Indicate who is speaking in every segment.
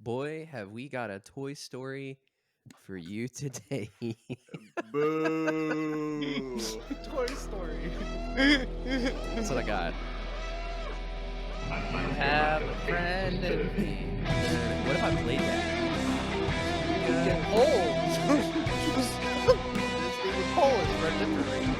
Speaker 1: boy, have we got a Toy Story for you today.
Speaker 2: Boo!
Speaker 3: Toy Story.
Speaker 1: That's what I got.
Speaker 3: You have a friend in me.
Speaker 1: What if I played that?
Speaker 3: Get old. This thing with Polish for a different reason.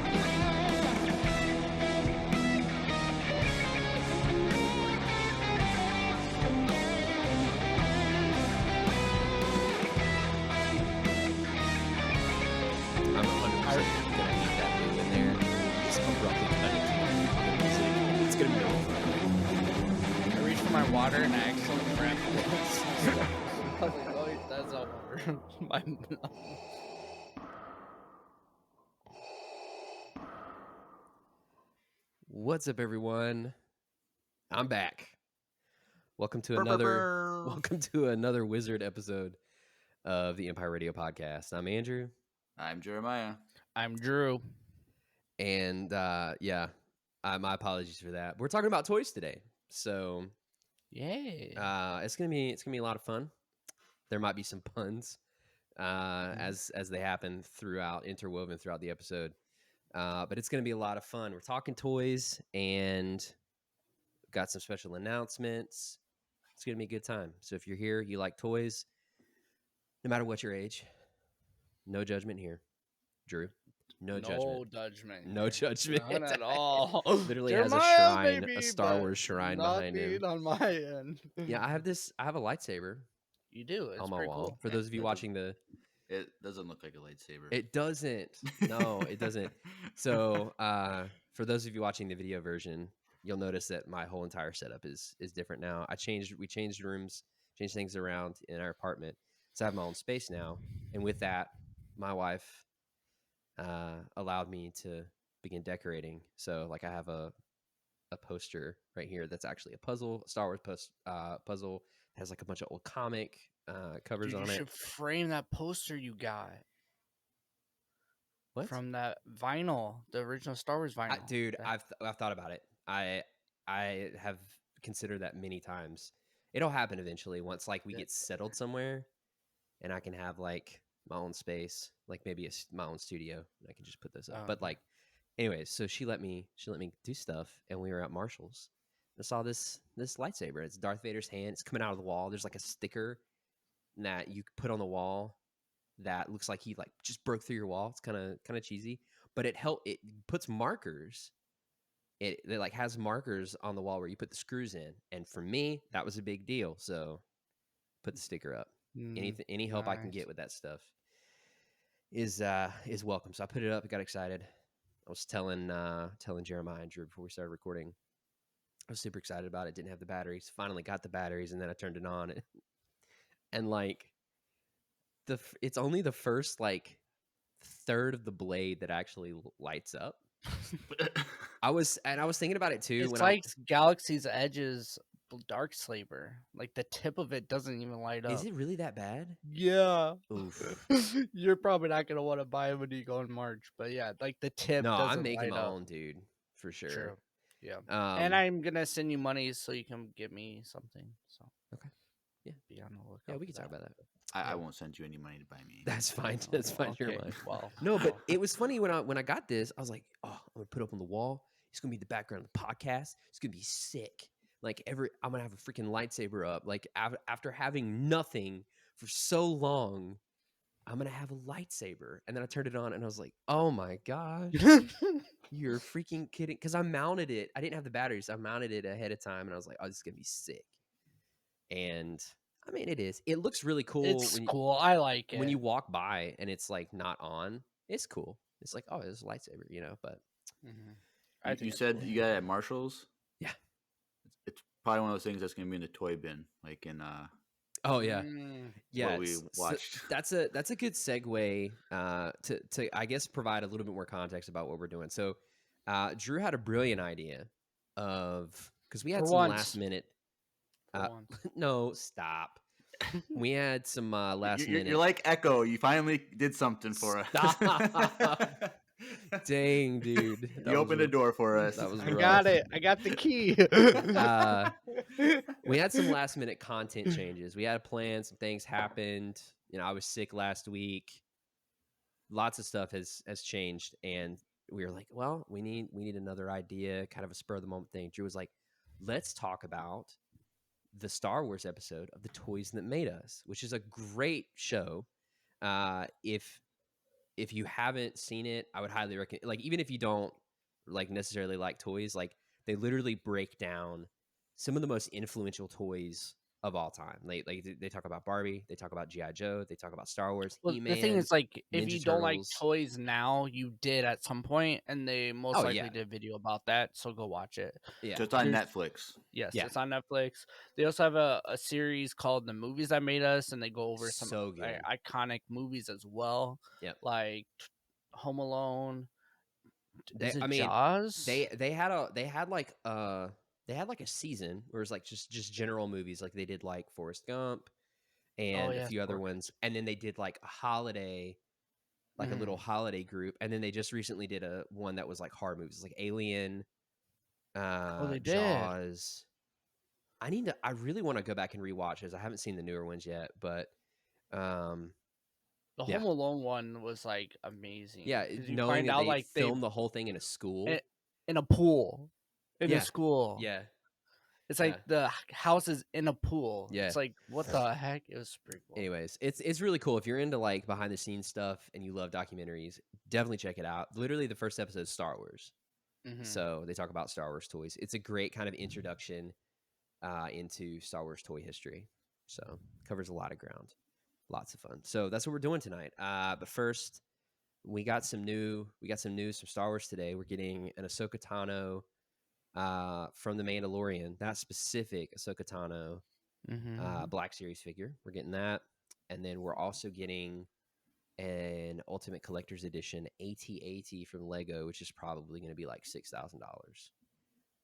Speaker 1: I'm 100% gonna need that move in there. Just abruptly cut it to the music. It's gonna be over.
Speaker 3: I reached for my water and I accidentally grabbed it. I was like, oh, that's not water. My
Speaker 1: What's up, everyone? I'm back. Welcome to another Wizard episode of the Empire Radio Podcast. I'm Andrew.
Speaker 2: I'm Jeremiah.
Speaker 3: I'm Drew.
Speaker 1: And my apologies for that. We're talking about toys today, so
Speaker 3: Yay!
Speaker 1: it's gonna be a lot of fun. There might be some puns as they happen interwoven throughout the episode, but it's gonna be a lot of fun. We're talking toys and got some special announcements. It's gonna be a good time. So if you're here, you like toys, no matter what your age, no judgment here, Drew. No judgment. No judgment.
Speaker 3: None at all.
Speaker 1: Literally
Speaker 3: Jeremiah,
Speaker 1: has a shrine,
Speaker 3: maybe,
Speaker 1: a Star Wars shrine behind him.
Speaker 3: on my end.
Speaker 1: Yeah, I have a lightsaber.
Speaker 3: You do. It's
Speaker 1: on my
Speaker 3: pretty
Speaker 1: wall.
Speaker 3: cool.
Speaker 1: For those of you watching
Speaker 2: It doesn't look like a lightsaber.
Speaker 1: it doesn't. No, it doesn't. So for those of you watching the video version, you'll notice that my whole entire setup is different now. We changed rooms, changed things around in our apartment. So I have my own space now. And with that, my wife allowed me to begin decorating. So like I have a poster right here that's actually a puzzle, Star Wars puzzle. It has like a bunch of old comic covers
Speaker 3: Dude,
Speaker 1: on
Speaker 3: you
Speaker 1: it.
Speaker 3: should frame that poster you got.
Speaker 1: What?
Speaker 3: From that vinyl, the original Star Wars vinyl.
Speaker 1: Dude, I've thought about it. I have considered that many times. It'll happen eventually once like we get settled somewhere, and I can have like my own space, like maybe my own studio, and I can just put this up. But like, anyways, so she let me do stuff, and we were at Marshall's. I saw this lightsaber. It's Darth Vader's hand. It's coming out of the wall. There's like a sticker that you put on the wall that looks like he like just broke through your wall. It's kind of cheesy, but it puts markers. It like has markers on the wall where you put the screws in, and for me that was a big deal. So put the sticker up. Any help I can get with that stuff is welcome. So I put it up. I got excited. I was telling Jeremiah and Drew before we started recording. I was super excited about it. Didn't have the batteries. Finally got the batteries, and then I turned it on, and like it's only the first like third of the blade that actually lights up. I was thinking about it too.
Speaker 3: It's like Galaxy's Edge's Darksaber. Like the tip of it doesn't even light up.
Speaker 1: Is it really that bad?
Speaker 3: Yeah.
Speaker 1: Oof.
Speaker 3: You're probably not gonna want to buy it when you go in March, but yeah, like the tip.
Speaker 1: No,
Speaker 3: doesn't
Speaker 1: I'm making
Speaker 3: light
Speaker 1: my
Speaker 3: up.
Speaker 1: own, dude, for sure.
Speaker 3: True. Yeah. And I'm gonna send you money so you can give me something. So
Speaker 1: okay. Yeah.
Speaker 3: Be on the lookout.
Speaker 1: Yeah, we can talk about that.
Speaker 2: I won't send you any money to buy me.
Speaker 1: That's fine. That's fine.
Speaker 3: Okay.
Speaker 1: You're mine.
Speaker 3: Well,
Speaker 1: no, but it was funny when I got this. I was like, oh, I'm gonna put it up on the wall. It's gonna be the background of the podcast. It's gonna be sick. Like I'm gonna have a freaking lightsaber up. Like after having nothing for so long, I'm gonna have a lightsaber. And then I turned it on and I was like, oh my gosh, you're freaking kidding. Because I mounted it. I didn't have the batteries. I mounted it ahead of time and I was like, oh, this is gonna be sick. And I mean, it is. It looks really cool.
Speaker 3: It's cool. I like it.
Speaker 1: When you walk by and it's like not on, it's cool. It's like, oh, it's a lightsaber, you know. But
Speaker 2: you said you got it at Marshall's?
Speaker 1: Yeah.
Speaker 2: It's probably one of those things that's going to be in the toy bin, like in
Speaker 1: oh yeah, yeah.
Speaker 2: What we watched.
Speaker 1: So that's a good segue to I guess provide a little bit more context about what we're doing. So Drew had a brilliant idea because we had some last minute. No, stop. We had some last minute.
Speaker 2: You're like Echo. You finally did something for us.
Speaker 1: Dang, dude.
Speaker 2: You opened a door for us.
Speaker 1: That was
Speaker 3: I
Speaker 1: rough.
Speaker 3: got it. I got the key.
Speaker 1: We had some last minute content changes. We had a plan. Some things happened. You know, I was sick last week. Lots of stuff has changed, and we were like, well, we need another idea, kind of a spur of the moment thing. Drew was like, let's talk about the Star Wars episode of The Toys That Made Us, which is a great show. If you haven't seen it, I would highly recommend. Like, even if you don't like necessarily like toys, like they literally break down some of the most influential toys of all time. They talk about Barbie, they talk about GI Joe, they talk about Star Wars,
Speaker 3: Well,
Speaker 1: He-Man,
Speaker 3: the thing is, like, if
Speaker 1: Ninja
Speaker 3: you don't like
Speaker 1: Turtles.
Speaker 3: toys now, you did at some point, and they most
Speaker 1: Oh,
Speaker 3: likely
Speaker 1: yeah.
Speaker 3: did a video about that. So go watch it.
Speaker 1: Yeah,
Speaker 2: So it's on
Speaker 3: There's-
Speaker 2: Netflix.
Speaker 3: Yes,
Speaker 1: Yeah.
Speaker 3: it's on Netflix. They also have a series called The Movies That Made Us, and they go over some
Speaker 1: So good.
Speaker 3: iconic movies as well.
Speaker 1: Yep.
Speaker 3: Like Home Alone.
Speaker 1: They,
Speaker 3: Is it
Speaker 1: I mean,
Speaker 3: Jaws?
Speaker 1: they had like a season where it was like just general movies, like they did like Forrest Gump and a
Speaker 3: yeah,
Speaker 1: few other
Speaker 3: Forrest.
Speaker 1: ones, and then they did like a holiday, like a little holiday group, and then they just recently did a one that was like horror movies, like Alien,
Speaker 3: they did.
Speaker 1: Jaws. I really want to go back and rewatch because I haven't seen the newer ones yet, but
Speaker 3: The
Speaker 1: yeah.
Speaker 3: Home Alone one was like amazing.
Speaker 1: yeah,
Speaker 3: 'Cause you
Speaker 1: knowing
Speaker 3: find
Speaker 1: that
Speaker 3: out
Speaker 1: they
Speaker 3: like
Speaker 1: filmed the whole thing in a school.
Speaker 3: in a pool, in
Speaker 1: Yeah.
Speaker 3: a school.
Speaker 1: Yeah,
Speaker 3: It's like the house is in a pool.
Speaker 1: Yeah.
Speaker 3: It's like, what the heck? It was pretty cool.
Speaker 1: anyways, it's really cool. If you're into like behind the scenes stuff and you love documentaries, definitely check it out. Literally, the first episode is Star Wars, so they talk about Star Wars toys. It's a great kind of introduction into Star Wars toy history. So covers a lot of ground, lots of fun. So that's what we're doing tonight. But first, we got some news from Star Wars today. We're getting an Ahsoka Tano from the Mandalorian, that specific Ahsoka Tano Black Series figure. We're getting that, and then we're also getting an Ultimate Collector's Edition AT-AT from Lego, which is probably going to be like $6,000.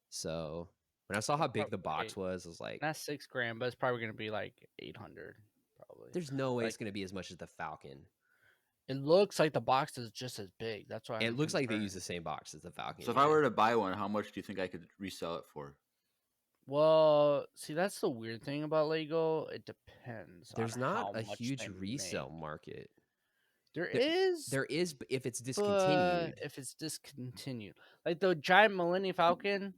Speaker 1: So when I saw how big the box was, I was like,
Speaker 3: not $6,000, but it's probably gonna be like 800. Probably.
Speaker 1: there's no way
Speaker 3: Like,
Speaker 1: it's going to be as much as the Falcon.
Speaker 3: It looks like the box is just as big. That's why
Speaker 1: It looks like they use the same box as the Falcon.
Speaker 2: So if I were to buy one, how much do you think I could resell it for?
Speaker 3: Well, see, that's the weird thing about Lego. It depends.
Speaker 1: There's
Speaker 3: on
Speaker 1: not
Speaker 3: how
Speaker 1: a
Speaker 3: much
Speaker 1: huge
Speaker 3: they
Speaker 1: resale
Speaker 3: make.
Speaker 1: market.
Speaker 3: There is,
Speaker 1: There is, but if it's
Speaker 3: but
Speaker 1: discontinued.
Speaker 3: if it's discontinued, like the giant Millennium Falcon,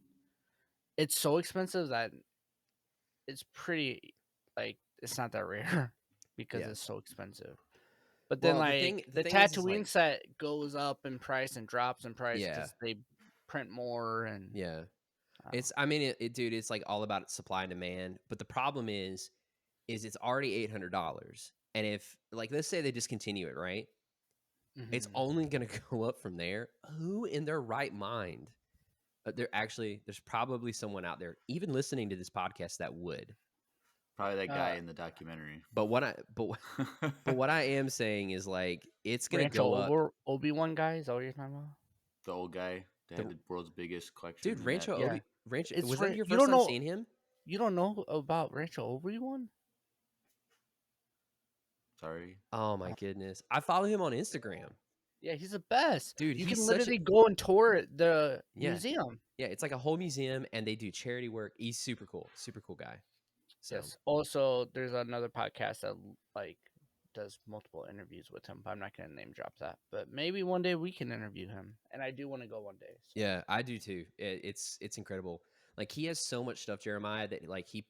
Speaker 3: it's so expensive that it's pretty, like, it's not that rare because
Speaker 1: Yeah.
Speaker 3: it's so expensive. But then,
Speaker 1: Well,
Speaker 3: like,
Speaker 1: the
Speaker 3: the
Speaker 1: thing is,
Speaker 3: Tatooine set goes up in price and drops in price
Speaker 1: Yeah.
Speaker 3: because they print more and
Speaker 1: Yeah. I mean, dude, it's like all about supply and demand. But the problem is it's already $800. And if, like, let's say they discontinue it, right? It's only going to go up from there. Who in their right mind? There's probably someone out there, even listening to this podcast, that would.
Speaker 2: Probably that guy in the documentary.
Speaker 1: But what I am saying is, like, it's going to go up.
Speaker 3: Obi-Wan guy, is that what you're talking about?
Speaker 2: The old guy that had the world's biggest collection.
Speaker 1: Dude, Rancho
Speaker 3: Yeah.
Speaker 1: Rancho,
Speaker 3: It's
Speaker 1: was
Speaker 3: for-
Speaker 1: that your
Speaker 3: you
Speaker 1: first
Speaker 3: don't
Speaker 1: time
Speaker 3: know-
Speaker 1: seeing him?
Speaker 3: You don't know about Rancho Obi-Wan?
Speaker 2: Sorry.
Speaker 1: Oh my goodness. I follow him on Instagram.
Speaker 3: Yeah, he's the best.
Speaker 1: Dude,
Speaker 3: You
Speaker 1: he's
Speaker 3: can
Speaker 1: such a-
Speaker 3: literally go and tour the
Speaker 1: Yeah.
Speaker 3: museum.
Speaker 1: Yeah, it's like a whole museum and they do charity work. He's super cool guy. So,
Speaker 3: Yes. Also, there's another podcast that like does multiple interviews with him, but I'm not gonna name drop that. But maybe one day we can interview him, and I do want to go one day. So.
Speaker 1: yeah, I do too. It's incredible. Like, he has so much stuff, Jeremiah, that like he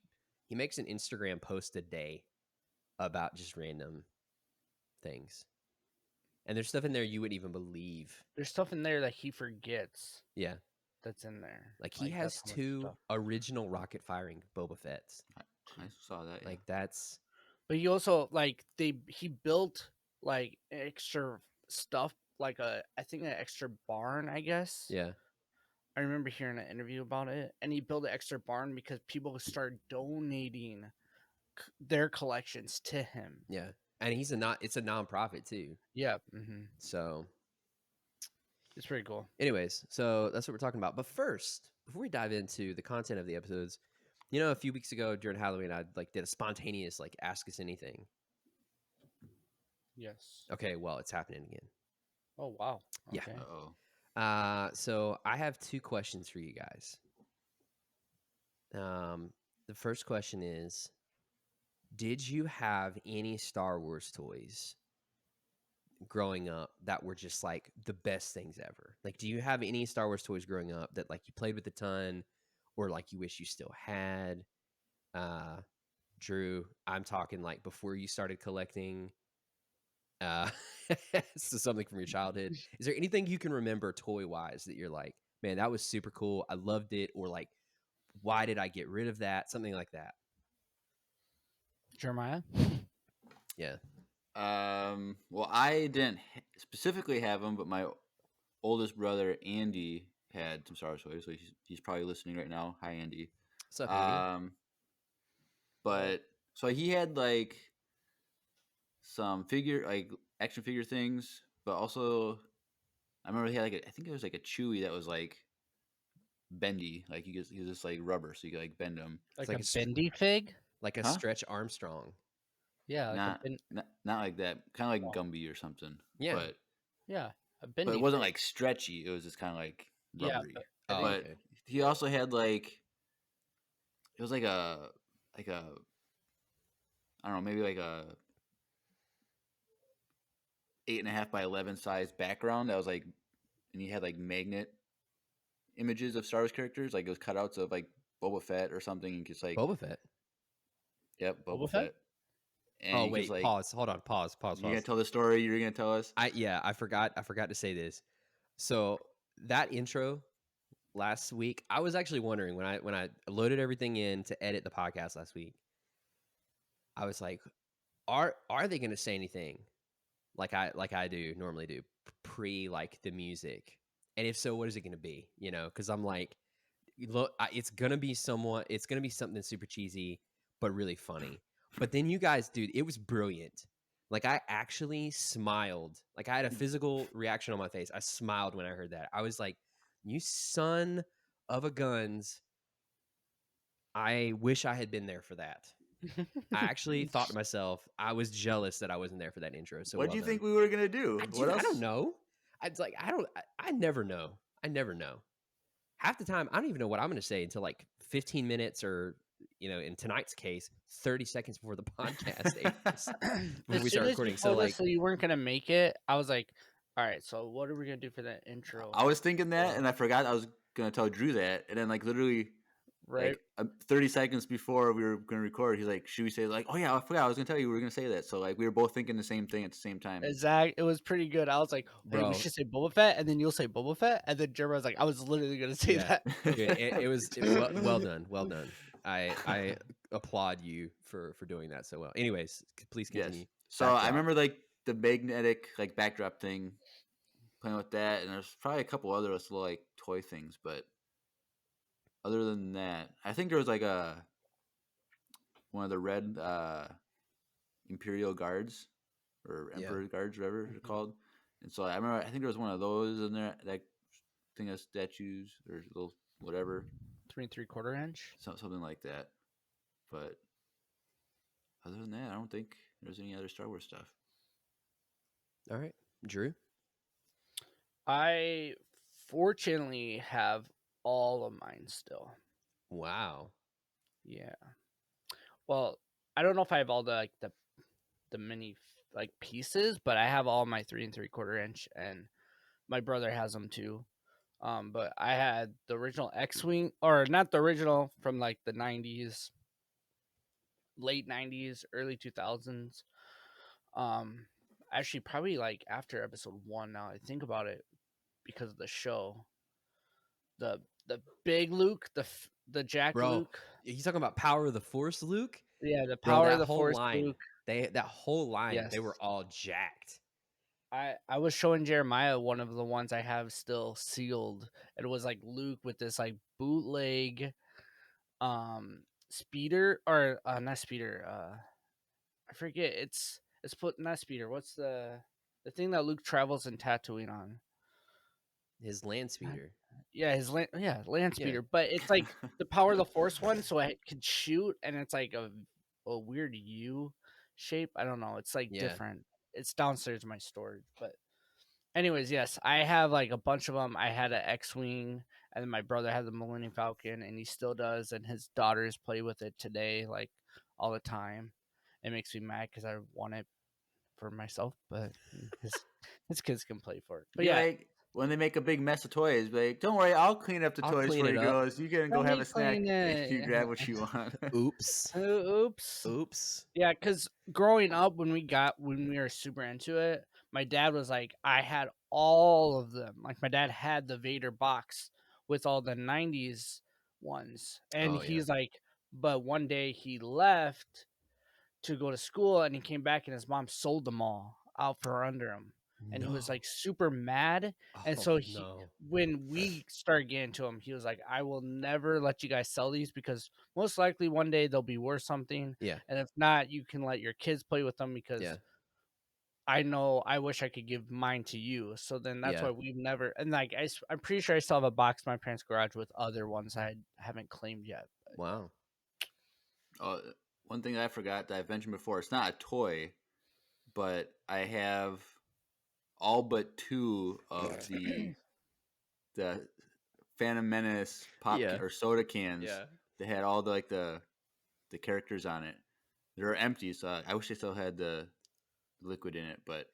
Speaker 1: makes an Instagram post a day about just random things. And there's stuff in there you wouldn't even believe.
Speaker 3: There's stuff in there that he forgets
Speaker 1: Yeah.
Speaker 3: that's in there.
Speaker 1: Like, he has
Speaker 3: that's how much
Speaker 1: 2
Speaker 3: stuff.
Speaker 1: original rocket firing Boba Fett's.
Speaker 2: I saw that. Yeah.
Speaker 1: Like, that's
Speaker 3: But he also like he built like extra stuff, like I think an extra barn, I guess.
Speaker 1: yeah.
Speaker 3: I remember hearing an interview about it, and he built an extra barn because people started donating their collections to him.
Speaker 1: Yeah. And it's a nonprofit too.
Speaker 3: Yeah,
Speaker 1: So,
Speaker 3: it's pretty cool.
Speaker 1: anyways, so that's what we're talking about. But first, before we dive into the content of the episodes, you know, a few weeks ago during Halloween, I like did a spontaneous like ask us anything.
Speaker 3: Yes.
Speaker 1: Okay, well, it's happening again.
Speaker 3: Oh wow.
Speaker 1: Yeah.
Speaker 3: Okay.
Speaker 2: Uh-oh.
Speaker 1: So I have 2 questions for you guys. The first question is, did you have any Star Wars toys growing up that were just like the best things ever? Like, do you have any Star Wars toys growing up that like you played with a ton or like you wish you still had? Uh, Drew, I'm talking like before you started collecting. Uh, so something from your childhood. Is there anything you can remember toy wise that you're like, man, that was super cool. I loved it. Or like, why did I get rid of that? Something like that.
Speaker 3: Jeremiah.
Speaker 1: Yeah.
Speaker 2: Well, I didn't specifically have them, but my oldest brother Andy had some Star Wars toys, so he's probably listening right now. Hi, Andy.
Speaker 1: What's up, Andy?
Speaker 2: But so he had like some action figure things, but also I remember he had like I think it was like a Chewie that was like bendy, like he was just like rubber, so you could like bend him.
Speaker 3: Like
Speaker 1: like
Speaker 3: a
Speaker 1: a
Speaker 3: bendy fig.
Speaker 1: Like a
Speaker 2: Huh?
Speaker 1: Stretch Armstrong.
Speaker 3: Yeah, like
Speaker 2: Not, not like that, kind of like
Speaker 3: Oh.
Speaker 2: Gumby or something.
Speaker 1: Yeah.
Speaker 2: But
Speaker 3: yeah, a bendy.
Speaker 2: it wasn't
Speaker 3: fig.
Speaker 2: like stretchy. It was just kind of like
Speaker 3: Yeah,
Speaker 2: rubbery.
Speaker 3: I think-
Speaker 2: But
Speaker 1: okay.
Speaker 2: he also had like it was like a I don't know, maybe like a 8.5 by 11 size background that was like, and he had like magnet images of Star Wars characters, like it was cutouts of like Boba Fett or something. And just like,
Speaker 1: Boba Fett.
Speaker 2: yep, Boba
Speaker 3: Boba Fett?
Speaker 2: Fett. And
Speaker 1: Oh
Speaker 2: you
Speaker 1: wait,
Speaker 2: just, like,
Speaker 1: pause. Hold on. Pause.
Speaker 2: you gonna tell the story? You're gonna tell us?
Speaker 1: I forgot to say this. So that intro last week, I was actually wondering when I loaded everything in to edit the podcast last week. I was like, are they going to say anything like I do normally do pre like the music? And if so, what is it going to be? You know, because I'm like, look, it's gonna be something super cheesy but really funny. But then you guys, dude, it was brilliant. Like I actually smiled. Like I had a physical reaction on my face. I smiled when I heard that. I was like, you son of a guns. I wish I had been there for that. I actually thought to myself, I was jealous that I wasn't there for that intro. So
Speaker 2: What do you think we were gonna do? What else?
Speaker 1: I don't know. I never know. I never know. Half the time, I don't even know what I'm going to say until like 15 minutes or, you know, in tonight's case, 30 seconds before the podcast airs, before we start recording. So like,
Speaker 3: so you weren't gonna make it. I was like, all right, so what are we gonna do for that intro?
Speaker 2: I was thinking that, and I forgot I was gonna tell Drew that, and then like literally,
Speaker 3: Right.
Speaker 2: like 30 seconds before we were gonna record, he's like, "Should we say like, oh yeah, I forgot I was gonna tell you we were gonna say that." So like we were both thinking the same thing at the same time.
Speaker 3: Exactly. It was pretty good. I was like, hey,
Speaker 1: Bro.
Speaker 3: we should say Boba Fett, and then you'll say Boba Fett, and then Jeremiah was like, I was literally gonna say
Speaker 1: Yeah.
Speaker 3: that.
Speaker 1: Dude, it was well done. Well done. I applaud you for doing that so well. Anyways, please continue.
Speaker 2: Yes. So I remember like the magnetic like backdrop thing, playing with that, and there's probably a couple other little like toy things, but other than that, I think there was like one of the red Imperial Guards or
Speaker 1: Yeah.
Speaker 2: Emperor Guards, whatever they're called. And so I remember I think there was one of those in there, that thing of statues or little whatever,
Speaker 3: 3 3/4 inch.
Speaker 2: something like that. But other than that, I don't think there's any other Star Wars stuff.
Speaker 1: All right. Drew?
Speaker 3: I fortunately have all of mine still.
Speaker 1: Wow.
Speaker 3: Yeah. Well, I don't know if I have all the the mini like pieces, but I have all my 3 3/4 inch, and my brother has them too. But I had the original X-wing, or not the original, from like the 90s, late 90s, early 2000s. Actually, probably like after episode 1. Now I think about it, because of the show. The big Luke, the Jack
Speaker 1: Bro,
Speaker 3: Luke.
Speaker 1: you talking about Power of the Force, Luke?
Speaker 3: Yeah, the
Speaker 1: Bro,
Speaker 3: Power
Speaker 1: that
Speaker 3: of the
Speaker 1: whole
Speaker 3: Force
Speaker 1: line,
Speaker 3: Luke.
Speaker 1: that whole line, they were
Speaker 3: Yes.
Speaker 1: all jacked.
Speaker 3: I was showing Jeremiah one of the ones I have still sealed. It was like Luke with this like bootleg speeder, or not speeder, I forget, it's put, not speeder, what's the thing that Luke travels in Tatooine on?
Speaker 1: His land speeder.
Speaker 3: Yeah, his land
Speaker 1: Yeah.
Speaker 3: speeder, but it's like the Power of the Force one, so I could shoot, and it's like a weird U shape. I don't know, it's like
Speaker 1: Yeah.
Speaker 3: different. It's downstairs in my storage, but anyways, yes, I have like a bunch of them. I had an X-wing, And then my brother had the Millennium Falcon, and he still does, and his daughters play with it today, like all the time. It makes me mad because I want it for myself, but his kids can play for it. But yeah,
Speaker 2: like when they make a big mess of toys, be like, don't worry, I'll clean up the
Speaker 1: I'll
Speaker 2: toys
Speaker 1: clean
Speaker 2: for
Speaker 1: it
Speaker 2: you
Speaker 1: up.
Speaker 2: girls. You can go
Speaker 3: Let
Speaker 2: have
Speaker 3: me
Speaker 2: a snack
Speaker 3: clean
Speaker 2: if you
Speaker 3: it.
Speaker 2: grab what you want.
Speaker 1: Oops.
Speaker 3: Oops.
Speaker 1: Oops.
Speaker 3: Yeah, because growing up, when we were super into it, my dad was like, I had all of them. Like my dad had the Vader box with all the '90s ones, and
Speaker 1: Oh, yeah.
Speaker 3: he's like, but one day he left to go to school, and he came back, and his mom sold them all out for under him, and he was
Speaker 1: No.
Speaker 3: like super mad. And
Speaker 1: Oh,
Speaker 3: so
Speaker 1: no.
Speaker 3: when we started getting to him, he was like, I will never let you guys sell these because most likely one day they'll be worth something.
Speaker 1: Yeah.
Speaker 3: And if not, you can let your kids play with them because
Speaker 1: Yeah.
Speaker 3: I wish I could give mine to you. So then that's
Speaker 1: Yeah.
Speaker 3: why we've never, and like, I'm pretty sure I still have a box in my parents' garage with other ones I haven't claimed yet.
Speaker 1: Wow.
Speaker 2: One thing that I forgot that I've mentioned before, it's not a toy, but I have all but 2 of the Phantom Menace pop
Speaker 1: Yeah.
Speaker 2: or soda cans.
Speaker 1: Yeah.
Speaker 2: They had all the characters on it. They're empty, so I wish they still had the liquid in it, but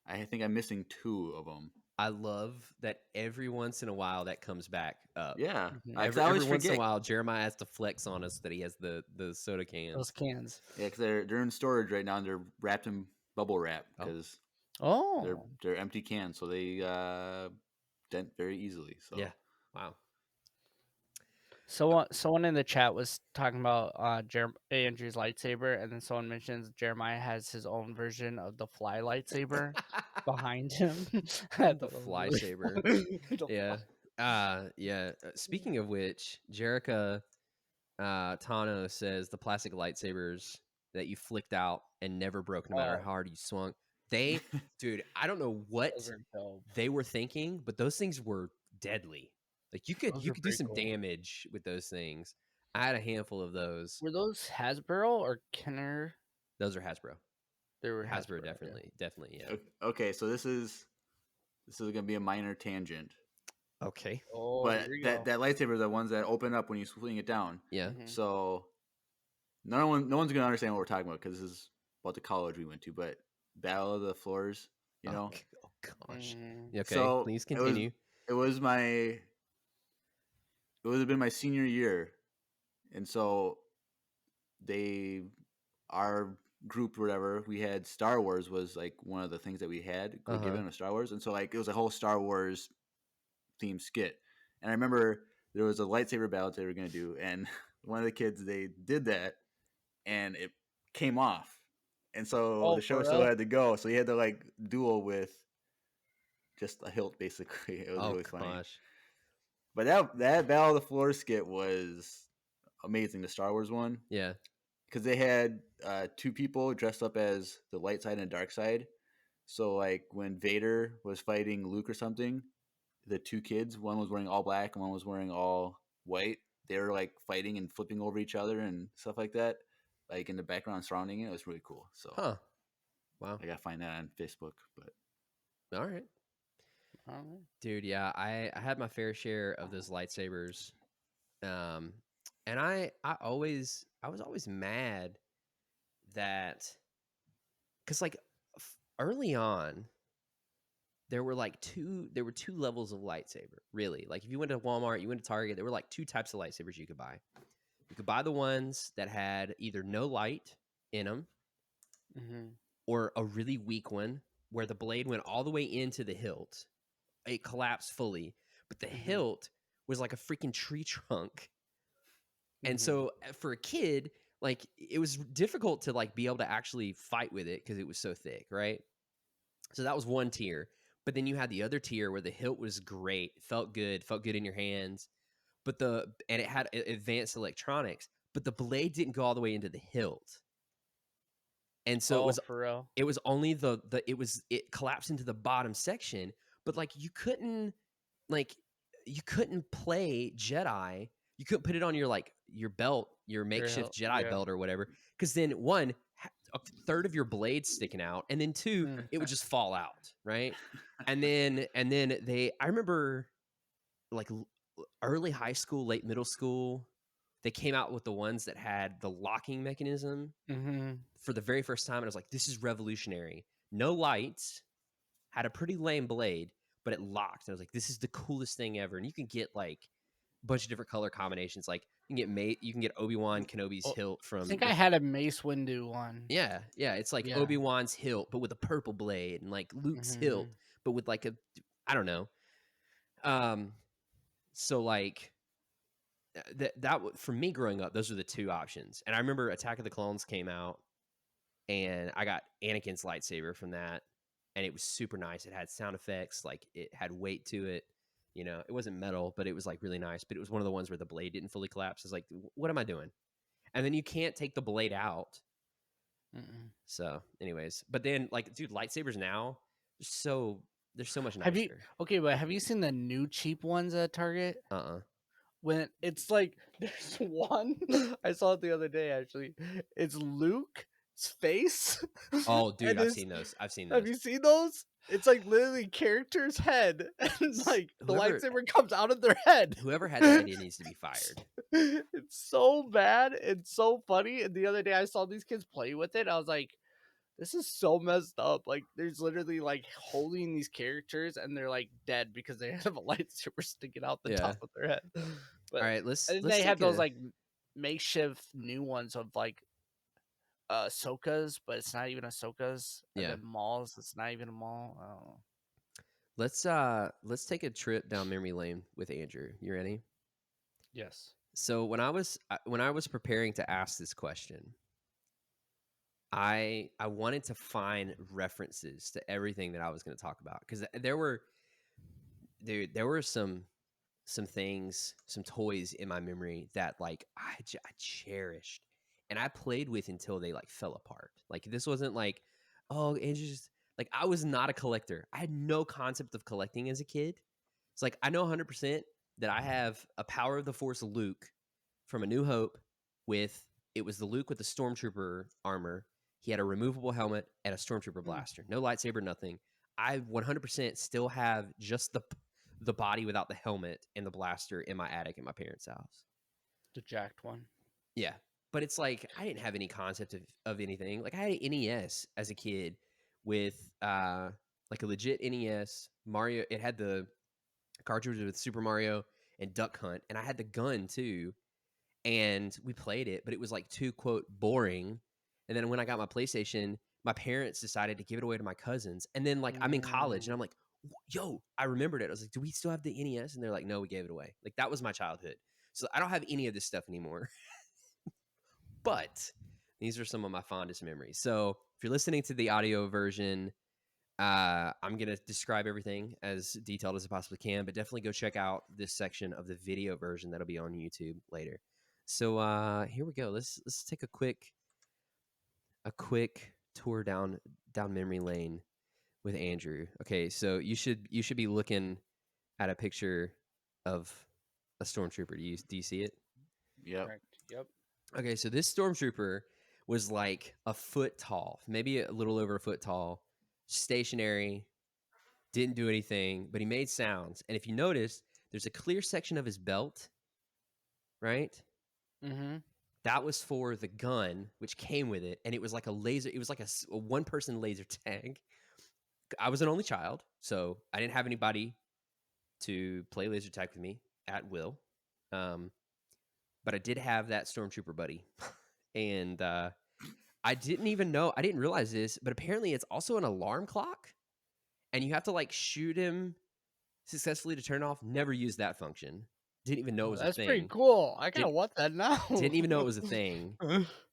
Speaker 2: I think I'm missing 2 of them.
Speaker 1: I love that every once in a while that comes back up.
Speaker 2: Yeah,
Speaker 3: Mhm.
Speaker 2: I
Speaker 1: Every
Speaker 2: always
Speaker 1: once in a
Speaker 2: forget.
Speaker 1: while, Jeremiah has to flex on us that he has the soda cans.
Speaker 3: Those cans.
Speaker 2: Yeah, because they're in storage right now and they're wrapped in bubble wrap because
Speaker 3: Oh,
Speaker 2: they're empty cans, so they dent very easily. So
Speaker 1: Yeah. Wow.
Speaker 3: someone in the chat was talking about Andrew's lightsaber, and then someone mentions Jeremiah has his own version of the fly lightsaber behind him.
Speaker 1: The fly saber. Yeah. Yeah. Speaking of which, Jerica Tano says the plastic lightsabers that you flicked out and never broke no matter how hard you swung. They, dude, I don't know what
Speaker 3: Those are dope.
Speaker 1: they were thinking, but those things were deadly. Like you
Speaker 3: Those
Speaker 1: could
Speaker 3: are
Speaker 1: do
Speaker 3: pretty
Speaker 1: some
Speaker 3: cool.
Speaker 1: damage with those things. I had a handful of those.
Speaker 3: Were those Hasbro or Kenner?
Speaker 1: Those are Hasbro.
Speaker 3: They were
Speaker 1: Hasbro,
Speaker 3: yeah.
Speaker 1: definitely, yeah.
Speaker 2: Okay, so this is gonna be a minor tangent,
Speaker 1: Okay.
Speaker 3: Oh,
Speaker 2: but
Speaker 3: here we
Speaker 2: that
Speaker 3: go.
Speaker 2: lightsaber is the ones that open up when you swing it down.
Speaker 1: Yeah.
Speaker 3: Mhm.
Speaker 2: So no one's gonna understand what we're talking about because this is about the college we went to. But Battle of the Floors, you know.
Speaker 1: Oh gosh.
Speaker 3: Mhm.
Speaker 1: Okay.
Speaker 2: So
Speaker 1: Please continue.
Speaker 2: It would have been my senior year, and so our group or whatever, we had Star Wars was like one of the things that we had given with Star Wars, and so like it was a whole Star Wars themed skit. And I remember there was a lightsaber battle they were gonna do, and one of the kids, they did that, and it came off, and so the show
Speaker 3: for
Speaker 2: still
Speaker 3: real?
Speaker 2: had to go. So he had to like duel with just a hilt, basically. It was
Speaker 1: Oh
Speaker 2: really funny.
Speaker 1: gosh.
Speaker 2: But that Battle of the Floor skit was amazing. The Star Wars one,
Speaker 1: Yeah.
Speaker 2: because they had 2 people dressed up as the light side and dark side. So like when Vader was fighting Luke or something, the 2 kids, one was wearing all black and one was wearing all white. They were like fighting and flipping over each other and stuff like that, like in the background surrounding it. It was really cool. So
Speaker 1: Huh. Wow.
Speaker 2: I gotta find that on Facebook. But
Speaker 1: All right. Dude, yeah, I had my fair share of those lightsabers. And I was always mad that cuz like early on there were two levels of lightsaber, really. Like if you went to Walmart, you went to Target, there were like 2 types of lightsabers you could buy. You could buy the ones that had either no light in them or a really weak one where the blade went all the way into the hilt. It collapsed fully, but the hilt was like a freaking tree trunk. And so for a kid, like it was difficult to like be able to actually fight with it because it was so thick, right? So that was one tier. But then you had the other tier where the hilt was great, felt good in your hands, and it had advanced electronics, but the blade didn't go all the way into the hilt. And so
Speaker 3: for real?
Speaker 1: it was only it collapsed into the bottom section, but like you couldn't play Jedi. You couldn't put it on your belt, your makeshift Jedi belt or whatever, because then 1, a third of your blade sticking out, and then 2, it would just fall out, right? and then I remember like early high school, late middle school, they came out with the ones that had the locking mechanism for the very first time. And I was like, this is revolutionary. No lights, had a pretty lame blade, but it locked. And I was like, this is the coolest thing ever. And you can get like a bunch of different color combinations. Like you can get Obi-Wan Kenobi's hilt from.
Speaker 3: I think I had a Mace Windu one.
Speaker 1: Yeah. It's like Obi-Wan's hilt, but with a purple blade, and like Luke's hilt, but with like I don't know. So like that for me growing up, those were the two options. And I remember Attack of the Clones came out, and I got Anakin's lightsaber from that, and it was super nice. It had sound effects, like it had weight to it. You know, it wasn't metal, but it was like really nice. But it was one of the ones where the blade didn't fully collapse. I was like, what am I doing? And then you can't take the blade out. So, anyways, but then like, dude, lightsabers now, they're so much nicer.
Speaker 3: But have you seen the new cheap ones at Target? When it's like, there's one I saw it the other day. Actually, it's Luke's face.
Speaker 1: Oh, dude, I've seen those. Have
Speaker 3: you seen those? It's like literally character's head, and like the lightsaber comes out of their head.
Speaker 1: Whoever had that idea needs to be fired.
Speaker 3: It's so bad. It's so funny. And the other day I saw these kids play with it. I was like, this is so messed up. Like, there's literally like holding these characters, and they're like dead because they have a lightsaber sticking out the top of their head. But,
Speaker 1: all right,
Speaker 3: they have those like makeshift new ones of like Ahsoka's, but it's not even Ahsoka's. And then Maul's, it's not even a Maul. I don't know.
Speaker 1: Let's take a trip down memory lane with Andrew. You ready?
Speaker 3: Yes.
Speaker 1: So when I was preparing to ask this question, I wanted to find references to everything that I was going to talk about, because there were some things, some toys in my memory that like I cherished, and I played with until they like fell apart. Like this wasn't like, oh, Andrew's like, I was not a collector. I had no concept of collecting as a kid. It's like I know 100% that I have a Power of the Force Luke from A New Hope it was the Luke with the Stormtrooper armor. He had a removable helmet and a Stormtrooper blaster. No lightsaber, nothing. I 100% still have just the body without the helmet and the blaster in my attic in my parents' house.
Speaker 3: The jacked one.
Speaker 1: Yeah. But it's like, I didn't have any concept of anything. Like I had an NES as a kid with like a legit NES. Mario, it had the cartridge with Super Mario and Duck Hunt. And I had the gun too. And we played it, but it was like too, quote, boring. And then when I got my PlayStation, my parents decided to give it away to my cousins. And then like I'm in college and I'm like, yo, I remembered it. I was like, do we still have the NES? And they're like, no, we gave it away. Like that was my childhood. So I don't have any of this stuff anymore. But these are some of my fondest memories. So if you're listening to the audio version, I'm going to describe everything as detailed as I possibly can, but definitely go check out this section of the video version that'll be on YouTube later. So here we go. Let's take a quick tour down memory lane with Andrew. Okay, so you should be looking at a picture of a Stormtrooper. Do you see it?
Speaker 2: Yep.
Speaker 3: Correct. Yep.
Speaker 1: Okay, so this Stormtrooper was like a foot tall, maybe a little over a foot tall, stationary, didn't do anything, but he made sounds. And if you notice, there's a clear section of his belt, right?
Speaker 3: Mm-hmm.
Speaker 1: That was for the gun, which came with it, and it was like a laser. It was like a one-person laser tag. I was an only child, so I didn't have anybody to play laser tag with me at will. But I did have that Stormtrooper buddy, and I didn't realize this, but apparently it's also an alarm clock, and you have to like shoot him successfully to turn off. Never used that function. Didn't even know it was a thing.
Speaker 3: That's pretty cool. I kind of want that now.
Speaker 1: Didn't even know it was a thing.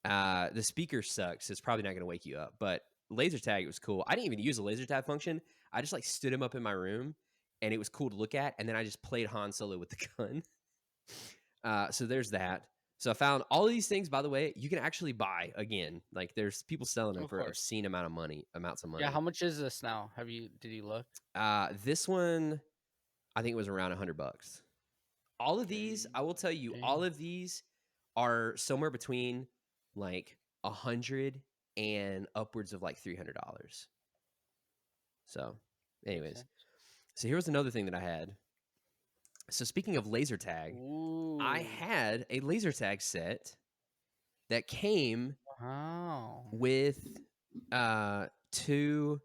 Speaker 1: The speaker sucks, so it's probably not going to wake you up. But laser tag, it was cool. I didn't even use the laser tag function. I just like stood him up in my room, and it was cool to look at. And then I just played Han Solo with the gun. So there's that. So I found all of these things, by the way, you can actually buy again. Like there's people selling them for obscene amounts of money.
Speaker 3: Yeah, how much is this now? Did you look?
Speaker 1: This one, I think it was around $100. All of these, I will tell you, all of these are somewhere between like $100 and upwards of like $300. So, anyways, so here was another thing that I had. So speaking of laser tag,
Speaker 3: Ooh.
Speaker 1: I had a laser tag set that came
Speaker 3: Wow.
Speaker 1: with 2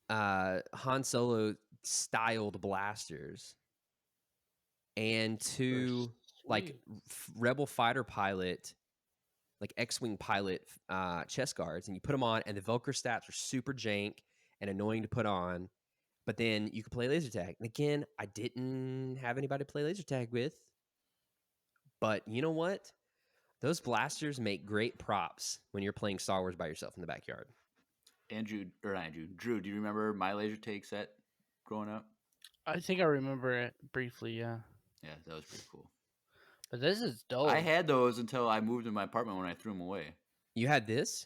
Speaker 1: Han Solo styled blasters and 2 like Rebel fighter pilot, like X-wing pilot chest guards, and you put them on, and the Velcro straps are super jank and annoying to put on. But then you could play laser tag. And again, I didn't have anybody to play laser tag with. But you know what? Those blasters make great props when you're playing Star Wars by yourself in the backyard.
Speaker 2: Drew, do you remember my laser tag set growing up?
Speaker 3: I think I remember it briefly, yeah.
Speaker 2: Yeah, that was pretty cool.
Speaker 3: But this is dope.
Speaker 2: I had those until I moved in my apartment when I threw them away.
Speaker 1: You had this?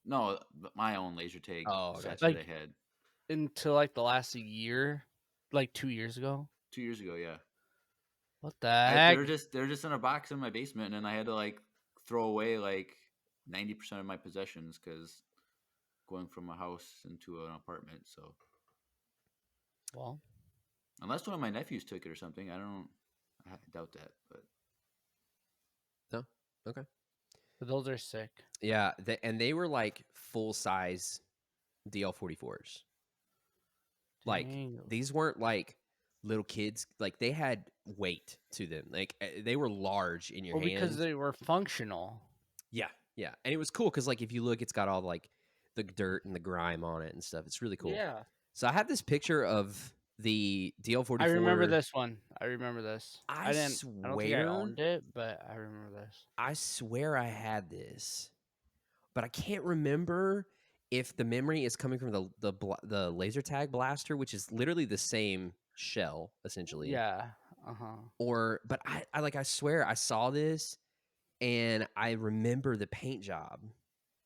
Speaker 2: No, my own laser tag set
Speaker 3: Like,
Speaker 2: that I had.
Speaker 3: Until like the last year, like 2 years ago.
Speaker 2: 2 years ago, yeah.
Speaker 3: What the heck?
Speaker 2: They're just in a box in my basement, and I had to like throw away like 90% of my possessions because going from a house into an apartment. So,
Speaker 3: Well,
Speaker 2: unless one of my nephews took it or something, I doubt that. But
Speaker 1: No? Okay.
Speaker 3: but those are sick.
Speaker 1: Yeah, they were like full-size DL-44s. Like,
Speaker 3: Dang.
Speaker 1: these weren't like little kids. Like, they had weight to them. Like, they were large in your
Speaker 3: Well,
Speaker 1: hands.
Speaker 3: because they were functional.
Speaker 1: Yeah. And it was cool because, like, if you look, it's got all, like, the dirt and the grime on it and stuff. It's really cool.
Speaker 3: Yeah.
Speaker 1: So I have this picture of the DL-44.
Speaker 3: I remember this one. I remember this.
Speaker 1: I
Speaker 3: I don't think I owned it, but I remember this.
Speaker 1: I swear I had this, but I can't remember if the memory is coming from the laser tag blaster, which is literally the same shell essentially.
Speaker 3: Yeah.
Speaker 1: But I swear I saw this and I remember the paint job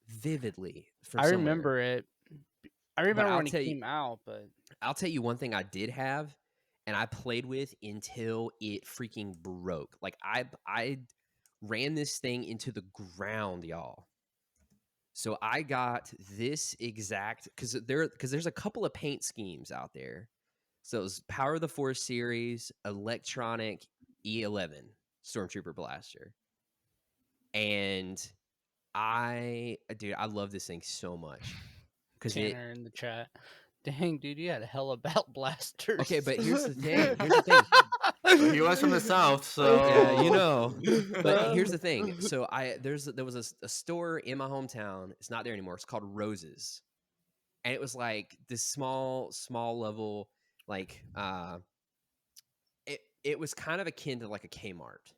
Speaker 1: vividly from
Speaker 3: I
Speaker 1: somewhere.
Speaker 3: remember it. I remember when it came out, but
Speaker 1: I'll tell you one thing I did have and I played with until it freaking broke. Like I ran this thing into the ground, y'all. So I got this exact because there's a couple of paint schemes out there. So it was Power of the Force series, electronic E11 Stormtrooper Blaster, and I love this thing so much because
Speaker 3: Tanner in the chat. Dang, dude, you had hell about blasters.
Speaker 1: Okay, but here's the thing.
Speaker 2: He was from the South, so
Speaker 1: yeah, you know. But here's the thing. So there was a store in my hometown. It's not there anymore. It's called Roses, and it was like this small level, like it was kind of akin to like a Kmart.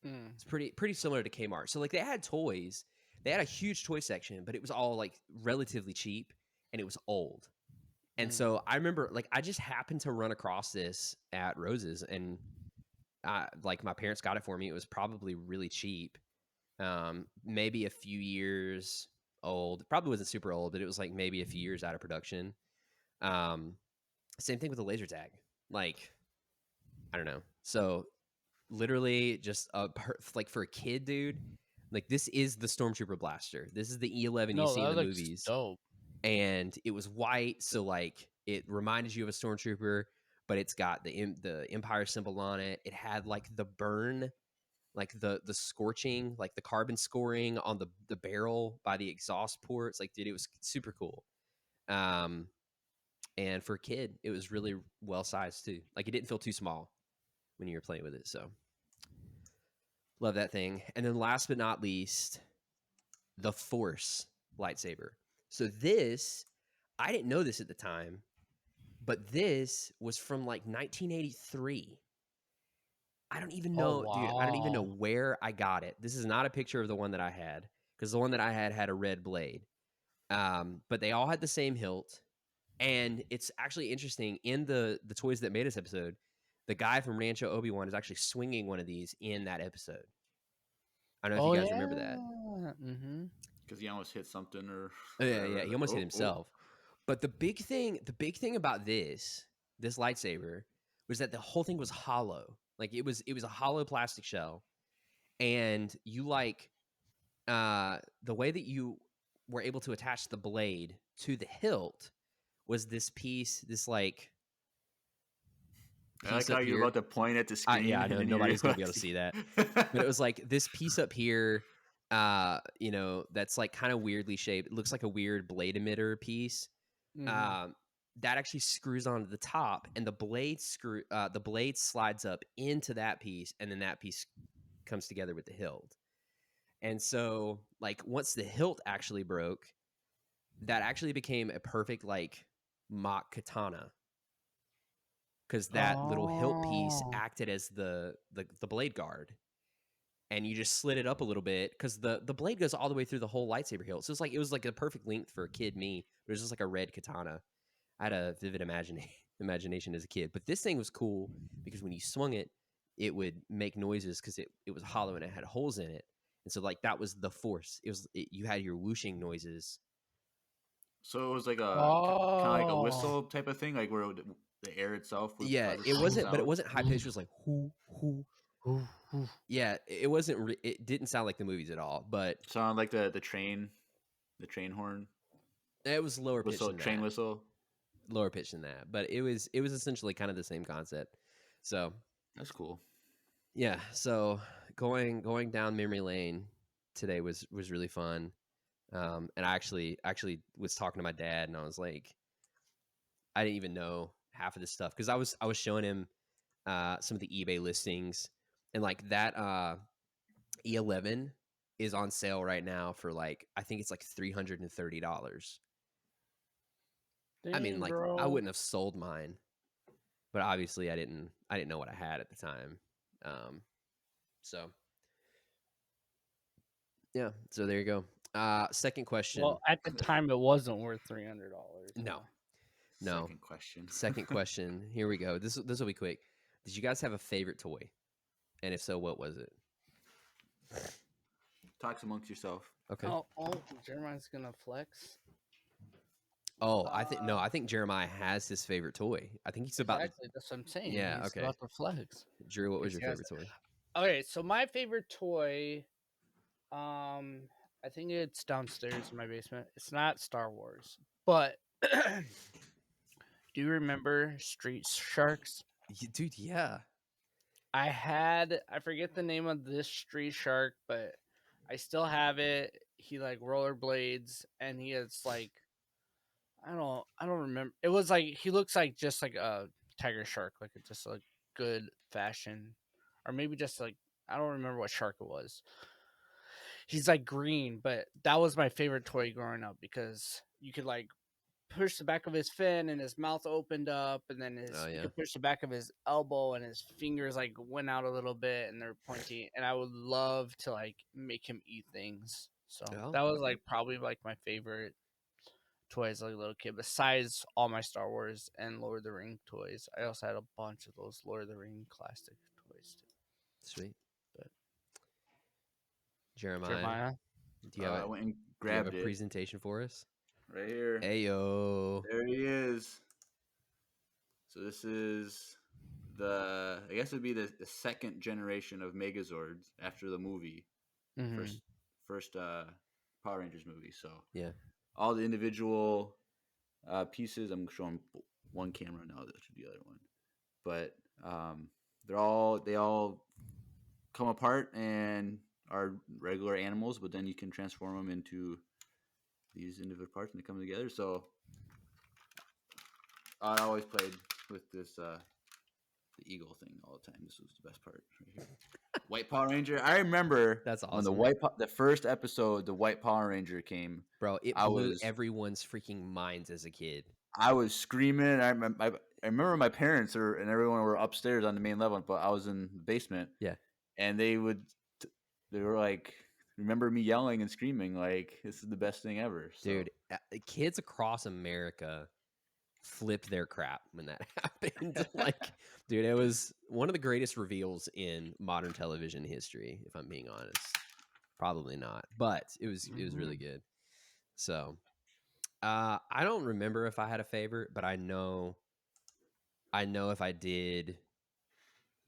Speaker 1: It's pretty similar to Kmart. So like they had toys. They had a huge toy section, but it was all like relatively cheap, and it was old. And so I remember, like, I just happened to run across this at Rose's, and like my parents got it for me. It was probably really cheap, maybe a few years old. Probably wasn't super old, but it was like maybe a few years out of production. Same thing with the laser tag. Like, I don't know. So literally, just like for a kid, dude. Like this is the Stormtrooper Blaster. This is the E11 you see in the movies.
Speaker 3: Dope.
Speaker 1: And it was white, so like it reminded you of a Stormtrooper, but it's got the Empire symbol on it. It had like the burn, like the scorching, like the carbon scoring on the barrel by the exhaust ports. Like, dude, it was super cool. And for a kid, it was really well sized too. Like it didn't feel too small when you were playing with it. So love that thing. And then last but not least, the Force Lightsaber. So this, I didn't know this at the time, but this was from like 1983. I don't even know, dude. I don't even know where I got it. This is not a picture of the one that I had because the one that I had a red blade. But they all had the same hilt. And it's actually interesting in the Toys That Made Us episode, the guy from Rancho Obi-Wan is actually swinging one of these in that episode. I don't know if you guys remember that.
Speaker 3: Mm-hmm.
Speaker 2: Because he almost hit something, or
Speaker 1: yeah, he almost hit himself. But the big thing about this lightsaber was that the whole thing was hollow. Like it was a hollow plastic shell, and you like the way that you were able to attach the blade to the hilt was this piece, this like
Speaker 2: I like
Speaker 1: piece
Speaker 2: how
Speaker 1: up
Speaker 2: you're
Speaker 1: here.
Speaker 2: about to point at the screen.
Speaker 1: Yeah, I know
Speaker 2: and you
Speaker 1: nobody's gonna be able to
Speaker 2: realize-
Speaker 1: see that, but it was like this piece up here. You know, that's like kind of weirdly shaped. It looks like a weird blade emitter piece.
Speaker 3: Mhm.
Speaker 1: That actually screws onto the top, and the blade slides up into that piece, and then that piece comes together with the hilt. And so, like, once the hilt actually broke, that actually became a perfect like mock katana, because that little hilt piece
Speaker 3: Oh.
Speaker 1: acted as the blade guard, and you just slid it up a little bit because the blade goes all the way through the whole lightsaber hilt. So it's like it was like a perfect length for a kid me, but it was just like a red katana. I had a vivid imagination as a kid, but this thing was cool because when you swung it, it would make noises because it was hollow and it had holes in it, and so like that was the force. You had your whooshing noises.
Speaker 2: So it was like a kind of like a
Speaker 3: Oh.
Speaker 2: whistle type of thing, like where the air itself would
Speaker 1: Yeah,
Speaker 2: cause a
Speaker 1: it
Speaker 2: certain
Speaker 1: wasn't, but it
Speaker 2: sound.
Speaker 1: wasn't high pitched. It was like whoo whoo.
Speaker 3: Ooh, ooh.
Speaker 1: Yeah, it wasn't. It didn't sound like the movies at all, but
Speaker 2: Sound like the train horn
Speaker 1: it was lower pitched
Speaker 2: whistle,
Speaker 1: than
Speaker 2: train
Speaker 1: that.
Speaker 2: whistle.
Speaker 1: Lower pitched than that, but it was essentially kind of the same concept. So
Speaker 2: That's cool.
Speaker 1: yeah, so going down memory lane today was really fun. And I actually was talking to my dad, and I was like, I didn't even know half of this stuff because I was showing him some of the eBay listings, and like that E11 is on sale right now for like I think it's like $330. I mean,
Speaker 3: Dang,
Speaker 1: like
Speaker 3: bro.
Speaker 1: I wouldn't have sold mine, but obviously I didn't know what I had at the time. So yeah, so there you go. Second question.
Speaker 3: Well, at the time, it wasn't worth $300.
Speaker 1: No.
Speaker 2: Second question.
Speaker 1: Second question. Here we go. This will be quick. Did you guys have a favorite toy? And if so, what was it?
Speaker 2: Talks amongst yourself.
Speaker 1: Okay.
Speaker 3: Oh, Jeremiah's gonna flex.
Speaker 1: Oh, I think Jeremiah has his favorite toy. I think he's about
Speaker 3: Exactly, that's what I'm saying.
Speaker 1: Yeah,
Speaker 3: He's
Speaker 1: okay.
Speaker 3: about to flex.
Speaker 1: Drew, what was
Speaker 3: Yes,
Speaker 1: your
Speaker 3: he has
Speaker 1: favorite toy?
Speaker 3: Okay, so my favorite toy, I think it's downstairs in my basement. It's not Star Wars, but do you remember Street Sharks?
Speaker 1: Dude, yeah.
Speaker 3: I forget the name of this Street Shark, but I still have it. He like rollerblades, and he has like I don't remember. It was like he looks like just like a tiger shark, like just a good fashion, or maybe just like I don't remember what shark it was. He's like green, but that was my favorite toy growing up because you could like push the back of his fin and his mouth opened up, and then you could push the back of his elbow and his fingers like went out a little bit and they're pointy. And I would love to like make him eat things. So that was like probably like my favorite toy as like a little kid. Besides all my Star Wars and Lord of the Ring toys, I also had a bunch of those Lord of the Ring classic toys too.
Speaker 1: Sweet.
Speaker 3: But
Speaker 1: Jeremiah, do you
Speaker 2: I went and grabbed
Speaker 1: a presentation for us?
Speaker 2: Right here.
Speaker 1: Ayo.
Speaker 2: There he is. So this is I guess it would be the second generation of Megazords after the movie.
Speaker 3: mm-hmm.
Speaker 2: First Power Rangers movie. So
Speaker 1: yeah,
Speaker 2: all the individual pieces. I'm showing one camera now. That should be the other one. But they all come apart and are regular animals, but then you can transform them into these individual parts and they come together. So I always played with this the eagle thing all the time. This was the best part right here. White Power Ranger. I remember
Speaker 1: that's awesome.
Speaker 2: When the first episode, the White Power Ranger came.
Speaker 1: Bro, it blew everyone's freaking minds as a kid.
Speaker 2: I was screaming. I remember my parents and everyone were upstairs on the main level, but I was in the basement.
Speaker 1: Yeah,
Speaker 2: and they were like, remember me yelling and screaming like this is the best thing ever. So.
Speaker 1: Dude, kids across America flipped their crap when that happened. Like, dude, it was one of the greatest reveals in modern television history, if I'm being honest. Probably not, but it was really good. So I don't remember if I had a favorite, but I know if I did,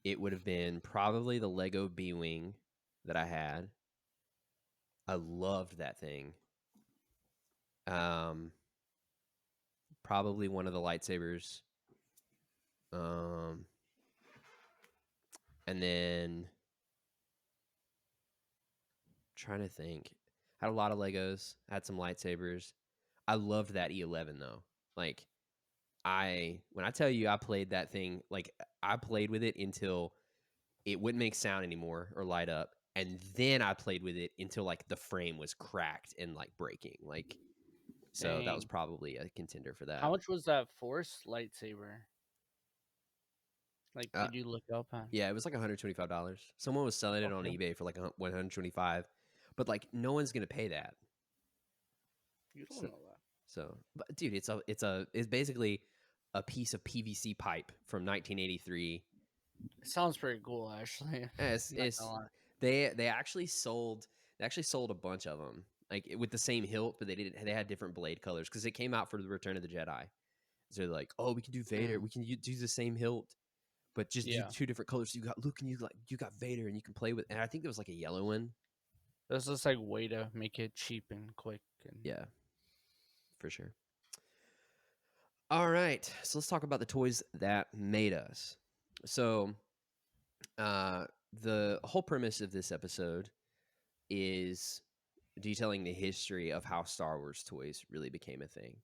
Speaker 1: it would have been probably the Lego B-Wing that I had. I loved that thing. Probably one of the lightsabers. And then trying to think. Had a lot of Legos, had some lightsabers. I loved that E11 though. Like when I tell you I played that thing, like I played with it until it wouldn't make sound anymore or light up. And then I played with it until like the frame was cracked and like breaking. Like so that was
Speaker 3: Dang.
Speaker 1: probably a contender for that.
Speaker 3: How much was that Force lightsaber? Like,
Speaker 1: Uh,
Speaker 3: did you look up on?
Speaker 1: Yeah, it was like $125. Someone was selling it on
Speaker 3: Okay.
Speaker 1: eBay for like 125, but like no one's gonna pay that.
Speaker 3: You don't
Speaker 1: So,
Speaker 3: know that.
Speaker 1: so, but dude, it's basically a piece of PVC pipe from 1983.
Speaker 3: It sounds pretty cool, actually.
Speaker 1: It's,
Speaker 3: I'm not
Speaker 1: it's
Speaker 3: gonna lie.
Speaker 1: they actually sold a bunch of them like with the same hilt, but they had different blade colors because it came out for the Return of the Jedi. So they're like, oh, we can do Vader, we can do the same hilt, but just do
Speaker 3: Yeah.
Speaker 1: 2 different colors. So you got Luke and you got Vader, and you can play with. And I think there was like a yellow one.
Speaker 3: This is like way to make it cheap and quick. And
Speaker 1: Yeah, for sure. All right, so let's talk about the toys that made us. So, the whole premise of this episode is detailing the history of how Star Wars toys really became a thing.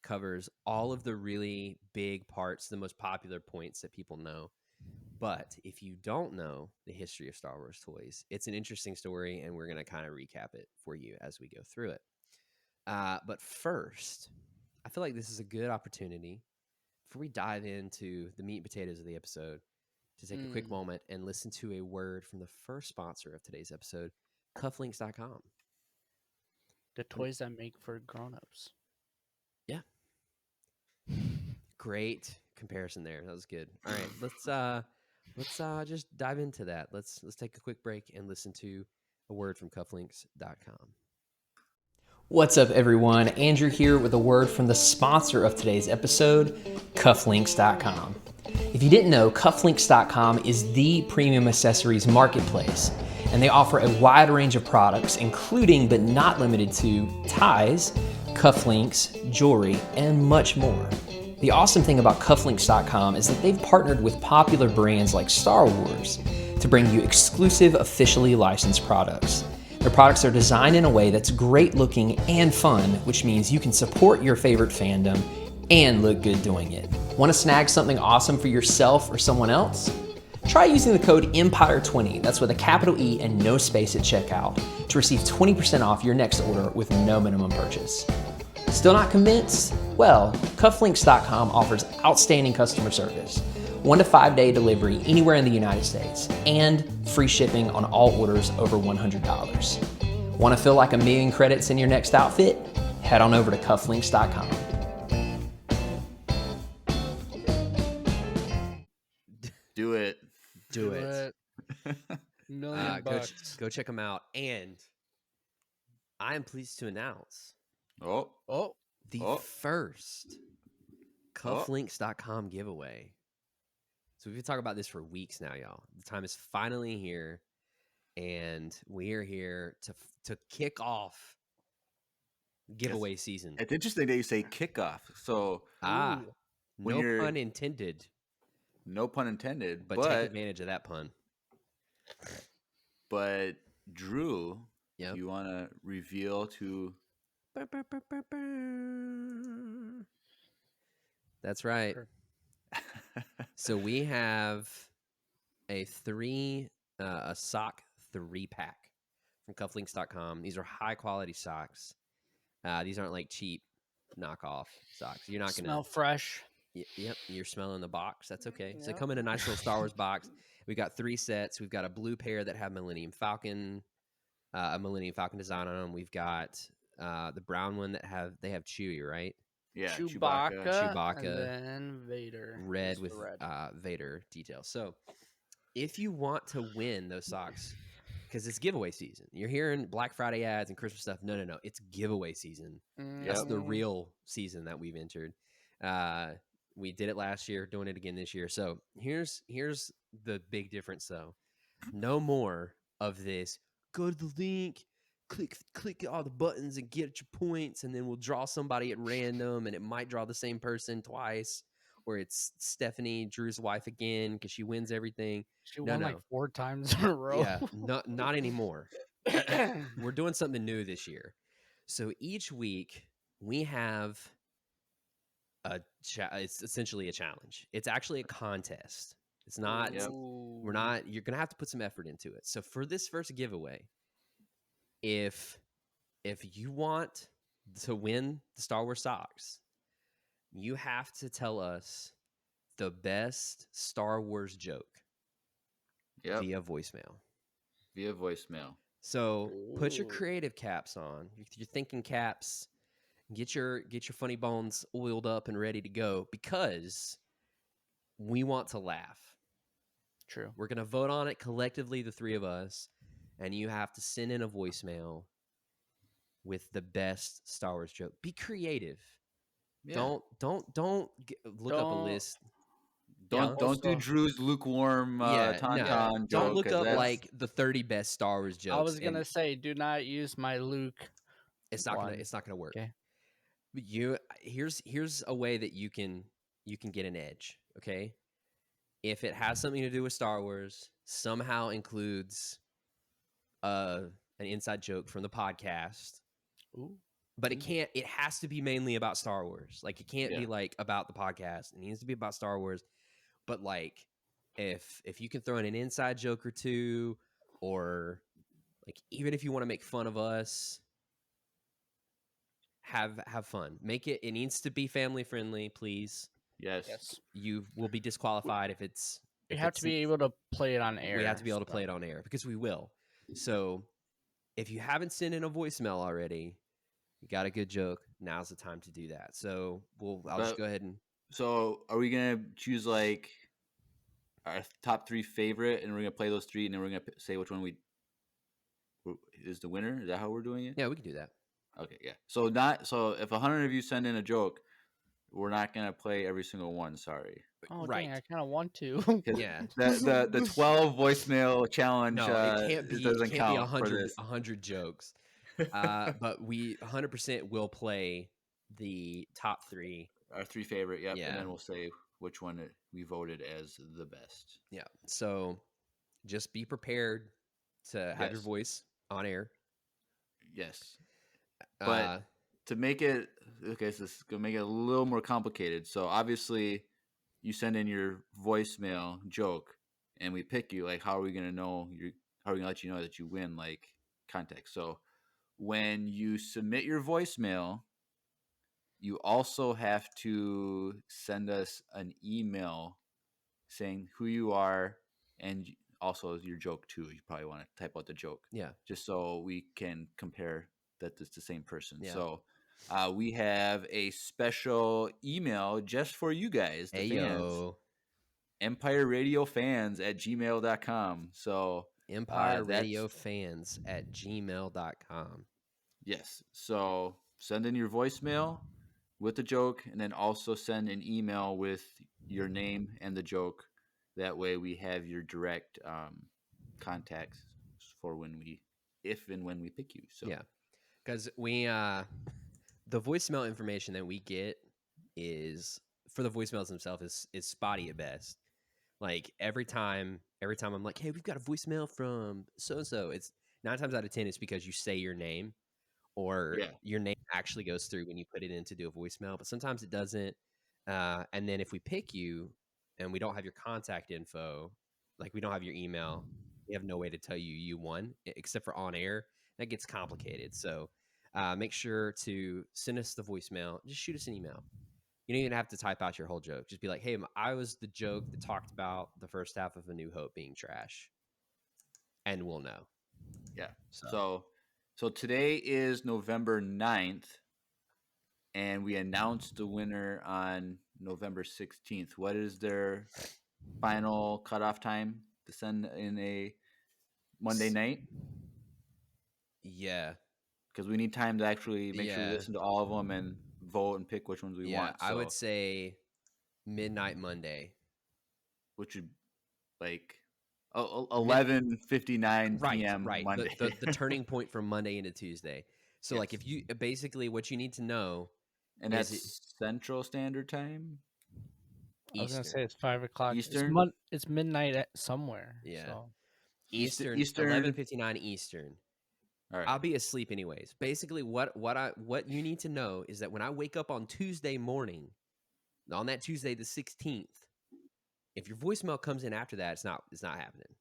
Speaker 1: Covers all of the really big parts, the most popular points that people know. But if you don't know the history of Star Wars toys, it's an interesting story, and we're going to kind of recap it for you as we go through it. But first, I feel like this is a good opportunity before we dive into the meat and potatoes of the episode to take a quick moment and listen to a word from the first sponsor of today's episode, cufflinks.com.
Speaker 3: the toys that make for grown-ups.
Speaker 1: Yeah. Great comparison there. That was good. All right, let's just dive into that. Let's take a quick break and listen to a word from cufflinks.com.
Speaker 4: What's up, everyone? Andrew here with a word from the sponsor of today's episode, cufflinks.com. If you didn't know, cufflinks.com is the premium accessories marketplace, and they offer a wide range of products, including but not limited to ties, cufflinks, jewelry, and much more. The awesome thing about cufflinks.com is that they've partnered with popular brands like Star Wars to bring you exclusive, officially licensed products. Their products are designed in a way that's great looking and fun, which means you can support your favorite fandom and look good doing it. Want to snag something awesome for yourself or someone else? Try using the code EMPIRE20, that's with a capital E and no space at checkout, to receive 20% off your next order with no minimum purchase. Still not convinced? Well, cufflinks.com offers outstanding customer service, 1 to 5 day delivery anywhere in the United States, and free shipping on all orders over $100. Want to feel like 1,000,000 credits in your next outfit? Head on over to cufflinks.com.
Speaker 2: Do it.
Speaker 1: Do it.
Speaker 3: $1,000,000.
Speaker 1: Go check them out. And I am pleased to announce
Speaker 3: Oh,
Speaker 1: the first cufflinks.com giveaway. So we've been talking about this for weeks now, y'all. The time is finally here, and we are here to kick off giveaway season.
Speaker 2: It's interesting that you say kickoff. So
Speaker 1: no
Speaker 2: when
Speaker 1: pun intended.
Speaker 2: no pun intended,
Speaker 1: But take advantage of that pun.
Speaker 2: But Drew,
Speaker 1: Yep.
Speaker 2: you want to reveal to?
Speaker 1: That's right.
Speaker 3: Sure.
Speaker 1: So we have a sock 3-pack from cufflinks.com. These are high quality socks. These aren't like cheap knockoff socks. You're not gonna
Speaker 3: smell fresh.
Speaker 1: Yep, you're smelling the box. That's okay. So they
Speaker 3: Yep.
Speaker 1: come in a nice little Star Wars box. We got 3 sets. We've got a blue pair that have Millennium Falcon, a Millennium Falcon design on them. We've got the brown one that have Chewie, right?
Speaker 2: Yeah,
Speaker 3: Chewbacca, and then Vader.
Speaker 1: Red
Speaker 3: Just
Speaker 1: with
Speaker 3: the red.
Speaker 1: Vader details. So if you want to win those socks, because it's giveaway season. You're hearing Black Friday ads and Christmas stuff. No. It's giveaway season. That's the real season that we've entered. We did it last year, doing it again this year. So here's the big difference, though. No more of this. Go to the link, click all the buttons and get your points, and then we'll draw somebody at random, and it might draw the same person twice. or it's Stephanie, Drew's wife again, because she wins everything.
Speaker 3: She
Speaker 1: No,
Speaker 3: won like
Speaker 1: no.
Speaker 3: 4 times in a row.
Speaker 1: Yeah, not anymore. We're doing something new this year. So each week we have it's essentially a challenge. It's actually a contest. It's not.
Speaker 2: Yep.
Speaker 1: We're not. You're gonna have to put some effort into it. So for this first giveaway, if you want to win the Star Wars socks, you have to tell us the best Star Wars joke
Speaker 2: Yep.
Speaker 1: via voicemail.
Speaker 2: Via voicemail.
Speaker 1: So put your
Speaker 3: Ooh.
Speaker 1: creative caps on. Your thinking caps. Get your funny bones oiled up and ready to go, because we want to laugh.
Speaker 3: True.
Speaker 1: We're gonna vote on it collectively, the three of us, and you have to send in a voicemail with the best Star Wars joke. Be creative.
Speaker 2: Yeah.
Speaker 1: Don't look up a list.
Speaker 2: Don't do
Speaker 3: Also-
Speaker 2: Drew's lukewarm tauntaun joke.
Speaker 1: Don't look
Speaker 2: 'cause
Speaker 1: up
Speaker 2: that's-
Speaker 1: like the 30 best Star Wars jokes.
Speaker 3: I was gonna
Speaker 1: and
Speaker 3: say, do not use my Luke.
Speaker 1: it's not
Speaker 3: one.
Speaker 1: gonna work.
Speaker 3: Okay.
Speaker 1: But here's a way that you can get an edge. Okay, if it has something to do with Star Wars, somehow includes an inside joke from the podcast.
Speaker 3: Ooh.
Speaker 1: But it has to be mainly about Star Wars. Like, it can't be like about the podcast. It needs to be about Star Wars. But like, if you can throw in an inside joke or two, or like, even if you want to make fun of us, have fun. Make it needs to be family friendly, please.
Speaker 2: Yes.
Speaker 1: You will be disqualified if it's
Speaker 3: We
Speaker 1: if
Speaker 3: have
Speaker 1: it's-
Speaker 3: to be able to play it on air.
Speaker 1: we have to be able to play it on air, because we will. So if you haven't sent in a voicemail already, you got a good joke, now's the time to do that. So I'll just go ahead and
Speaker 2: So are we gonna choose like our top 3 favorite, and we're gonna play those 3, and then we're gonna say which one is the winner? Is that how we're doing it?
Speaker 1: yeah, we can do that.
Speaker 2: Okay, yeah. So if 100 of you send in a joke, we're not gonna play every single one. Sorry.
Speaker 3: Oh,
Speaker 1: Right.
Speaker 3: dang, I kind of want to.
Speaker 2: 'Cause
Speaker 1: Yeah.
Speaker 2: The 12 voicemail challenge.
Speaker 1: No, it can't be.
Speaker 2: doesn't
Speaker 1: It can't
Speaker 2: count
Speaker 1: be
Speaker 2: for
Speaker 1: 100
Speaker 2: this.
Speaker 1: 100 jokes. But we 100% will play the top 3.
Speaker 2: Our 3 favorite, yep.
Speaker 1: Yeah.
Speaker 2: And then we'll say which one we voted as the best.
Speaker 1: Yeah. So just be prepared to have your
Speaker 2: Yes.
Speaker 1: voice on air.
Speaker 2: Yes. But to make it okay, so this is gonna make it a little more complicated. So obviously, you send in your voicemail joke, and we pick you. Like, how are we gonna know how are we gonna let you know that you win? Like, context. So when you submit your voicemail, you also have to send us an email saying who you are, and also your joke too. You probably want to type out the joke.
Speaker 1: Yeah.
Speaker 2: Just so we can compare that it's the same person.
Speaker 1: Yeah.
Speaker 2: So we have a special email just for you guys, the fans.
Speaker 1: Ayo.
Speaker 2: EmpireRadioFans@gmail.com. So
Speaker 1: EmpireRadioFans@gmail.com.
Speaker 2: yes. So send in your voicemail with the joke, and then also send an email with your name and the joke. That way we have your direct contacts for if and when we pick you. So
Speaker 1: Yeah. Because the voicemail information that we get is, for the voicemails themselves, is spotty at best. Like, every time I'm like, hey, we've got a voicemail from so and so, it's 9 times out of 10 it's because you say your name, or your name actually goes through when you put it in to do a voicemail, but sometimes it doesn't. And then if we pick you and we don't have your contact info, like we don't have your email, we have no way to tell you won, except for on air. That gets complicated. So make sure to send us the voicemail. Just shoot us an email. You don't even have to type out your whole joke. Just be like, hey, I was the joke that talked about the first half of A New Hope being trash. And we'll know.
Speaker 2: Yeah. So today is November 9th, and we announced the winner on November 16th. What is their final cutoff time to send in a Monday night?
Speaker 1: Yeah.
Speaker 2: Because we need time to actually make sure we listen to all of them and vote and pick which ones we want.
Speaker 1: I would say midnight Monday.
Speaker 2: Which would like 11:59 p.m.
Speaker 1: Right.
Speaker 2: Monday.
Speaker 1: The turning point from Monday into Tuesday. So like, if you basically, what you need to know,
Speaker 2: and that's Central Standard Time.
Speaker 3: I was gonna
Speaker 1: Eastern.
Speaker 3: say it's 5 o'clock.
Speaker 2: Eastern?
Speaker 3: It's midnight somewhere.
Speaker 1: Yeah.
Speaker 3: So.
Speaker 1: Eastern,
Speaker 2: Eastern.
Speaker 1: 11:59 Eastern.
Speaker 2: All right.
Speaker 1: I'll be asleep anyways. Basically, what you need to know is that when I wake up on Tuesday morning, on that Tuesday the 16th, if your voicemail comes in after that, it's not happening.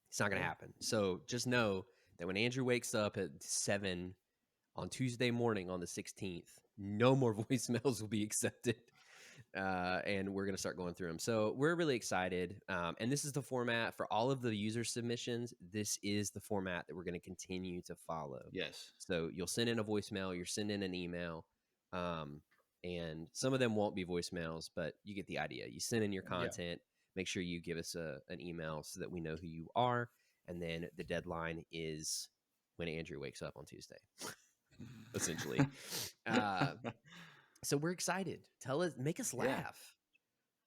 Speaker 1: It's not going to happen. So just know that when Andrew wakes up at 7 on Tuesday morning on the 16th, no more voicemails will be accepted. And we're going to start going through them. So we're really excited. And this is the format for all of the user submissions. This is the format that we're going to continue to follow.
Speaker 2: Yes.
Speaker 1: So you'll send in a voicemail, you're sending an email. And some of them won't be voicemails, but you get the idea. You send in your content. Make sure you give us an email so that we know who you are. And then the deadline is when Andrew wakes up on Tuesday, essentially. So we're excited. Tell us, make us laugh.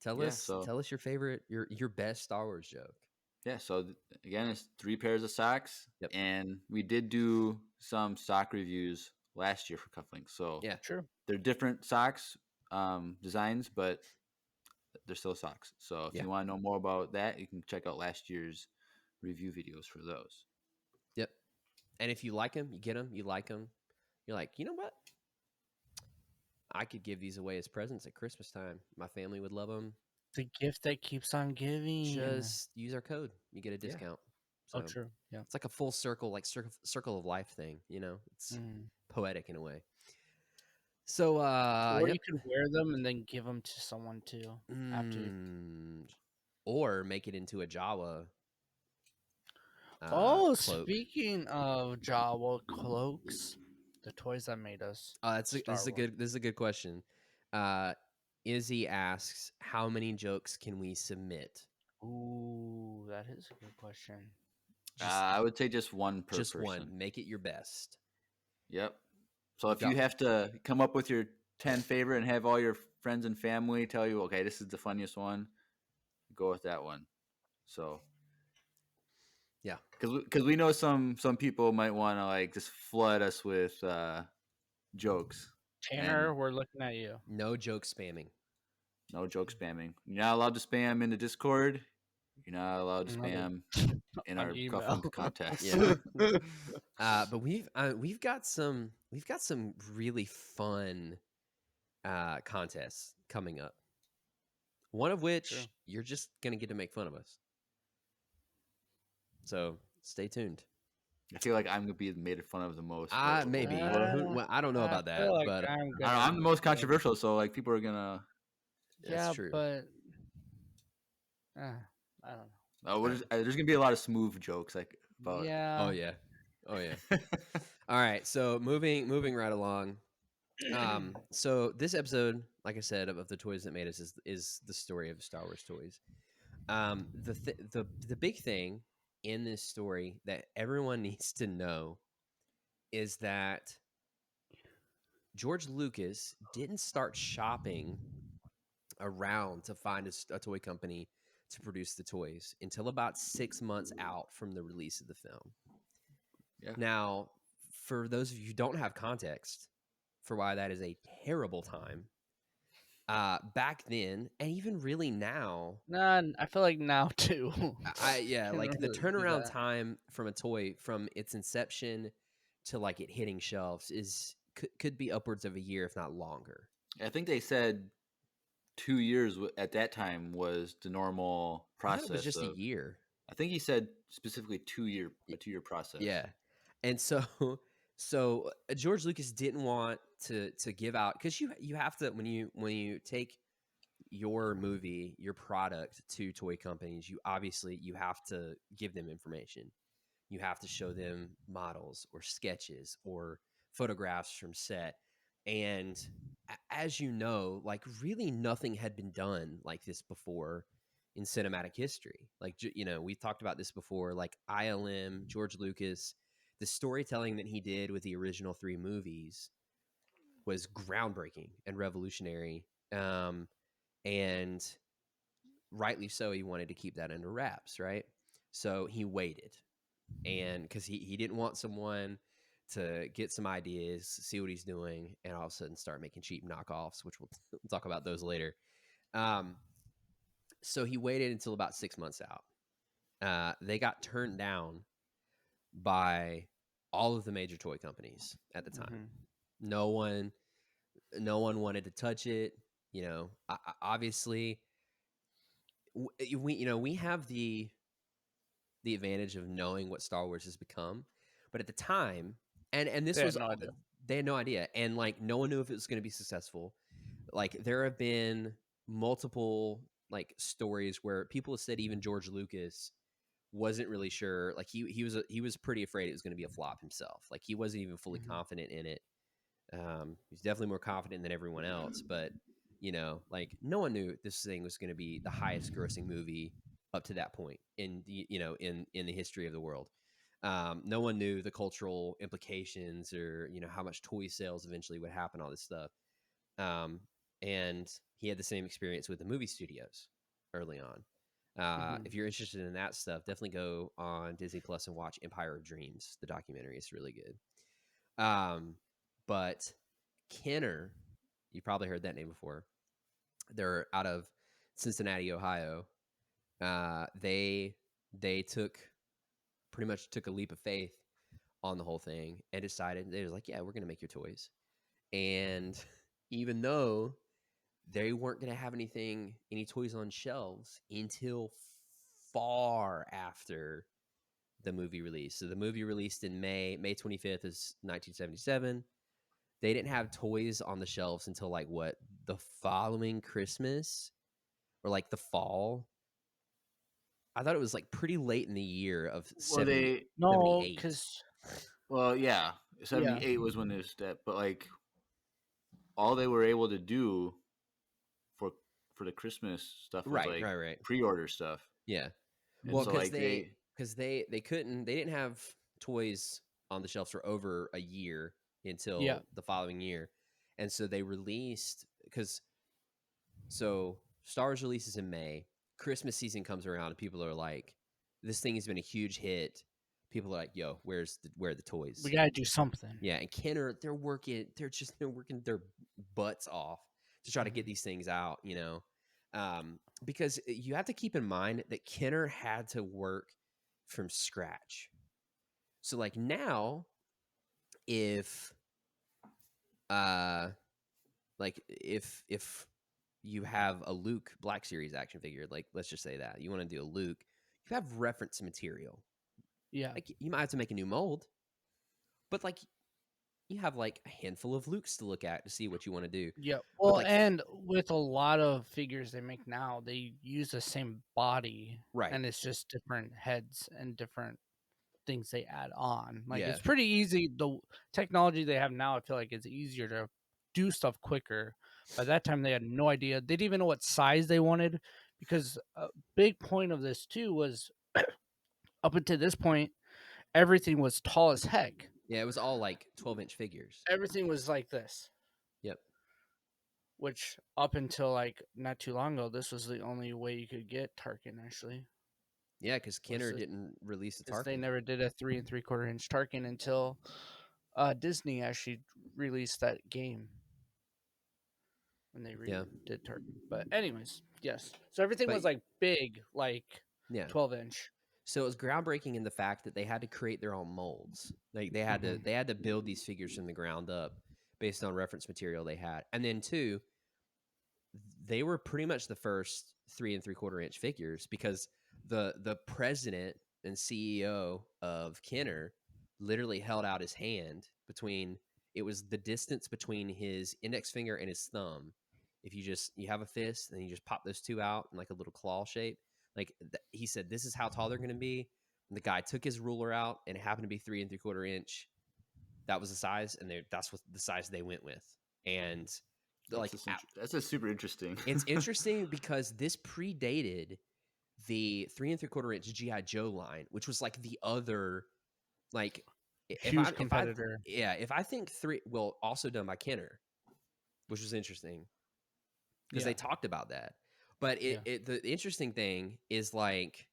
Speaker 1: Tell us your favorite, your best Star Wars joke.
Speaker 2: Yeah. So again, it's 3 pairs of socks.
Speaker 1: Yep.
Speaker 2: And we did do some sock reviews last year for Cufflinks. So
Speaker 1: Yeah,
Speaker 3: True.
Speaker 2: they're different socks designs, but they're still socks. So if you want to know more about that, you can check out last year's review videos for those.
Speaker 1: Yep. And if you like them, you get them, you like them. You're like, you know what? I could give these away as presents at Christmas time. My family would love them.
Speaker 3: The gift that keeps on giving.
Speaker 1: Just use our code. You get a discount.
Speaker 3: Oh,
Speaker 1: So
Speaker 3: true. Yeah.
Speaker 1: it's like a full circle, like circle of life thing. You know, it's poetic in a way. So,
Speaker 3: or you could wear them and then give them to someone too after.
Speaker 1: Or make it into a Jawa.
Speaker 3: Cloak.
Speaker 1: Speaking
Speaker 3: of Jawa cloaks, the toys that made us.
Speaker 1: This is a good question. Izzy asks, how many jokes can we submit?
Speaker 3: Ooh, that is a good question.
Speaker 2: I would say just one per
Speaker 1: just
Speaker 2: person.
Speaker 1: One. Make it your best.
Speaker 2: Yep. So if you have to come up with your 10 favorite and have all your friends and family tell you, okay, this is the funniest one, go with that one. So yeah, because we know some people might want to like just flood us with jokes.
Speaker 3: Tanner, we're looking at you.
Speaker 1: No joke spamming.
Speaker 2: No joke spamming. You're not allowed to spam in the Discord. You're not allowed to spam in our Cufflinks contest.
Speaker 1: Yeah. But we've got some really fun contests coming up. One of which you're just gonna get to make fun of us. So stay tuned.
Speaker 2: I feel like I'm gonna be made fun of the most.
Speaker 1: Maybe. Well, I don't know about that,
Speaker 3: like
Speaker 1: but
Speaker 2: I'm the most controversial, so like people are gonna.
Speaker 1: That's true.
Speaker 3: But I don't know.
Speaker 2: There's gonna be a lot of smooth jokes like about.
Speaker 3: Yeah.
Speaker 1: Oh yeah. All right. So moving right along. So this episode, like I said, of the toys that made us is the story of Star Wars toys. The big thing in this story that everyone needs to know is that George Lucas didn't start shopping around to find a toy company to produce the toys until about 6 months out from the release of the film.
Speaker 2: Yeah.
Speaker 1: Now, for those of you who don't have context for why that is a terrible time, back then, and even really now,
Speaker 3: I feel like now too.
Speaker 1: like the turnaround time from a toy from its inception to like it hitting shelves could be upwards of a year, if not longer.
Speaker 2: I think they said 2 years at that time was the normal process.
Speaker 1: It was just a year.
Speaker 2: I think he said specifically a 2-year process.
Speaker 1: Yeah, and so George Lucas didn't want to give out, because you have to, when you take your movie, your product to toy companies, you have to give them information. You have to show them models or sketches or photographs from set. And as you know, like really nothing had been done like this before in cinematic history. Like, we've talked about this before, like ILM, George Lucas, the storytelling that he did with the original 3 movies was groundbreaking and revolutionary. And rightly so, he wanted to keep that under wraps, right? So he waited, and because he didn't want someone to get some ideas, see what he's doing, and all of a sudden start making cheap knockoffs, which we'll talk about those later. So he waited until about 6 months out. They got turned down by all of the major toy companies at the time. No one wanted to touch it. You know, obviously, we have the advantage of knowing what Star Wars has become, but at the time, and this was
Speaker 3: no idea.
Speaker 1: They had no idea, and like no one knew if it was going to be successful. Like there have been multiple like stories where people have said even George Lucas wasn't really sure. Like he was pretty afraid it was going to be a flop himself. Like he wasn't even fully confident in it. He's definitely more confident than everyone else, but like no one knew this thing was going to be the highest grossing movie up to that point in in the history of the world. No one knew the cultural implications or how much toy sales eventually would happen, all this stuff. And he had the same experience with the movie studios early on. If you're interested in that stuff, definitely go on Disney Plus and watch Empire of Dreams. The documentary is really good. But Kenner, you probably heard that name before. They're out of Cincinnati, Ohio. They pretty much took a leap of faith on the whole thing and decided, they was like, yeah, we're going to make your toys. And even though they weren't going to have any toys on shelves until far after the movie release. So the movie released in May 25th is 1977. They didn't have toys on the shelves until like the following Christmas or like the fall. I thought it was like pretty late in the year of 78.
Speaker 3: No, because
Speaker 2: yeah, 78 was when they stepped, but like all they were able to do for the Christmas stuff was
Speaker 1: right.
Speaker 2: pre-order stuff.
Speaker 1: Yeah.
Speaker 2: And
Speaker 1: well,
Speaker 2: so,
Speaker 1: because they didn't have toys on the shelves for over a year until the following year. And so they released, so Star Wars releases in May, Christmas season comes around and people are like, this thing has been a huge hit. People are like, yo, where are the toys?
Speaker 3: We gotta do something.
Speaker 1: Yeah, and Kenner, they're working their butts off to try to get these things out, because you have to keep in mind that Kenner had to work from scratch. So like now, if you have a Luke Black Series action figure, like let's just say that you want to do a Luke, you have reference material.
Speaker 3: Yeah,
Speaker 1: like you might have to make a new mold, but like you have like a handful of Lukes to look at to see what you want to do.
Speaker 3: Yeah, well,
Speaker 1: like,
Speaker 3: and with a lot of figures they make now, they use the same body,
Speaker 1: right?
Speaker 3: And it's just different heads and different things they add on. Like
Speaker 1: Yeah.
Speaker 3: it's pretty easy. The technology they have now, I feel like it's easier to do stuff quicker. By that time, they had no idea. They didn't even know what size they wanted, because a big point of this too was up until this point, everything was tall as heck.
Speaker 1: Yeah, it was all like 12-inch figures.
Speaker 3: Everything was like this.
Speaker 1: Yep.
Speaker 3: Which up until like not too long ago, this was the only way you could get Tarkin actually.
Speaker 1: Yeah, because Kenner didn't release a Tarkin.
Speaker 3: They never did a 3 3/4 inch Tarkin until Disney actually released that game. When they did Tarkin. But anyways, yes. So everything was like big, like 12-inch.
Speaker 1: So it was groundbreaking in the fact that they had to create their own molds. Like they had to build these figures from the ground up based on reference material they had. And then two, they were pretty much the first 3 3/4 inch figures, because the president and CEO of Kenner literally held out his hand between, it was the distance between his index finger and his thumb. If you have a fist and you just pop those two out in like a little claw shape, like he said, this is how tall they're going to be. And the guy took his ruler out and it happened to be 3 3/4 inch. That was the size, and that's what the size they went with. And
Speaker 2: that's a super interesting.
Speaker 1: It's interesting because this predated the 3 3/4 inch G.I. Joe line, which was like the other like
Speaker 3: huge competitor.
Speaker 1: If I think also done by Kenner, which was interesting because they talked about that. But the interesting thing is like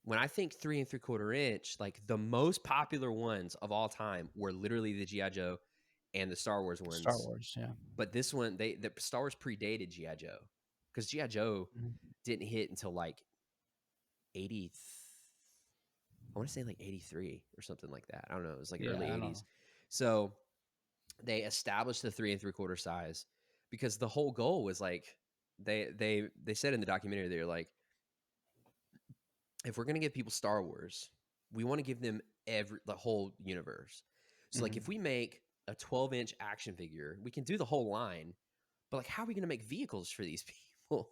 Speaker 1: when I think 3 3/4 inch, like the most popular ones of all time were literally the G.I. Joe and the Star Wars ones.
Speaker 3: Star Wars, yeah.
Speaker 1: But this one, the Star Wars predated G.I. Joe, because G.I. Joe didn't hit until like 80. I want to say like 83 or something like that. I don't know. It was like early 80s. So they established the 3 3/4 size because the whole goal was like they said in the documentary, they're like, if we're gonna give people Star Wars, we want to give them the whole universe. So like if we make a 12-inch action figure, we can do the whole line, but like how are we gonna make vehicles for these people?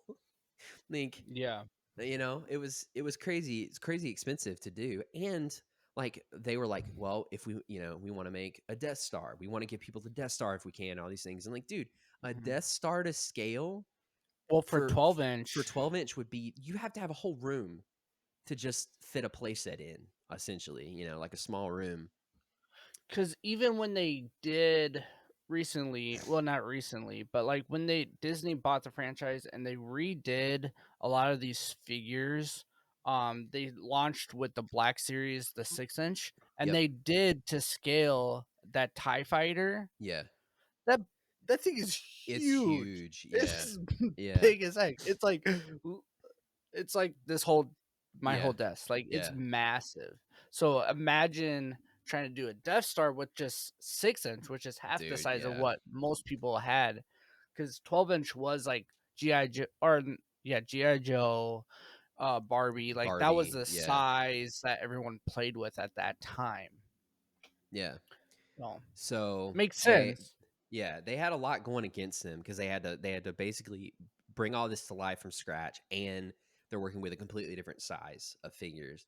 Speaker 1: Like,
Speaker 3: Yeah.
Speaker 1: you know, it was crazy. It's crazy expensive to do. And like they were like, well, if we, you know, we want to make a Death Star, we want to give people the Death Star if we can, all these things. And like, dude, a Death Star to scale,
Speaker 3: well, for 12-inch,
Speaker 1: for 12-inch would be, you have to have a whole room to just fit a playset in, essentially, you know, like a small room.
Speaker 3: because even when they did recently, well, not recently, but like when Disney bought the franchise and they redid a lot of these figures, they launched with the Black Series, the 6-inch, and they did to scale that TIE fighter.
Speaker 1: Yeah.
Speaker 3: That thing is huge.
Speaker 1: It's huge. Yeah.
Speaker 3: It's
Speaker 1: Yeah.
Speaker 3: big as heck. It's like this whole whole desk. Like it's
Speaker 1: Yeah.
Speaker 3: massive. So imagine trying to do a Death Star with just 6-inch, which is half the
Speaker 1: Dude,
Speaker 3: size of
Speaker 1: yeah.
Speaker 3: what most people had. Because 12-inch was like G.I. Joe, or G.I. Joe, Barbie. Like that was
Speaker 1: Barbie,
Speaker 3: the
Speaker 1: yeah.
Speaker 3: size that everyone played with at that time.
Speaker 1: Yeah.
Speaker 3: Well,
Speaker 1: So
Speaker 3: makes sense.
Speaker 1: they had a lot going against them because they had to basically bring all this to life from scratch, and they're working with a completely different size of figures.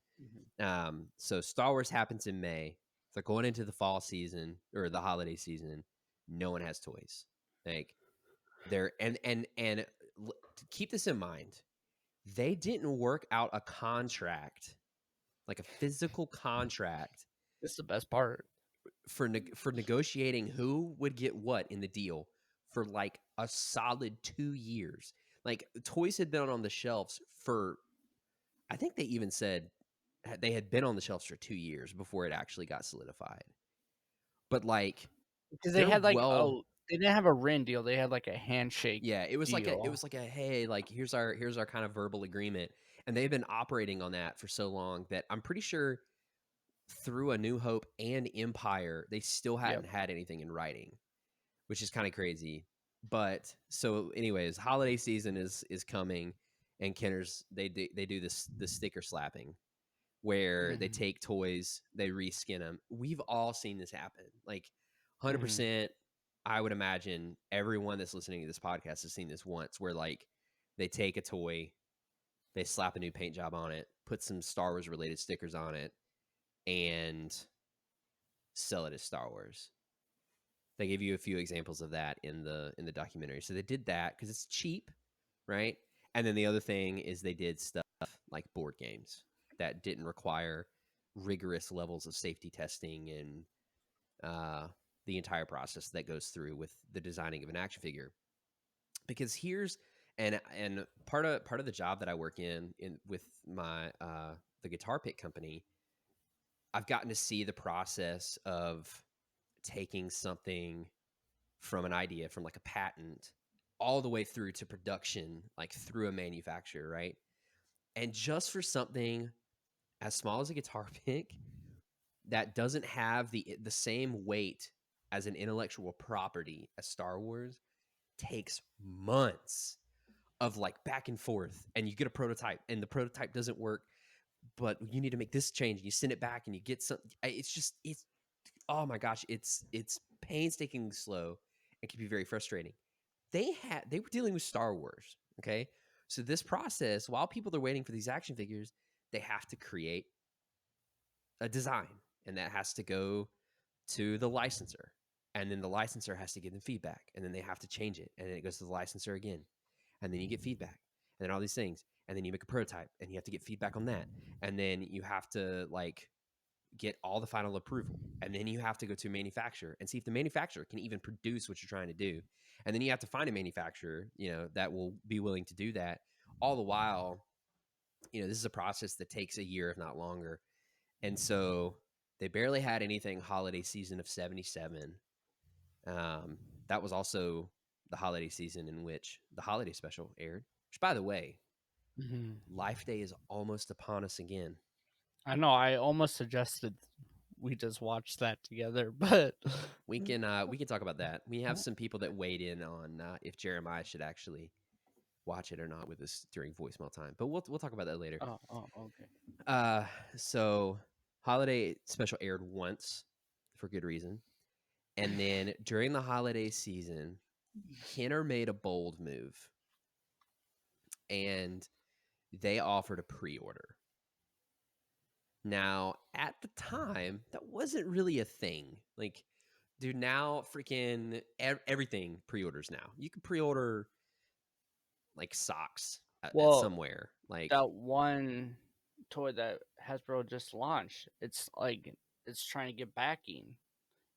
Speaker 1: So Star Wars happens in May. They're going into the fall season or the holiday season. No one has toys. Like they're and to keep this in mind, they didn't work out a contract, like a physical contract.
Speaker 3: This is the best part.
Speaker 1: For negotiating who would get what in the deal for like a solid 2 years. Like toys had been on the shelves for, I think they even said they had been on the shelves for 2 years before it actually got solidified. But like,
Speaker 3: because they had like they didn't have a RIN deal. They had like a handshake.
Speaker 1: Yeah, it was
Speaker 3: deal.
Speaker 1: like a hey, like here's our kind of verbal agreement, and they've been operating on that for so long that I'm pretty sure through A New Hope and Empire, they still hadn't had anything in writing, which is kind of crazy. But so, anyways, holiday season is coming, and Kenner's they do the sticker slapping, where they take toys, they reskin them. We've all seen this happen, like 100%. I would imagine everyone that's listening to this podcast has seen this once, where like they take a toy, they slap a new paint job on it, put some Star Wars related stickers on it, and sell it as Star Wars. They give you a few examples of that in the documentary. So they did that because it's cheap, right? And then the other thing is they did stuff like board games that didn't require rigorous levels of safety testing and the entire process that goes through with the designing of an action figure. Because here's and part of the job that I work in with my the guitar pick company, I've gotten to see the process of taking something from an idea, from like a patent, all the way through to production, like through a manufacturer, right? And just for something as small as a guitar pick that doesn't have the same weight as an intellectual property as Star Wars, takes months of like back and forth, and you get a prototype and the prototype doesn't work, but you need to make this change and you send it back and you get some. It's oh my gosh, it's painstakingly slow and can be very frustrating. They were dealing with Star Wars, okay? So this process, while people are waiting for these action figures, they have to create a design, and that has to go to the licensor, and then the licensor has to give them feedback, and then they have to change it, and then it goes to the licensor again, and then you get feedback, and then all these things, and then you make a prototype, and you have to get feedback on that, and then you have to like get all the final approval, and then you have to go to a manufacturer and see if the manufacturer can even produce what you're trying to do, and then you have to find a manufacturer, you know, that will be willing to do that. All the while, this is a process that takes a year, if not longer. And so they barely had anything holiday season of 77. That was also the holiday season in which the holiday special aired, which, by the way, Life Day is almost upon us again.
Speaker 3: I know. I almost suggested we just watch that together, but
Speaker 1: we can talk about that. We have some people that weighed in on if Jeremiah should actually watch it or not with us during voicemail time, but we'll talk about that later.
Speaker 3: Oh, okay.
Speaker 1: So holiday special aired once for good reason, and then during the holiday season, Kenner made a bold move, and they offered a pre-order. Now, at the time, that wasn't really a thing. Like, dude, now freaking everything pre-orders now. You can pre-order like socks at somewhere. Like
Speaker 3: that one toy that Hasbro just launched. It's like it's trying to get backing.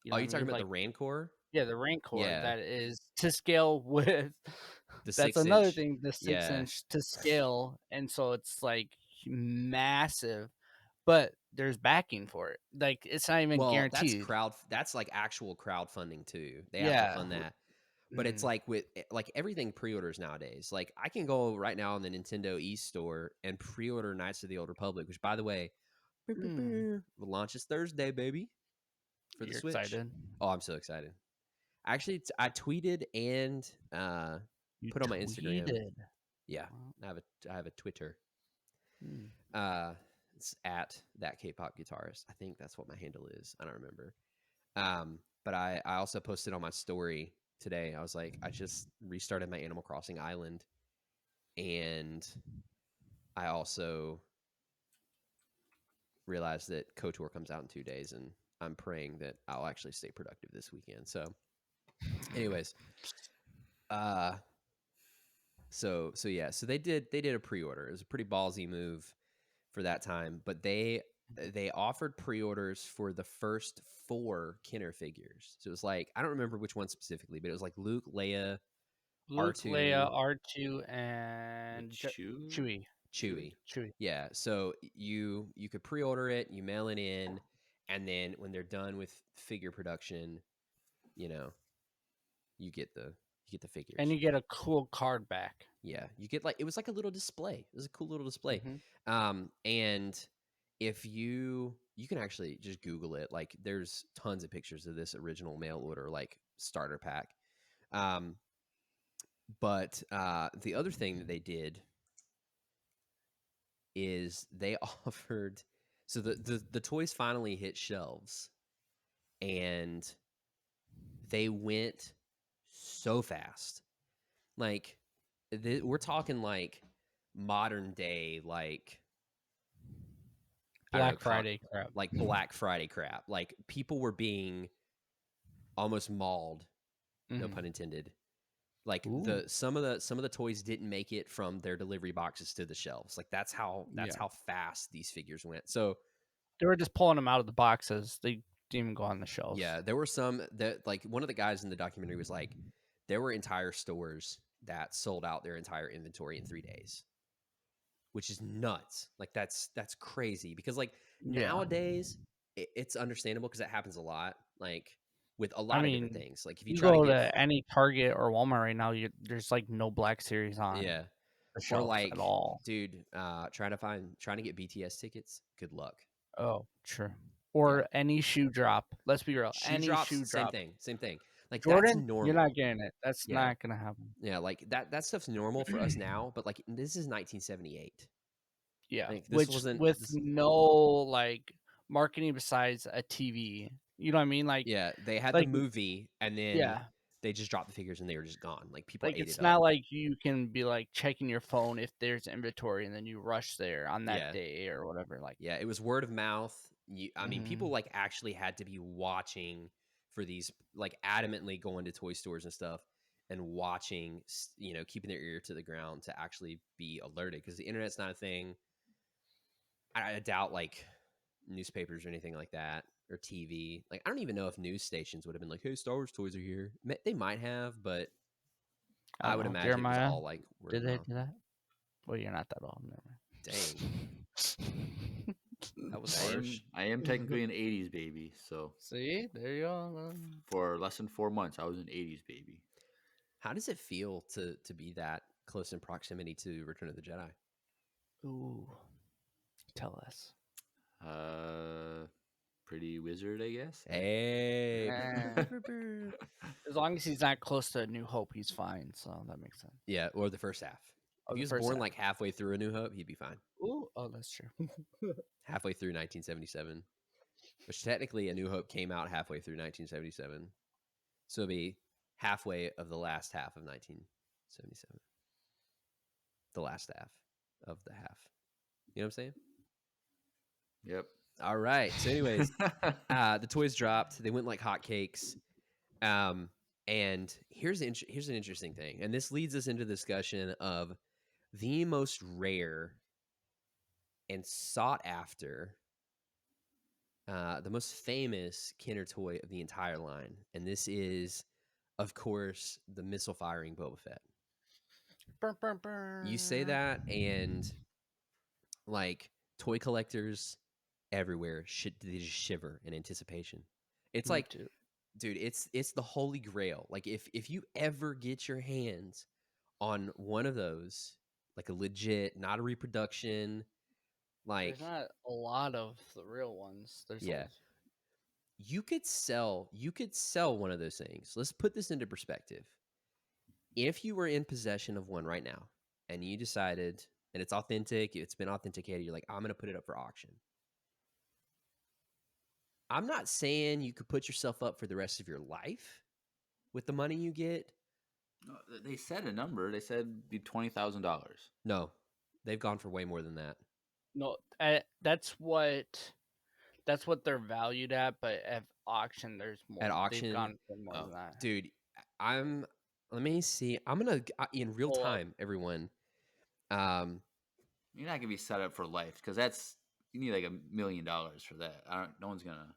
Speaker 1: You talking about the Rancor?
Speaker 3: Yeah, the Rancor.
Speaker 1: Yeah.
Speaker 3: That is to scale with.
Speaker 1: That's
Speaker 3: another
Speaker 1: 6-inch.
Speaker 3: thing. The 6-inch to scale, and so it's like massive. But there's backing for it. Like it's not even guaranteed.
Speaker 1: That's like actual crowdfunding too. They have to fund that. But it's like with like everything pre-orders nowadays. Like I can go right now on the Nintendo East store and pre-order Knights of the Old Republic, which, by the way, launches Thursday, baby, for the Switch.
Speaker 3: Excited?
Speaker 1: Oh, I'm so excited. Actually, I tweeted and put on my Instagram. Yeah, I have a Twitter. It's at that K-pop guitarist. I think that's what my handle is. I don't remember. But I also posted on my story today. I was like, I just restarted my Animal Crossing Island, and I also realized that KOTOR comes out in 2 days, and I'm praying that I'll actually stay productive this weekend. So, anyways, so they did a pre-order. It was a pretty ballsy move for that time, but they offered pre-orders for the first 4 Kenner figures. So it was like, I don't remember which one specifically, but it was like Luke, Leia,
Speaker 3: R2, and Chewie.
Speaker 1: Yeah. So you could pre-order it, you mail it in, and then when they're done with figure production, you get the figures.
Speaker 3: And you get a cool card back.
Speaker 1: Yeah, you get it was like a little display. It was a cool little display. And if you can actually just Google it. Like there's tons of pictures of this original mail order like starter pack. But the other thing that they did is they offered, so the toys finally hit shelves, and they went so fast. Like we're talking like modern day, like
Speaker 3: Black Friday crap.
Speaker 1: Like Black Friday crap. Like people were being almost mauled, no pun intended. Like some of the toys didn't make it from their delivery boxes to the shelves. Like that's how fast these figures went. So
Speaker 3: they were just pulling them out of the boxes. They didn't even go on the shelves.
Speaker 1: Yeah, there were some that, like, one of the guys in the documentary was like, there were entire stores that sold out their entire inventory in 3 days, which is nuts. Like that's crazy because like nowadays it's understandable because it happens a lot. Like with a lot of different things. Like if you try
Speaker 3: go to any Target or Walmart right now, there's like no Black Series on.
Speaker 1: Yeah.
Speaker 3: The shelves
Speaker 1: like,
Speaker 3: at all.
Speaker 1: Dude, trying to get BTS tickets. Good luck.
Speaker 3: Oh, sure. Or any shoe drop. Let's be real. Any shoe drop.
Speaker 1: Same thing. Like
Speaker 3: Jordan,
Speaker 1: that's normal.
Speaker 3: You're not getting it. That's not gonna happen.
Speaker 1: Yeah, like that stuff's normal for us now, but like this is 1978.
Speaker 3: Yeah,
Speaker 1: like,
Speaker 3: no like marketing besides a TV. You know what I mean? Like
Speaker 1: they had the movie, and then they just dropped the figures and they were just gone. Like people ate it up.
Speaker 3: It's not like you can be like checking your phone if there's inventory and then you rush there on that day or whatever. Like
Speaker 1: it was word of mouth. I mean, people like actually had to be watching for these, like adamantly going to toy stores and stuff and watching, keeping their ear to the ground to actually be alerted because the internet's not a thing. I doubt like newspapers or anything like that or TV. Like I don't even know if news stations would have been like, "Hey, Star Wars toys are here." They might have, but I would imagine
Speaker 3: Jeremiah,
Speaker 1: it was all like word
Speaker 3: did
Speaker 1: of
Speaker 3: they
Speaker 1: mouth.
Speaker 3: do that? Well, you're not that old. Never mind.
Speaker 1: Dang, that was
Speaker 2: I
Speaker 1: harsh.
Speaker 2: am technically an 80s baby, so
Speaker 3: See, there you go.
Speaker 2: for less than 4 months, I was an 80s baby.
Speaker 1: How does it feel to be that close in proximity to Return of the Jedi?
Speaker 3: Ooh, tell us.
Speaker 2: Pretty wizard, I guess.
Speaker 1: Hey,
Speaker 3: As long as he's not close to A New Hope, he's fine. So that makes sense.
Speaker 1: yeah, or the first half.
Speaker 3: Oh,
Speaker 1: If he
Speaker 3: the
Speaker 1: was
Speaker 3: first
Speaker 1: born
Speaker 3: half.
Speaker 1: like halfway through A New Hope, he'd be fine.
Speaker 3: Ooh, oh, that's true.
Speaker 1: Halfway through 1977, which technically A New Hope came out halfway through 1977, so it'd be halfway of the last half of 1977. The last half of the half. You know what I'm saying?
Speaker 2: Yep.
Speaker 1: All right. So, anyways, the toys dropped. They went like hotcakes. And here's an interesting thing, and this leads us into the discussion of the most rare and sought after, the most famous Kenner toy of the entire line, and this is, of course, the missile firing Boba Fett.
Speaker 3: Burr, burr, burr.
Speaker 1: You say that, and like toy collectors everywhere they just shiver in anticipation. It's
Speaker 3: Me
Speaker 1: like,
Speaker 3: too.
Speaker 1: dude, it's the holy grail. Like if you ever get your hands on one of those, like a legit, not a reproduction, like
Speaker 3: There's not a lot of the real ones. There's
Speaker 1: yeah, you could sell one of those things. Let's put this into perspective. If you were in possession of one right now and you decided, and it's authentic, it's been authenticated, you're like, I'm going to put it up for auction. I'm not saying you could put yourself up for the rest of your life with the money you get.
Speaker 2: No, they said a number. They said it'd be $20,000.
Speaker 1: No, they've gone for way more than that.
Speaker 3: No, that's what they're valued at. But at auction, there's more.
Speaker 1: At auction,
Speaker 3: they've gone for more than that.
Speaker 1: Dude, let me see. I'm gonna in real time, everyone.
Speaker 2: You're not gonna be set up for life because you need like $1 million for that. No one's gonna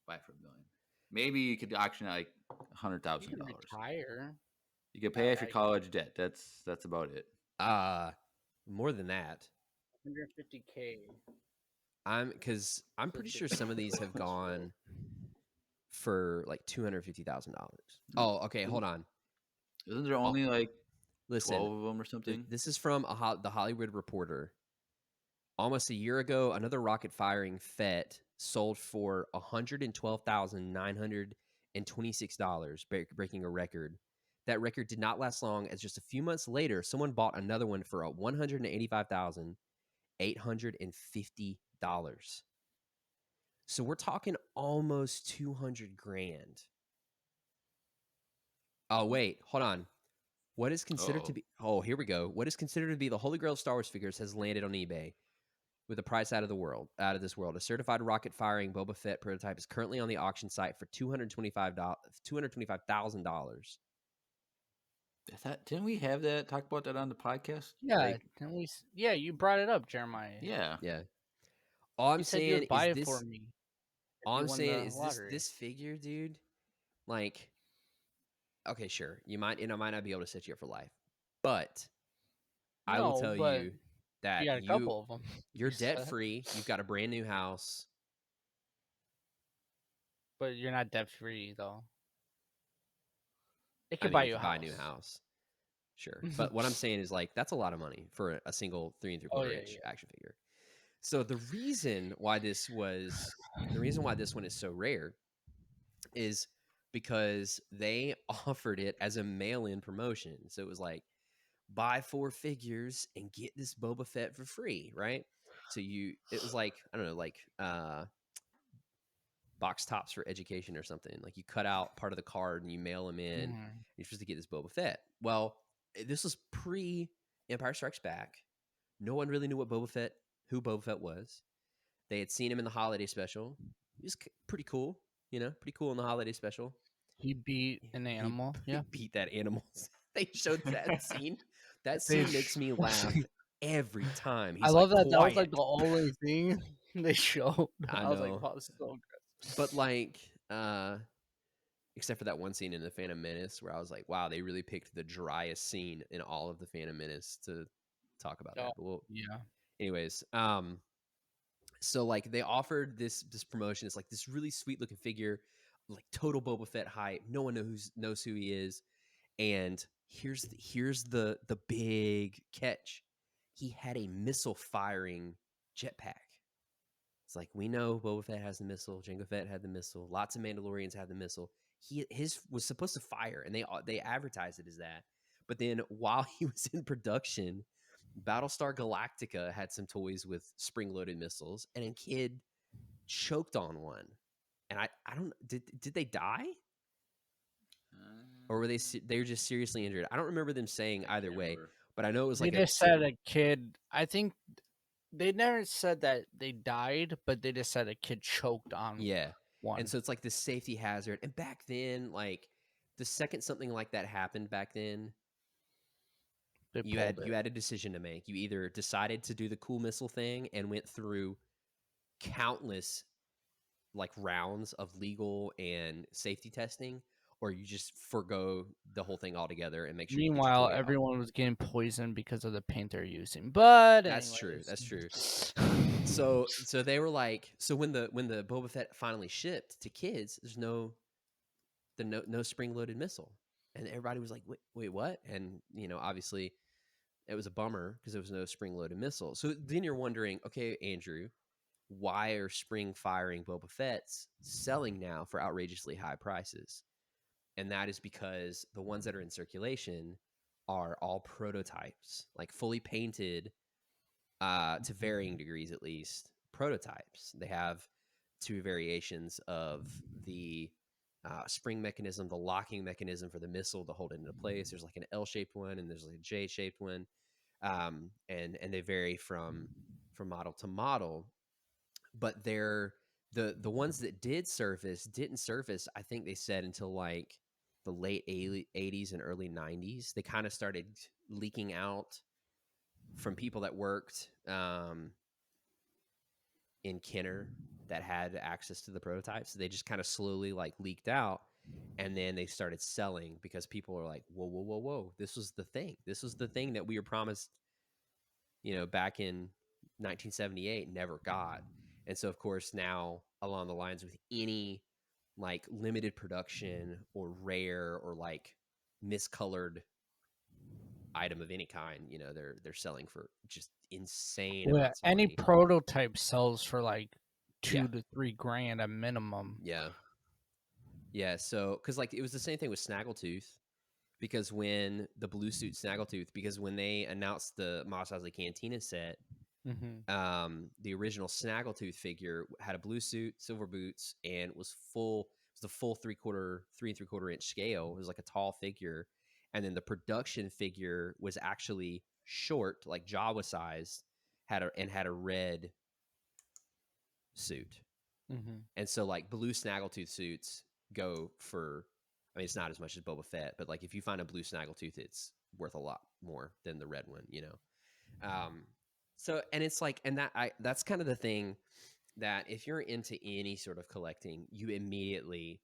Speaker 2: buy it for $1 million. Maybe you could auction at like $100,000.
Speaker 3: You can retire.
Speaker 2: You could pay off your college debt. That's about it.
Speaker 1: More than that.
Speaker 3: 150K.
Speaker 1: I'm pretty sure some of these have gone for like $250,000. Oh, okay, hold on.
Speaker 2: Isn't there only like
Speaker 1: listen,
Speaker 2: 12 of them or something?
Speaker 1: This is from the Hollywood Reporter. Almost a year ago, another rocket-firing Fett sold for $112,926, breaking a record. That record did not last long, as just a few months later, someone bought another one for $185,850. So we're talking almost $200,000. Oh, wait, hold on. What is considered to be... Oh, here we go. What is considered to be the Holy Grail of Star Wars figures has landed on eBay with a price out of this world. A certified rocket-firing Boba Fett prototype is currently on the auction site for $225,000.
Speaker 2: Didn't we have that? Talk about that on the podcast?
Speaker 3: Yeah, you brought it up, Jeremiah.
Speaker 2: Yeah.
Speaker 1: All I'm saying
Speaker 3: you'd buy
Speaker 1: is
Speaker 3: it
Speaker 1: this.
Speaker 3: for me.
Speaker 1: All I'm saying is this figure, dude. Like, okay, sure, you might not be able to set you up for life, but I will tell you that
Speaker 3: you got a couple of them.
Speaker 1: You're debt free. You've got a brand new house,
Speaker 3: but you're not debt free though. It could buy you
Speaker 1: a new house. Sure. But what I'm saying is, like, that's a lot of money for a single 3 3/4 inch action figure. So the reason why this one is so rare is because they offered it as a mail-in promotion. So it was like, buy 4 figures and get this Boba Fett for free, right? So it was like, I don't know, like box tops for education or something. Like, you cut out part of the card and you mail them in.
Speaker 3: Mm-hmm.
Speaker 1: You're supposed to get this Boba Fett. Well, this was pre-Empire Strikes Back. No one really knew who Boba Fett was. They had seen him in the holiday special. He was pretty cool, pretty cool in the holiday special.
Speaker 3: He beat an animal.
Speaker 1: He beat that animal. They showed that scene. That scene makes me laugh every time.
Speaker 3: I love that. Quiet. That was like the only thing they showed.
Speaker 1: I
Speaker 3: was like, wow, this is so good.
Speaker 1: But like, except for that one scene in the Phantom Menace where I was like, wow, they really picked the driest scene in all of the Phantom Menace to talk about that. But Anyways, so like they offered this promotion. It's like this really sweet looking figure, like total Boba Fett hype. No one knows who he is. And here's the big catch. He had a missile firing jetpack. It's like, we know Boba Fett has the missile, Jango Fett had the missile, lots of Mandalorians have the missile. His was supposed to fire, and they advertised it as that. But then while he was in production, Battlestar Galactica had some toys with spring-loaded missiles, and a kid choked on one. And I don't did they die? Or were they were just seriously injured? I don't remember them saying either way, but I know it was like
Speaker 3: they just said a kid. I think they never said that they died, but they just said a kid choked on one.
Speaker 1: And so it's like this safety hazard. And back then, like the second something like that happened back then, you had a decision to make. You either decided to do the cool missile thing and went through countless like rounds of legal and safety testing, or you just forgo the whole thing altogether and make sure.
Speaker 3: Meanwhile, everyone was getting poisoned because of the paint they're using. But
Speaker 1: that's true. That's true. So they were like, so when the Boba Fett finally shipped to kids, there's no spring loaded missile, and everybody was like, wait, what? And obviously, it was a bummer because there was no spring loaded missile. So then you're wondering, okay, Andrew, why are spring firing Boba Fett's selling now for outrageously high prices? And that is because the ones that are in circulation are all prototypes, like fully painted, to varying degrees at least, prototypes. They have two variations of the spring mechanism, the locking mechanism for the missile to hold it into place. There's like an L-shaped one, and there's like a J-shaped one, and they vary from model to model. But they're the ones that didn't surface. I think they said until like the late 80s and early 90s. They kind of started leaking out from people that worked in Kenner that had access to the prototypes. They just kind of slowly like leaked out, and then they started selling because people are like, whoa, this was the thing. This was the thing that we were promised, back in 1978, never got. And so, of course, now along the lines with any like limited production or rare or like miscolored item of any kind, they're selling for just insane amounts of
Speaker 3: any
Speaker 1: money.
Speaker 3: prototype sells for like $2,000 to $3,000 a minimum.
Speaker 1: Yeah. So, because like it was the same thing with Snaggletooth, because when the blue suit Snaggletooth, because when they announced the Mos Eisley Cantina set, the original Snaggletooth figure had a blue suit, silver boots, and was full. It was the full 3 and 3/4 inch scale. It was like a tall figure, and then the production figure was actually short, like Jawa size, had a red suit. And so like blue Snaggletooth suits go for, I mean, it's not as much as Boba Fett, but like if you find a blue Snaggletooth, it's worth a lot more than the red one, So, and it's like, and that's kind of the thing, that if you're into any sort of collecting, you immediately,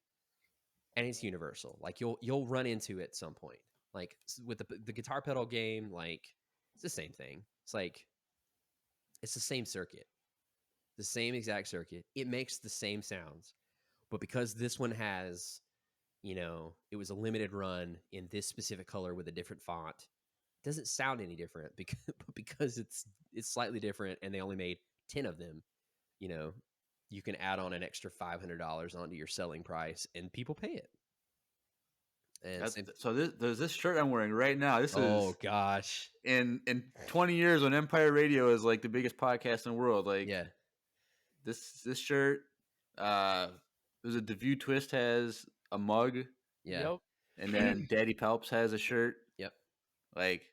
Speaker 1: and it's universal, like you'll run into it at some point, like with the guitar pedal game, like it's the same thing. It's like, it's the same circuit, the same exact circuit. It makes the same sounds, but because this one has, it was a limited run in this specific color with a different font, doesn't sound any different because it's slightly different, and they only made 10 of them. You can add on an extra $500 onto your selling price, and people pay it. And
Speaker 2: so there's this shirt I'm wearing right now. This is,
Speaker 1: oh gosh,
Speaker 2: in 20 years when Empire Radio is like the biggest podcast in the world, like this shirt, there's a DeVue Twist has a mug, and then Daddy Palps has a shirt. Like,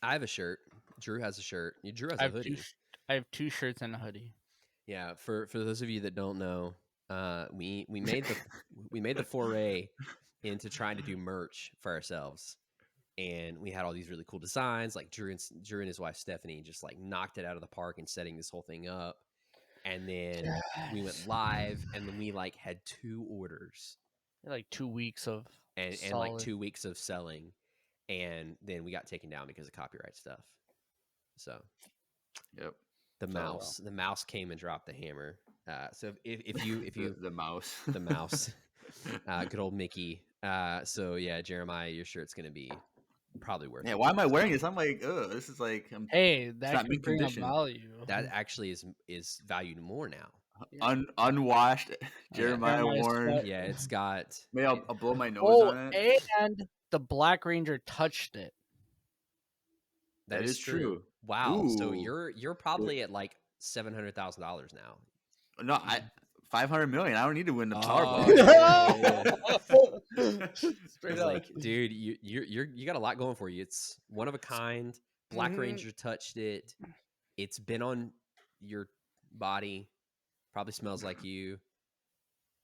Speaker 1: I have a shirt. Drew has a shirt. Drew has a hoodie.
Speaker 3: I have 2 shirts and a hoodie.
Speaker 1: Yeah, for those of you that don't know, we made the foray into trying to do merch for ourselves, and we had all these really cool designs. Like Drew and his wife Stephanie just like knocked it out of the park in setting this whole thing up, and then we went live, and then we like had 2 orders,
Speaker 3: like 2 weeks of
Speaker 1: and like 2 weeks of selling, and then we got taken down because of copyright stuff. So
Speaker 2: Yep.
Speaker 1: The
Speaker 2: So-
Speaker 1: mouse. The mouse came and dropped the hammer. So if you
Speaker 2: the mouse,
Speaker 1: the mouse, good old Mickey. So yeah, Jeremiah, your shirt's gonna be probably worth.
Speaker 2: yeah.
Speaker 1: it.
Speaker 2: Why am I wearing this? I'm like, ugh, this is like
Speaker 3: Hey,
Speaker 2: not
Speaker 3: that can
Speaker 2: mint
Speaker 3: bring a
Speaker 2: condition.
Speaker 3: value.
Speaker 1: That actually is valued more now.
Speaker 3: Yeah.
Speaker 2: Unwashed Jeremiah
Speaker 3: Jeremiah's
Speaker 2: worn.
Speaker 3: sweat.
Speaker 1: Yeah, it's got.
Speaker 2: Maybe I'll blow my nose
Speaker 3: Oh,
Speaker 2: on it.
Speaker 3: and the Black Ranger touched it.
Speaker 2: That is true.
Speaker 1: Wow. So
Speaker 2: Ooh.
Speaker 1: you're probably at like $700,000 now.
Speaker 2: No, 500 million. I don't need to win the Powerball.
Speaker 1: Oh, yeah.
Speaker 3: Straight
Speaker 1: It's
Speaker 3: up.
Speaker 1: like, dude, you got a lot going for you. It's one of a kind. Black
Speaker 3: Mhm.
Speaker 1: Ranger touched it. It's been on your body. Probably smells like you.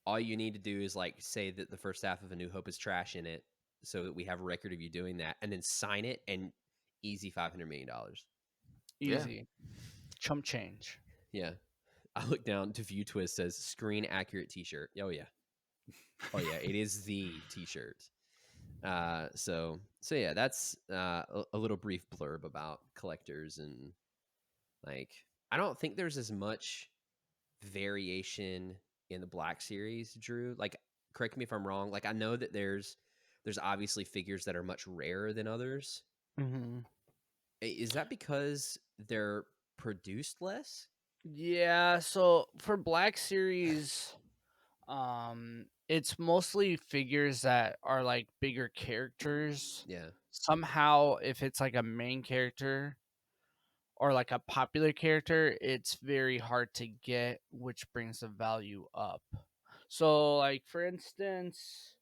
Speaker 1: All you need to do is like say that the first half of A New Hope is trash in it, so that we have a record of you doing that, and then sign it, and easy $500 million.
Speaker 2: Yeah.
Speaker 3: Easy. Chump change.
Speaker 1: Yeah. I look down to View Twist says screen accurate T-shirt. Oh yeah. Oh yeah, it is the T-shirt. So yeah, that's a little brief blurb about collectors, and like I don't think there's as much variation in the Black Series, Drew. Like, correct me if I'm wrong. Like, I know that there's obviously figures that are much rarer than others.
Speaker 3: Mm-hmm.
Speaker 1: Is that because they're produced less?
Speaker 3: Yeah, so for Black Series, it's mostly figures that are like bigger characters.
Speaker 1: Yeah.
Speaker 3: Somehow, if it's like a main character or like a popular character, it's very hard to get, which brings the value up. So, like for instance,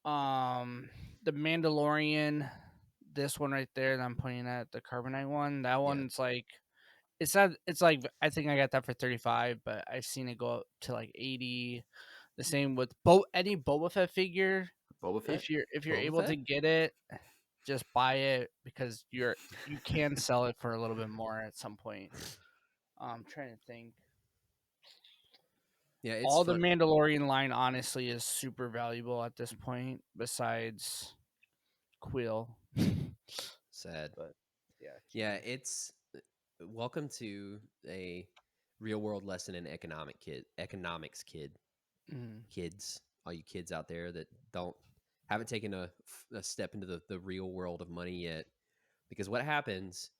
Speaker 3: the Mandalorian, this one right there that I'm pointing at, the Carbonite one, that one's like it's not. It's like I think I got that for 35, but I've seen it go up to like 80. The same with any Boba Fett figure.
Speaker 2: Boba Fett.
Speaker 3: If you're
Speaker 1: Boba
Speaker 3: able to
Speaker 1: Fett?
Speaker 3: get it, just buy it because you can sell it for a little bit more at some point. I'm trying to think.
Speaker 1: Yeah, it's
Speaker 3: All the
Speaker 1: fun.
Speaker 3: Mandalorian line honestly is super valuable at this point. Besides Quill,
Speaker 1: Sad.
Speaker 3: but yeah,
Speaker 1: Yeah, it's welcome to a real world lesson in economics, kids, all you kids out there that haven't taken a step into the real world of money yet. Because what happens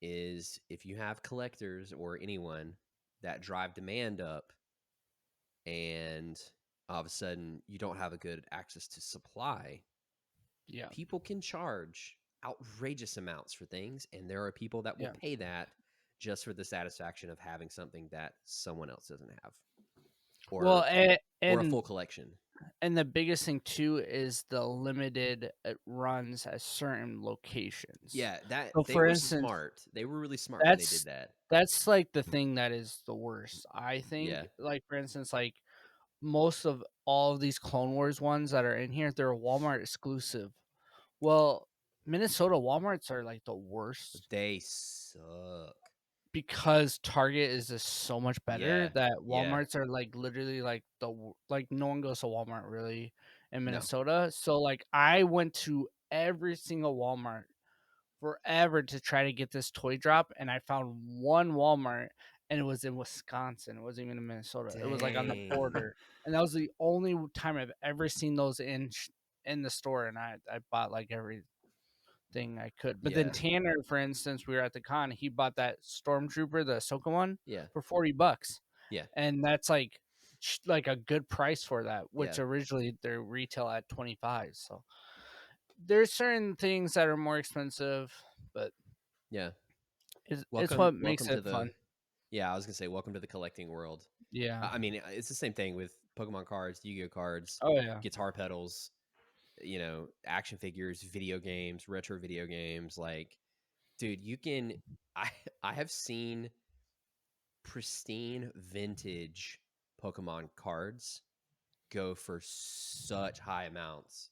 Speaker 1: is if you have collectors or anyone that drive demand up, and all of a sudden you don't have a good access to supply,
Speaker 3: yeah,
Speaker 1: people can charge outrageous amounts for things, and there are people that will
Speaker 3: Yeah.
Speaker 1: pay that just for the satisfaction of having something that someone else doesn't have, or
Speaker 3: well,
Speaker 1: or a
Speaker 3: and
Speaker 1: full collection.
Speaker 3: and the biggest thing too is the limited runs at certain locations.
Speaker 1: Yeah, that
Speaker 3: So
Speaker 1: they
Speaker 3: for
Speaker 1: were
Speaker 3: instance,
Speaker 1: smart. They were really smart when they did that.
Speaker 3: that's like the thing that is the worst. I think.
Speaker 1: Yeah.
Speaker 3: Like for instance, like most of all of these Clone Wars ones that are in here, they're Walmart exclusive. Well, Minnesota Walmarts are like the worst
Speaker 1: They suck.
Speaker 3: because Target is just so much better
Speaker 1: Yeah,
Speaker 3: that
Speaker 1: yeah.
Speaker 3: Walmarts are like literally like like no one goes to Walmart really in
Speaker 1: No.
Speaker 3: Minnesota. So like I went to every single Walmart forever to try to get this toy drop, and I found one Walmart, and it was in Wisconsin. It wasn't even in Minnesota. It was like on the
Speaker 1: Dang.
Speaker 3: border, and that was the only time I've ever seen those in the store. And I bought like everything I could. But then
Speaker 1: Yeah.
Speaker 3: Tanner, for instance, we were at the con. He bought that Stormtrooper, the Ahsoka one,
Speaker 1: Yeah.
Speaker 3: for $40,
Speaker 1: Yeah.
Speaker 3: and that's like a good price for that. Which
Speaker 1: Yeah.
Speaker 3: originally their retail at 25. So there's certain things that are more expensive, but
Speaker 1: Yeah.
Speaker 3: it's
Speaker 1: Welcome,
Speaker 3: what makes
Speaker 1: welcome to
Speaker 3: it
Speaker 1: the.
Speaker 3: fun.
Speaker 1: Yeah, I was gonna say welcome to the collecting world.
Speaker 3: Yeah.
Speaker 1: I mean, it's the same thing with Pokemon cards, Yu-Gi-Oh cards,
Speaker 3: Oh yeah.
Speaker 1: guitar pedals, action figures, video games, retro video games. Like, dude, you can. I have seen pristine vintage Pokemon cards go for such high amounts.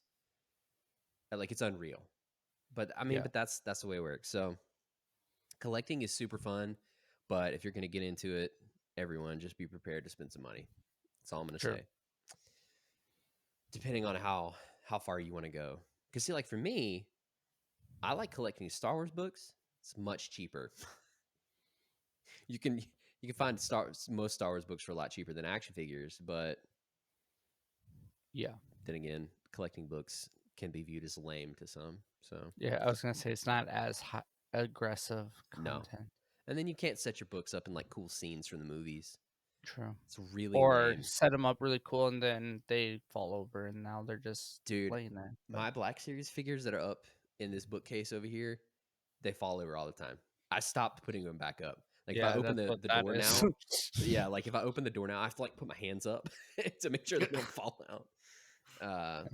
Speaker 1: Like, it's unreal. But I mean,
Speaker 3: Yeah.
Speaker 1: but that's the way it works. So collecting is super fun, but if you're going to get into it, everyone just be prepared to spend some money. That's all I'm going to
Speaker 3: True.
Speaker 1: say. Depending on how far you want to go. Because see, like for me, I like collecting Star Wars books. It's much cheaper. you can find most Star Wars books for a lot cheaper than action figures, but
Speaker 3: Yeah.
Speaker 1: then again, collecting books can be viewed as lame to some. So
Speaker 3: Yeah, I was gonna say it's not as aggressive
Speaker 1: no.
Speaker 3: content.
Speaker 1: And then you can't set your books up in like cool scenes from the movies.
Speaker 3: True.
Speaker 1: It's really
Speaker 3: Or
Speaker 1: lame.
Speaker 3: set them up really cool and then they fall over and now they're just
Speaker 1: Dude,
Speaker 3: laying there.
Speaker 1: my Black Series figures that are up in this bookcase over here, they fall over all the time. I stopped putting them back up. Like
Speaker 3: Yeah,
Speaker 1: if I open
Speaker 3: that's what
Speaker 1: the
Speaker 3: that
Speaker 1: door
Speaker 3: is.
Speaker 1: now, yeah, like if I open the door now, I have to like put my hands up to make sure they don't fall out.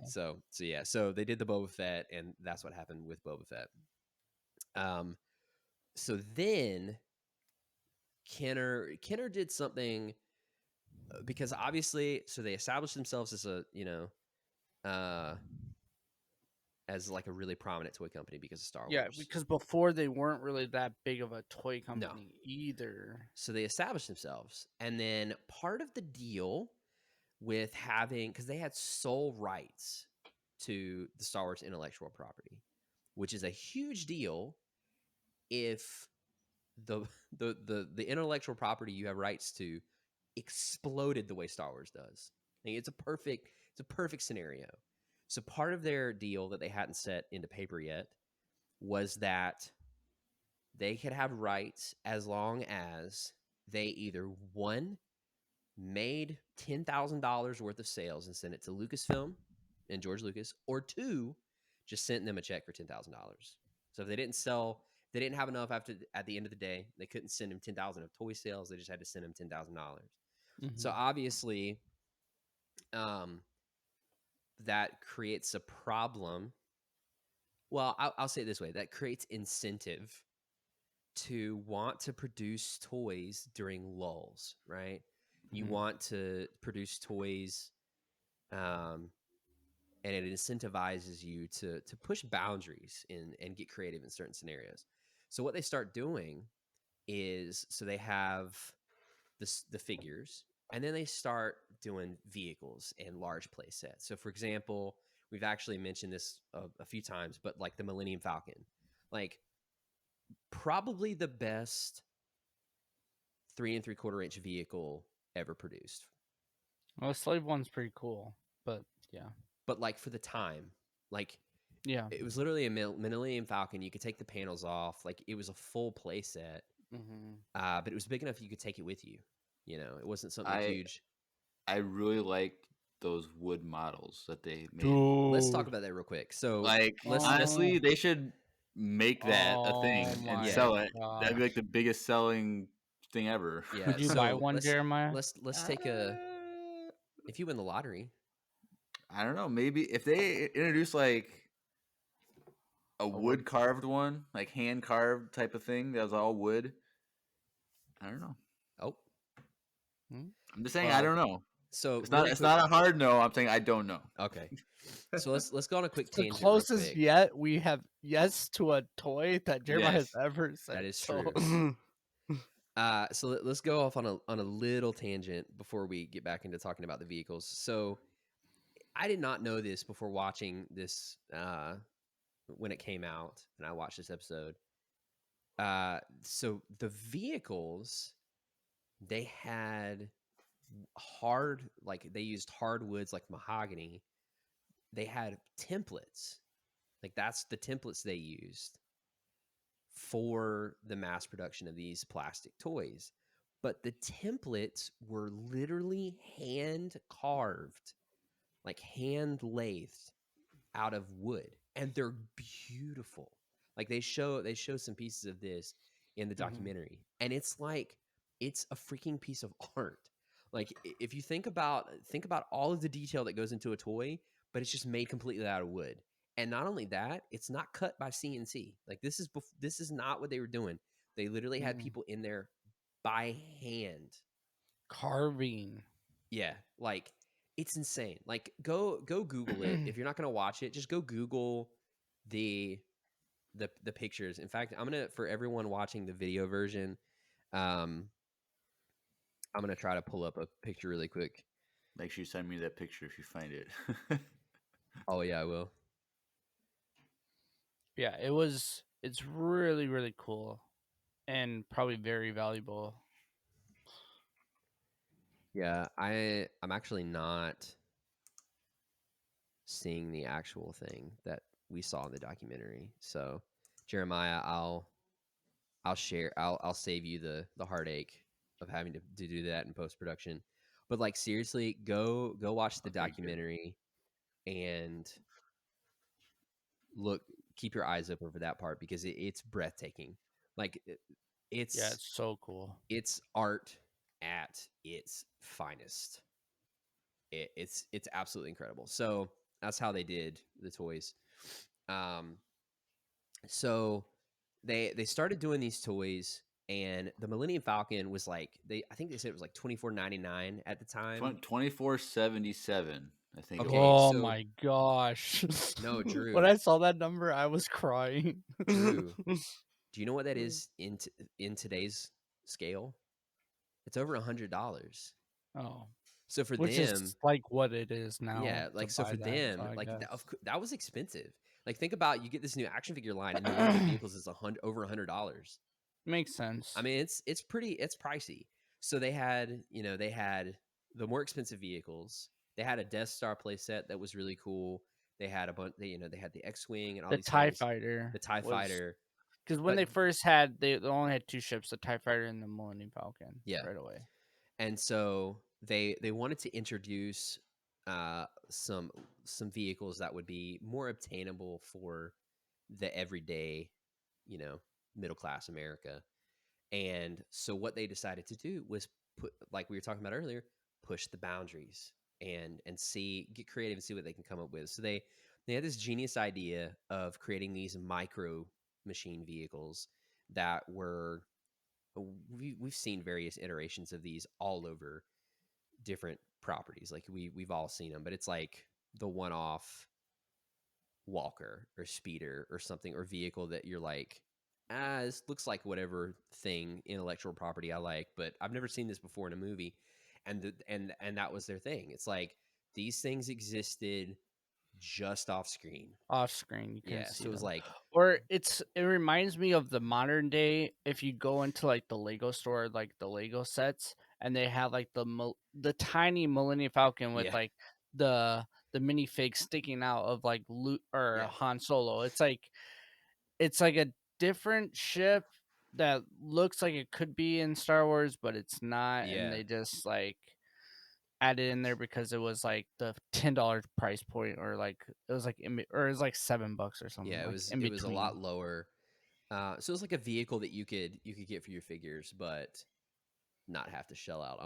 Speaker 1: So yeah, so they did the Boba Fett, and that's what happened with Boba Fett. So then Kenner did something because obviously, so they established themselves as a as like a really prominent toy company because of Star
Speaker 3: Yeah,
Speaker 1: Wars.
Speaker 3: because before they weren't really that big of a toy
Speaker 1: No.
Speaker 3: company either.
Speaker 1: So they established themselves, and then part of the deal with having, because they had sole rights to the Star Wars intellectual property, which is a huge deal if the intellectual property you have rights to exploded the way Star Wars does. I mean, it's a perfect scenario. So part of their deal that they hadn't set into paper yet was that they could have rights as long as they either one made $10,000 worth of sales and sent it to Lucasfilm and George Lucas, or two, just sent them a check for $10,000. So if they didn't have enough at the end of the day, they couldn't send him $10,000 of toy sales. They just had to send him $10,000. So obviously, that creates a problem. Well, I'll say it this way: that creates incentive to want to produce toys during lulls, right? You want to produce toys, and it incentivizes you to push boundaries and get creative in certain scenarios. So what they start doing is, so they have the figures, and then they start doing vehicles and large play sets. So for example, we've actually mentioned this a few times, but like the Millennium Falcon, like probably the best 3 3/4 inch vehicle ever produced.
Speaker 3: Well, the Slave one's pretty cool, but yeah.
Speaker 1: But like for the time, like
Speaker 3: Yeah.
Speaker 1: it was literally a Millennium Falcon. You could take the panels off. Like it was a full play set, but it was big enough you could take it with you. You know, it wasn't something huge.
Speaker 2: I really like those wood models that they made.
Speaker 1: Let's talk about that real quick. So,
Speaker 2: like, honestly, they should make that a thing and sell it. That'd be like the biggest selling thing ever.
Speaker 1: Yeah,
Speaker 3: Would you buy one, Jeremiah?
Speaker 1: Let's take a. If you win the lottery,
Speaker 2: I don't know. Maybe if they introduce like a wood carved one, like hand carved type of thing that was all wood. I don't know.
Speaker 1: Oh,
Speaker 2: I'm just saying I don't know.
Speaker 1: So
Speaker 2: it's not a hard no. I'm saying I don't know.
Speaker 1: Okay. So let's go on a quick tangent.
Speaker 3: The closest yet we have yes to a toy that Jeremiah has ever said.
Speaker 1: That is true. So let's go off on a little tangent before we get back into talking about the vehicles. So I did not know this before watching this when it came out, and I watched this episode. So the vehicles, they had they used hardwoods like mahogany. They had templates, like that's the templates they used for the mass production of these plastic toys. But the templates were literally hand carved, like hand lathed out of wood, and they're beautiful. Like they show some pieces of this in the documentary, and it's like it's a freaking piece of art. Like if you think about all of the detail that goes into a toy, but it's just made completely out of wood. And not only that, it's not cut by CNC. Like this is not what they were doing. They literally had people in there by hand
Speaker 3: carving.
Speaker 1: Yeah, like it's insane. Like go Google it. If you're not going to watch it, just go Google the pictures. In fact, I'm going to, for everyone watching the video version, I'm going to try to pull up a picture really quick.
Speaker 2: Make sure you send me that picture if you find it.
Speaker 1: Oh yeah, I will.
Speaker 3: Yeah, it's really, really cool and probably very valuable
Speaker 1: Yeah, I'm actually not seeing the actual thing that we saw in the documentary. So, Jeremiah, I'll share. I'll save you the heartache of having to do that in post production. But like seriously, go watch the
Speaker 2: Okay, good.
Speaker 1: documentary and look. Keep your eyes open for that part because it's breathtaking. Like
Speaker 3: Yeah,
Speaker 1: it's
Speaker 3: it's so cool.
Speaker 1: it's art at its finest. It's absolutely incredible. So that's how they did the toys. Um, so they started doing these toys, and the Millennium Falcon was like I think they said it was like $24.99 at the time.
Speaker 2: 24.77, I think.
Speaker 1: Okay,
Speaker 2: It was.
Speaker 3: Oh
Speaker 1: so
Speaker 3: my gosh.
Speaker 1: no,
Speaker 3: When
Speaker 1: Drew,
Speaker 3: I saw that number, I was crying.
Speaker 1: Drew, do you know what that is in today's scale? It's over $100.
Speaker 3: Oh,
Speaker 1: So for
Speaker 3: which
Speaker 1: them,
Speaker 3: is like what it is now
Speaker 1: yeah,
Speaker 3: to
Speaker 1: like so
Speaker 3: buy
Speaker 1: for
Speaker 3: that. So
Speaker 1: them,
Speaker 3: I
Speaker 1: like
Speaker 3: guess
Speaker 1: that was expensive. Like think about you get this new action figure line, and then one of the vehicles is over $100.
Speaker 3: makes
Speaker 1: I
Speaker 3: sense.
Speaker 1: mean, it's pricey. So they had the more expensive vehicles. They had a Death Star playset that was really cool. They had a bunch. They had the X-wing and all
Speaker 3: The
Speaker 1: these
Speaker 3: TIE
Speaker 1: things.
Speaker 3: Fighter
Speaker 1: The Tie
Speaker 3: was
Speaker 1: Fighter,
Speaker 3: because when
Speaker 1: but
Speaker 3: they first had, they only had two ships: the TIE Fighter and the Millennium Falcon.
Speaker 1: yeah.
Speaker 3: Right away.
Speaker 1: And so they wanted to introduce some vehicles that would be more obtainable for the everyday, middle class America. And so what they decided to do was put, like we were talking about earlier, push the boundaries and get creative and see what they can come up with. So they had this genius idea of creating these micro machine vehicles that were we've seen various iterations of these all over different properties. Like we've all seen them, but it's like the one off walker or speeder or something or vehicle that you're like, this looks like whatever thing intellectual property I like, but I've never seen this before in a movie. And that was their thing. It's like these things existed just off screen.
Speaker 3: Off screen, you can
Speaker 1: Yeah.
Speaker 3: see
Speaker 1: So it was
Speaker 3: them.
Speaker 1: like,
Speaker 3: Or it reminds me of the modern day. If you go into like the Lego store, like the Lego sets, and they have like the tiny Millennium Falcon with
Speaker 1: yeah,
Speaker 3: like the minifig sticking out of like Luke or
Speaker 1: yeah,
Speaker 3: Han Solo. It's like a different ship that looks like it could be in Star Wars, but it's not, and
Speaker 1: yeah,
Speaker 3: they just like added in there because it was like the $10 price point, or like it was like or it was like $7 or something,
Speaker 1: yeah.
Speaker 3: like in
Speaker 1: It was a
Speaker 3: between.
Speaker 1: lot lower. So it was like a vehicle that you could get for your figures, but not have to shell out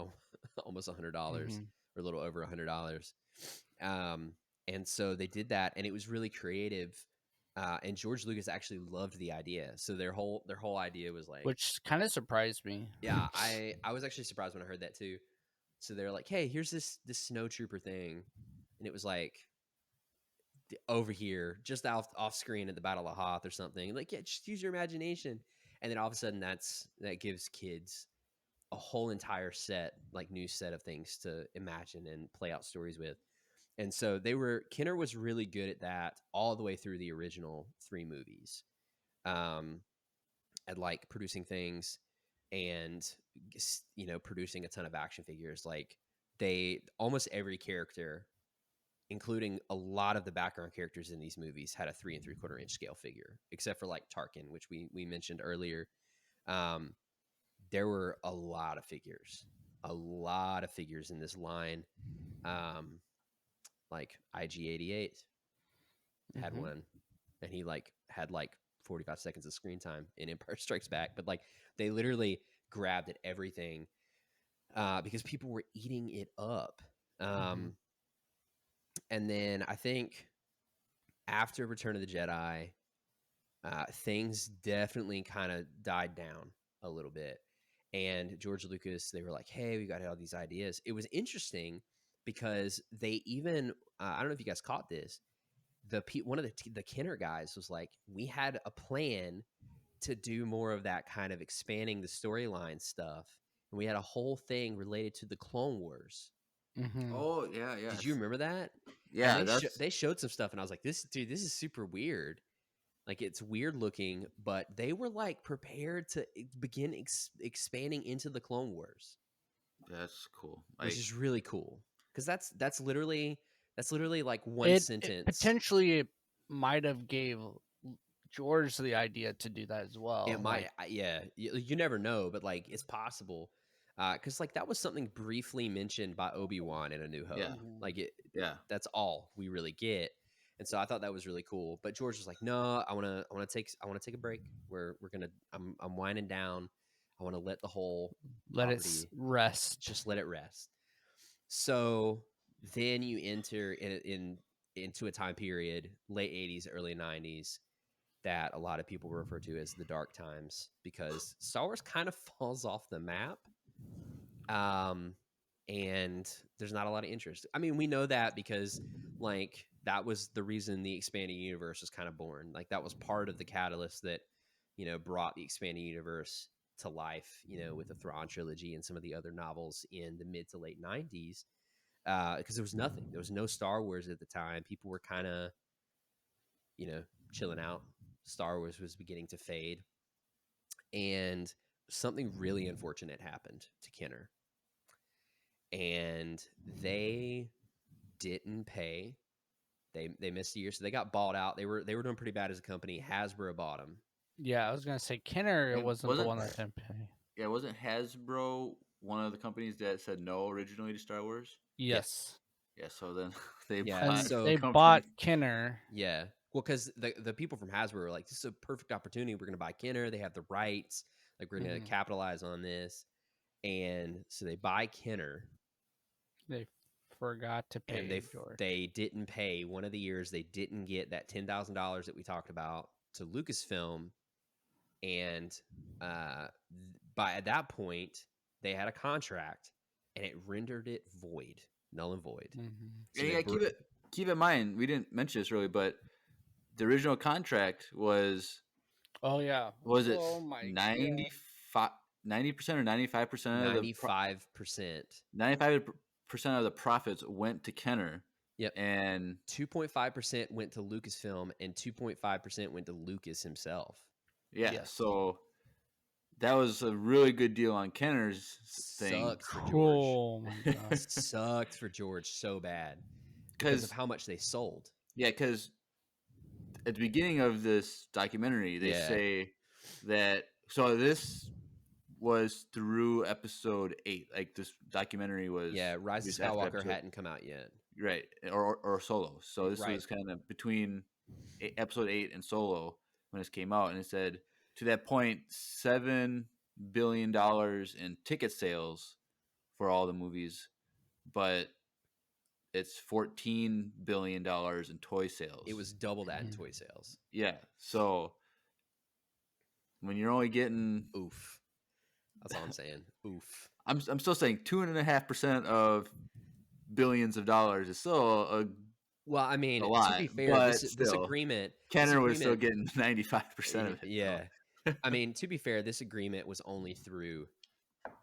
Speaker 1: almost $100
Speaker 3: Hmm.
Speaker 1: or a little over $100. Um, and so they did that, and it was really creative. And George Lucas actually loved the idea. So their whole idea was like,
Speaker 3: Which kind of surprised me.
Speaker 1: yeah, I was actually surprised when I heard that too. So they're like, hey, here's this snow trooper thing, and it was like over here, just off screen at the Battle of Hoth or something. Like, yeah, just use your imagination. And then all of a sudden, that gives kids a whole entire new set of things to imagine and play out stories with. And so Kenner was really good at that all the way through the original 3 movies. At like producing things and producing a ton of action figures. Like they almost every character, including a lot of the background characters in these movies, had a 3 3/4 inch scale figure, except for like Tarkin, which we mentioned earlier. Um, there were a lot of figures in this line. Like IG-88 had
Speaker 3: Hmm.
Speaker 1: one, and he had 45 seconds of screen time in Empire Strikes Back. But like they literally grabbed at everything because people were eating it up.
Speaker 3: Hmm.
Speaker 1: And then I think after Return of the Jedi, things definitely kind of died down a little bit. And George Lucas, they were like, hey, we got all these ideas. It was interesting because they even, I don't know if you guys caught this, one of the Kenner guys was like, we had a plan to do more of that kind of expanding the storyline stuff. And we had a whole thing related to the Clone Wars.
Speaker 3: Hmm.
Speaker 2: Oh yeah, yeah.
Speaker 1: Did you remember that?
Speaker 2: Yeah,
Speaker 1: And
Speaker 2: that's
Speaker 1: they showed some stuff, and I was like, this is super weird. Like it's weird looking, but they were like prepared to begin expanding into the Clone Wars.
Speaker 2: That's cool.
Speaker 1: which is really cool because that's literally like one
Speaker 3: It
Speaker 1: sentence.
Speaker 3: potentially might have gave George the idea to do that as well.
Speaker 1: It might, yeah. You never know, but like it's possible. Because like that was something briefly mentioned by Obi-Wan in A New Hope.
Speaker 2: Yeah.
Speaker 1: Like it,
Speaker 2: Yeah.
Speaker 1: that's all we really get. And so I thought that was really cool. But George was like, "No, I want to take a break. I'm winding down. I want to let the whole
Speaker 3: let it
Speaker 1: property
Speaker 3: rest.
Speaker 1: just let it rest." So then you enter into a time period, late 80s, early 90s, that a lot of people refer to as the dark times because Star Wars kind of falls off the map. And there's not a lot of interest. I mean, we know that because like that was the reason the expanding universe was kind of born. Like that was part of the catalyst that, brought the expanding universe to life, with the Thrawn trilogy and some of the other novels in the mid to late 90s. Because there was nothing. There was no Star Wars at the time. People were kind of, chilling out. Star Wars was beginning to fade. And something really unfortunate happened to Kenner. And they didn't pay. They missed a year, so they got bought out. They were doing pretty bad as a company. Hasbro bought them.
Speaker 3: Yeah, I was gonna say Kenner wasn't the one that didn't pay.
Speaker 2: Yeah, wasn't Hasbro one of the companies that said no originally to Star Wars?
Speaker 3: Yes.
Speaker 2: Yeah, so then they
Speaker 3: bought Kenner.
Speaker 1: Yeah. Well, because the people from Hasbro were like, this is a perfect opportunity. We're going to buy Kenner. They have the rights. Like, we're going to capitalize on this. And so they buy Kenner.
Speaker 3: They forgot to pay.
Speaker 1: And they didn't pay. One of the years, they didn't get that $10,000 that we talked about to Lucasfilm. And at that point, they had a contract, and it rendered it void, null and void.
Speaker 2: So yeah, keep in mind, we didn't mention this really, but the original contract was.
Speaker 3: Oh yeah.
Speaker 2: Was it 90% or 95% of the
Speaker 1: 95%.
Speaker 2: 95% of the profits went to Kenner.
Speaker 1: Yep.
Speaker 2: And
Speaker 1: 2.5% went to Lucasfilm and 2.5% went to Lucas himself.
Speaker 2: Yeah. Yes. So that was a really good deal on Kenner's thing.
Speaker 1: Sucked for George. Oh my God. Sucked for George so bad because of how much they sold.
Speaker 2: Yeah, because at the beginning of this documentary, they say that this was through episode 8. Like this documentary was
Speaker 1: Rise of Skywalker hadn't come out yet,
Speaker 2: right? Or Solo. So this was kind of between episode 8 and Solo when this came out, and it said to that point $7 billion in ticket sales for all the movies, but it's $14 billion in toy sales.
Speaker 1: It was double that in toy sales.
Speaker 2: Yeah. So when you're only getting
Speaker 1: that's all I'm saying. Oof.
Speaker 2: I'm still saying 2.5% of billions of dollars is still a lot,
Speaker 1: to be fair, this agreement,
Speaker 2: Kenner was still getting 95% of it.
Speaker 1: Yeah. I mean, to be fair, this agreement was only through,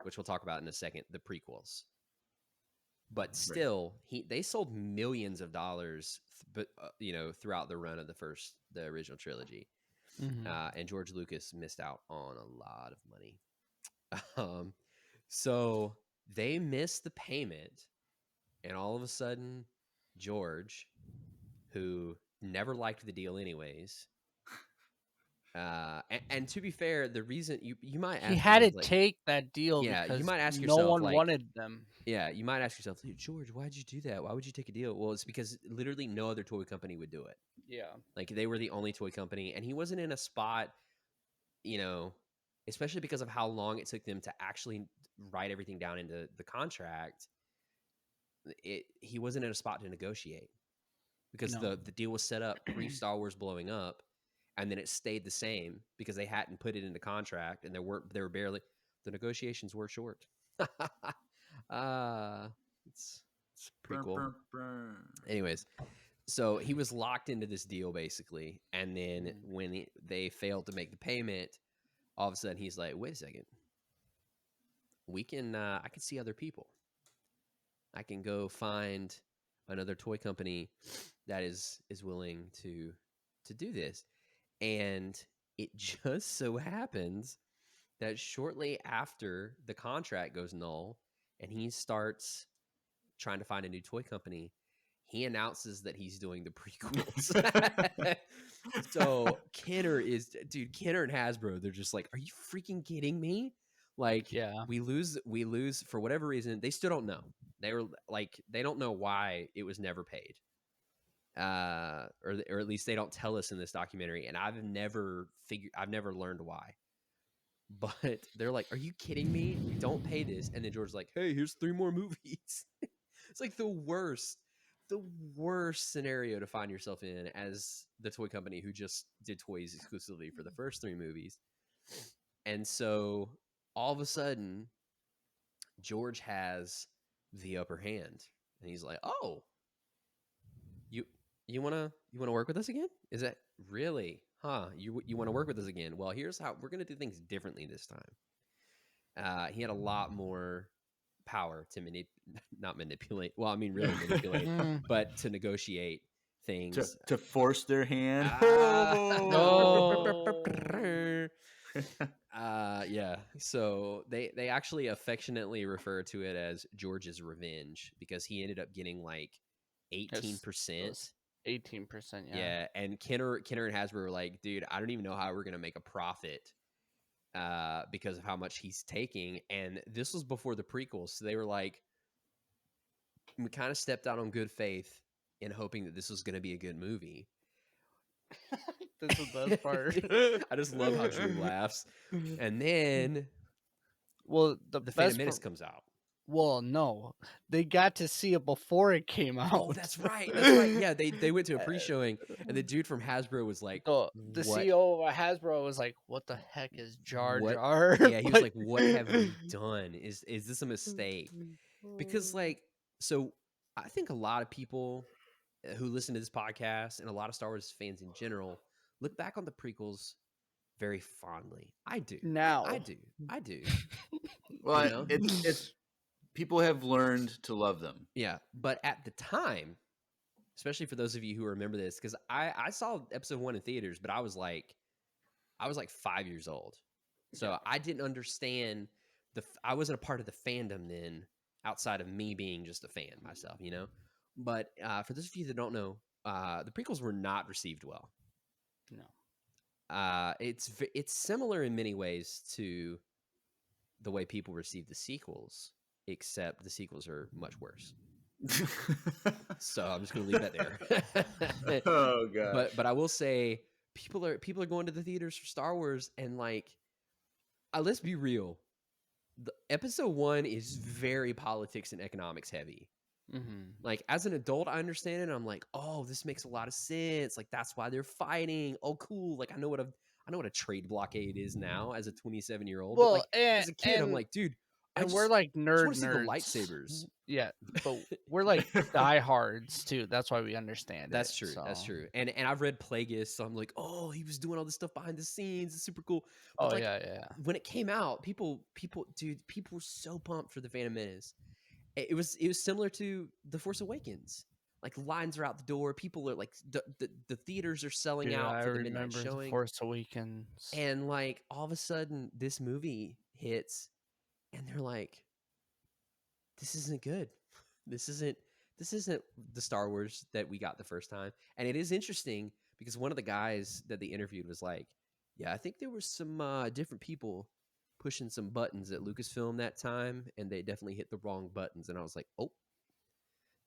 Speaker 1: which we'll talk about in a second, the prequels. But still, they sold millions of dollars, but throughout the run of the original trilogy, and George Lucas missed out on a lot of money. So they missed the payment, and all of a sudden, George, who never liked the deal anyways. And to be fair, the reason you might ask
Speaker 3: he had to take that deal because
Speaker 1: you might ask yourself,
Speaker 3: no one wanted them.
Speaker 1: Yeah, you might ask yourself, George, why'd you do that? Why would you take a deal? Well, it's because literally no other toy company would do it.
Speaker 3: Yeah,
Speaker 1: like they were the only toy company, and he wasn't in a spot, especially because of how long it took them to actually write everything down into the contract. He wasn't in a spot to negotiate because the deal was set up pre-Star Wars blowing up. And then it stayed the same because they hadn't put it into contract, and the negotiations were short. It's pretty cool. Anyways, so he was locked into this deal basically, and then when they failed to make the payment, all of a sudden he's like, "Wait a second, I can see other people. I can go find another toy company that is willing to do this." And it just so happens that shortly after the contract goes null and he starts trying to find a new toy company. He announces that he's doing the prequels. So Kenner and Hasbro, they're just like, are you freaking kidding me? Like,
Speaker 3: Yeah.
Speaker 1: we lose for whatever reason. They still don't know. They were like, they don't know why it was never paid. Or at least they don't tell us in this documentary. And I've never learned why. But they're like, are you kidding me? Don't pay this. And then George's like, hey, here's 3 more movies. It's like the worst scenario to find yourself in as the toy company who just did toys exclusively for the first 3 movies. And so all of a sudden, George has the upper hand, and he's like, "Oh, you wanna work with us again? Is that really? Huh? You want to work with us again? Well, here's how we're gonna do things differently this time." He had a lot more power to not manipulate. Well, I mean, really manipulate, but to negotiate things,
Speaker 2: to force their hand.
Speaker 1: Yeah. So they actually affectionately refer to it as George's revenge because he ended up getting like 18%.
Speaker 3: 18%, yeah.
Speaker 1: Yeah, and Kenner and Hasbro were like, dude, I don't even know how we're gonna make a profit because of how much he's taking. And this was before the prequels, so they were like, we kind of stepped out on good faith in hoping that this was gonna be a good movie.
Speaker 3: That's the best part.
Speaker 1: I just love how Drew laughs. And then,
Speaker 3: well, the
Speaker 1: Phantom Menace comes out.
Speaker 3: Well, no, they got to see it before it came out.
Speaker 1: Oh, that's right. That's right. Yeah, they went to a pre-showing, and the dude from Hasbro was like,
Speaker 3: the CEO of Hasbro was like, "What the heck is Jar Jar?"
Speaker 1: Yeah, he was like, "What have we done? Is this a mistake?" Because like, so I think a lot of people who listen to this podcast and a lot of Star Wars fans in general look back on the prequels very fondly. I do.
Speaker 3: Now
Speaker 1: I do.
Speaker 2: Well, you know? it's people have learned to love them.
Speaker 1: Yeah, but at the time, especially for those of you who remember this, because I saw episode 1 in theaters, but I was like 5 years old, so I didn't understand I wasn't a part of the fandom then, outside of me being just a fan myself, you know. But for those of you that don't know, the prequels were not received well.
Speaker 3: No,
Speaker 1: it's similar in many ways to the way people receive the sequels, except the sequels are much worse. So I'm just gonna leave that there.
Speaker 2: Oh god!
Speaker 1: But I will say, people are going to the theaters for Star Wars, and like, let's be real. The episode 1 is very politics and economics heavy.
Speaker 3: mm-hmm.
Speaker 1: Like, as an adult, I understand it. And I'm like, oh, this makes a lot of sense. Like, that's why they're fighting. Oh, cool. Like, I know what a trade blockade is now as a 27-year-old.
Speaker 3: Well,
Speaker 1: but like, as a kid, I'm like, dude,
Speaker 3: we're like nerds.
Speaker 1: The lightsabers.
Speaker 3: Yeah, but we're like diehards too. That's why we understand.
Speaker 1: That's true. So. That's true. And I've read Plagueis, so I'm like, oh, he was doing all this stuff behind the scenes. It's super cool. But like,
Speaker 3: yeah.
Speaker 1: When it came out, people were so pumped for the Phantom Menace. It was similar to The Force Awakens. Like, lines are out the door. People are like, the theaters are selling out for the midnight showing.
Speaker 3: Force Awakens.
Speaker 1: And like, all of a sudden, this movie hits, and they're like, this isn't good. This isn't the Star Wars that we got the first time. And it is interesting because one of the guys that they interviewed was like, yeah, I think there were some different people pushing some buttons at Lucasfilm that time, and they definitely hit the wrong buttons. And I was like, oh,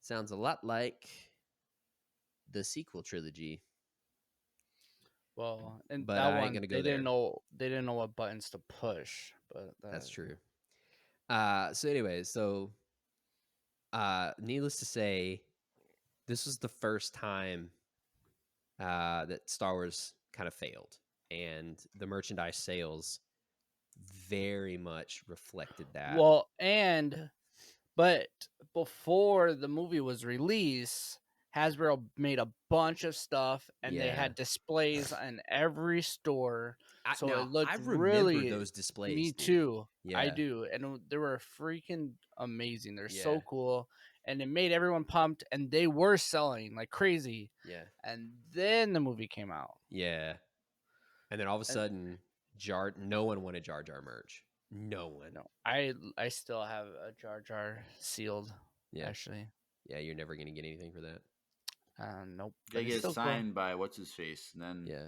Speaker 1: sounds a lot like the sequel trilogy.
Speaker 3: Well, and
Speaker 1: but
Speaker 3: that
Speaker 1: I
Speaker 3: one,
Speaker 1: ain't gonna go
Speaker 3: they
Speaker 1: there.
Speaker 3: didn't know what buttons to push, but
Speaker 1: That's true. So anyway, needless to say, this was the first time that Star Wars kind of failed, and the merchandise sales very much reflected that.
Speaker 3: Well, but before the movie was released, Hasbro made a bunch of stuff, and they had displays in every store. So it looked
Speaker 1: I remember
Speaker 3: really
Speaker 1: those displays.
Speaker 3: Me
Speaker 1: dude.
Speaker 3: too.
Speaker 1: Yeah.
Speaker 3: I do, and they were freaking amazing. They're so cool, and it made everyone pumped, and they were selling like crazy.
Speaker 1: Yeah.
Speaker 3: And then the movie came out.
Speaker 1: Yeah. And then all of a sudden, no one wanted Jar Jar merch. No one.
Speaker 3: No, I still have a Jar Jar sealed.
Speaker 1: Yeah.
Speaker 3: Actually,
Speaker 1: Yeah, you're never gonna get anything for that.
Speaker 3: nope.
Speaker 2: Gotta
Speaker 3: But it's
Speaker 2: get
Speaker 3: still cool.
Speaker 2: signed by what's his face, and then
Speaker 1: Yeah.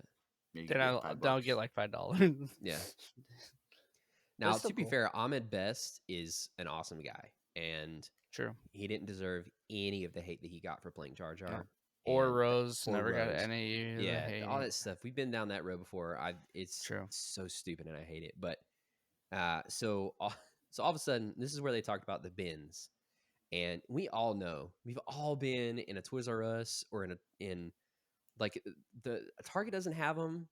Speaker 2: maybe
Speaker 3: Then
Speaker 2: get
Speaker 3: I'll get
Speaker 2: $5.
Speaker 3: like $5.
Speaker 1: Yeah.
Speaker 3: But
Speaker 1: Now,
Speaker 3: it's still
Speaker 1: to be
Speaker 3: cool.
Speaker 1: fair, Ahmed Best is an awesome guy, and
Speaker 3: True.
Speaker 1: he didn't deserve any of the hate that he got for playing Jar Jar.
Speaker 3: Or
Speaker 1: and-
Speaker 3: Rose
Speaker 1: or
Speaker 3: never got
Speaker 1: Rose.
Speaker 3: any.
Speaker 1: Yeah,
Speaker 3: hate.
Speaker 1: all that stuff. We've been down that road before. It's
Speaker 3: True.
Speaker 1: so stupid, and I hate it. But so all of a sudden, this is where they talked about the bins, and we all know we've all been in a Toys R Us or in like the Target doesn't have them,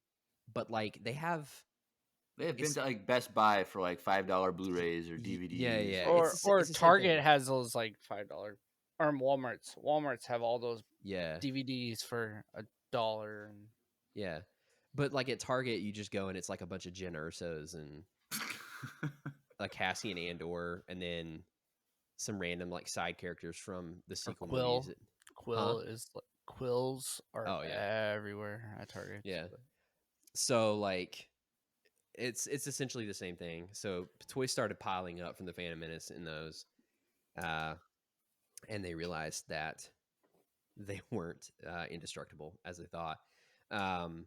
Speaker 1: but like they have.
Speaker 2: They have been
Speaker 1: It's-
Speaker 2: to like Best Buy for like $5 Blu-rays or DVDs.
Speaker 1: yeah.
Speaker 3: Or
Speaker 1: it's
Speaker 3: or
Speaker 1: the same
Speaker 3: Target
Speaker 1: thing.
Speaker 3: has those like $5. Or Walmart's have all those
Speaker 1: Yeah,
Speaker 3: DVDs for $1. And
Speaker 1: yeah. But like at Target, you just go and it's like a bunch of Jen Ursos and like Cassian Andor, and then some random like side characters from the sequel
Speaker 3: Quill.
Speaker 1: movies.
Speaker 3: Quills are
Speaker 1: Oh, yeah.
Speaker 3: everywhere at Target.
Speaker 1: Yeah. So like it's essentially the same thing. So toys started piling up from the Phantom Menace in those, and they realized that they weren't indestructible as they thought. And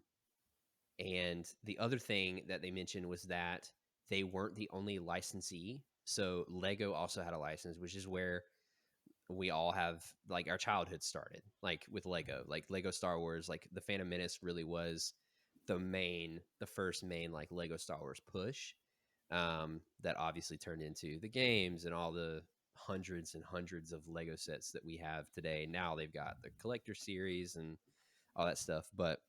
Speaker 1: the other thing that they mentioned was that they weren't the only licensee. So Lego also had a license, which is where we all have like our childhood started, like with Lego, like Lego Star Wars. Like the Phantom Menace really was the first main like Lego Star Wars push, that obviously turned into the games and all the hundreds and hundreds of Lego sets that we have today. Now they've got the collector series and all that stuff, but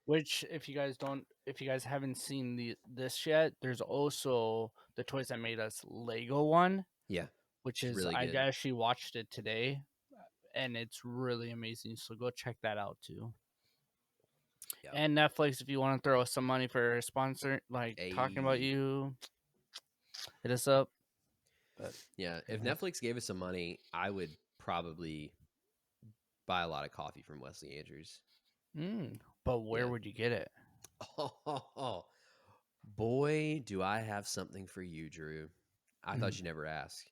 Speaker 3: Which, if you guys haven't seen this yet, there's also the Toys That Made Us Lego one,
Speaker 1: yeah,
Speaker 3: which
Speaker 1: it's
Speaker 3: is
Speaker 1: really
Speaker 3: I
Speaker 1: good.
Speaker 3: actually watched it today, and it's really amazing. So go check that out too.
Speaker 1: Yeah.
Speaker 3: And Netflix, if you want to throw us some money for a sponsor, like talking about
Speaker 1: Ayy.
Speaker 3: you, hit us up. But
Speaker 1: Yeah, if
Speaker 3: Yeah.
Speaker 1: Netflix gave us some money, I would probably buy a lot of coffee from Wesley Andrews.
Speaker 3: but where
Speaker 1: Yeah.
Speaker 3: would you get it?
Speaker 1: Oh, boy, do I have something for you, Drew. I thought you'd never ask.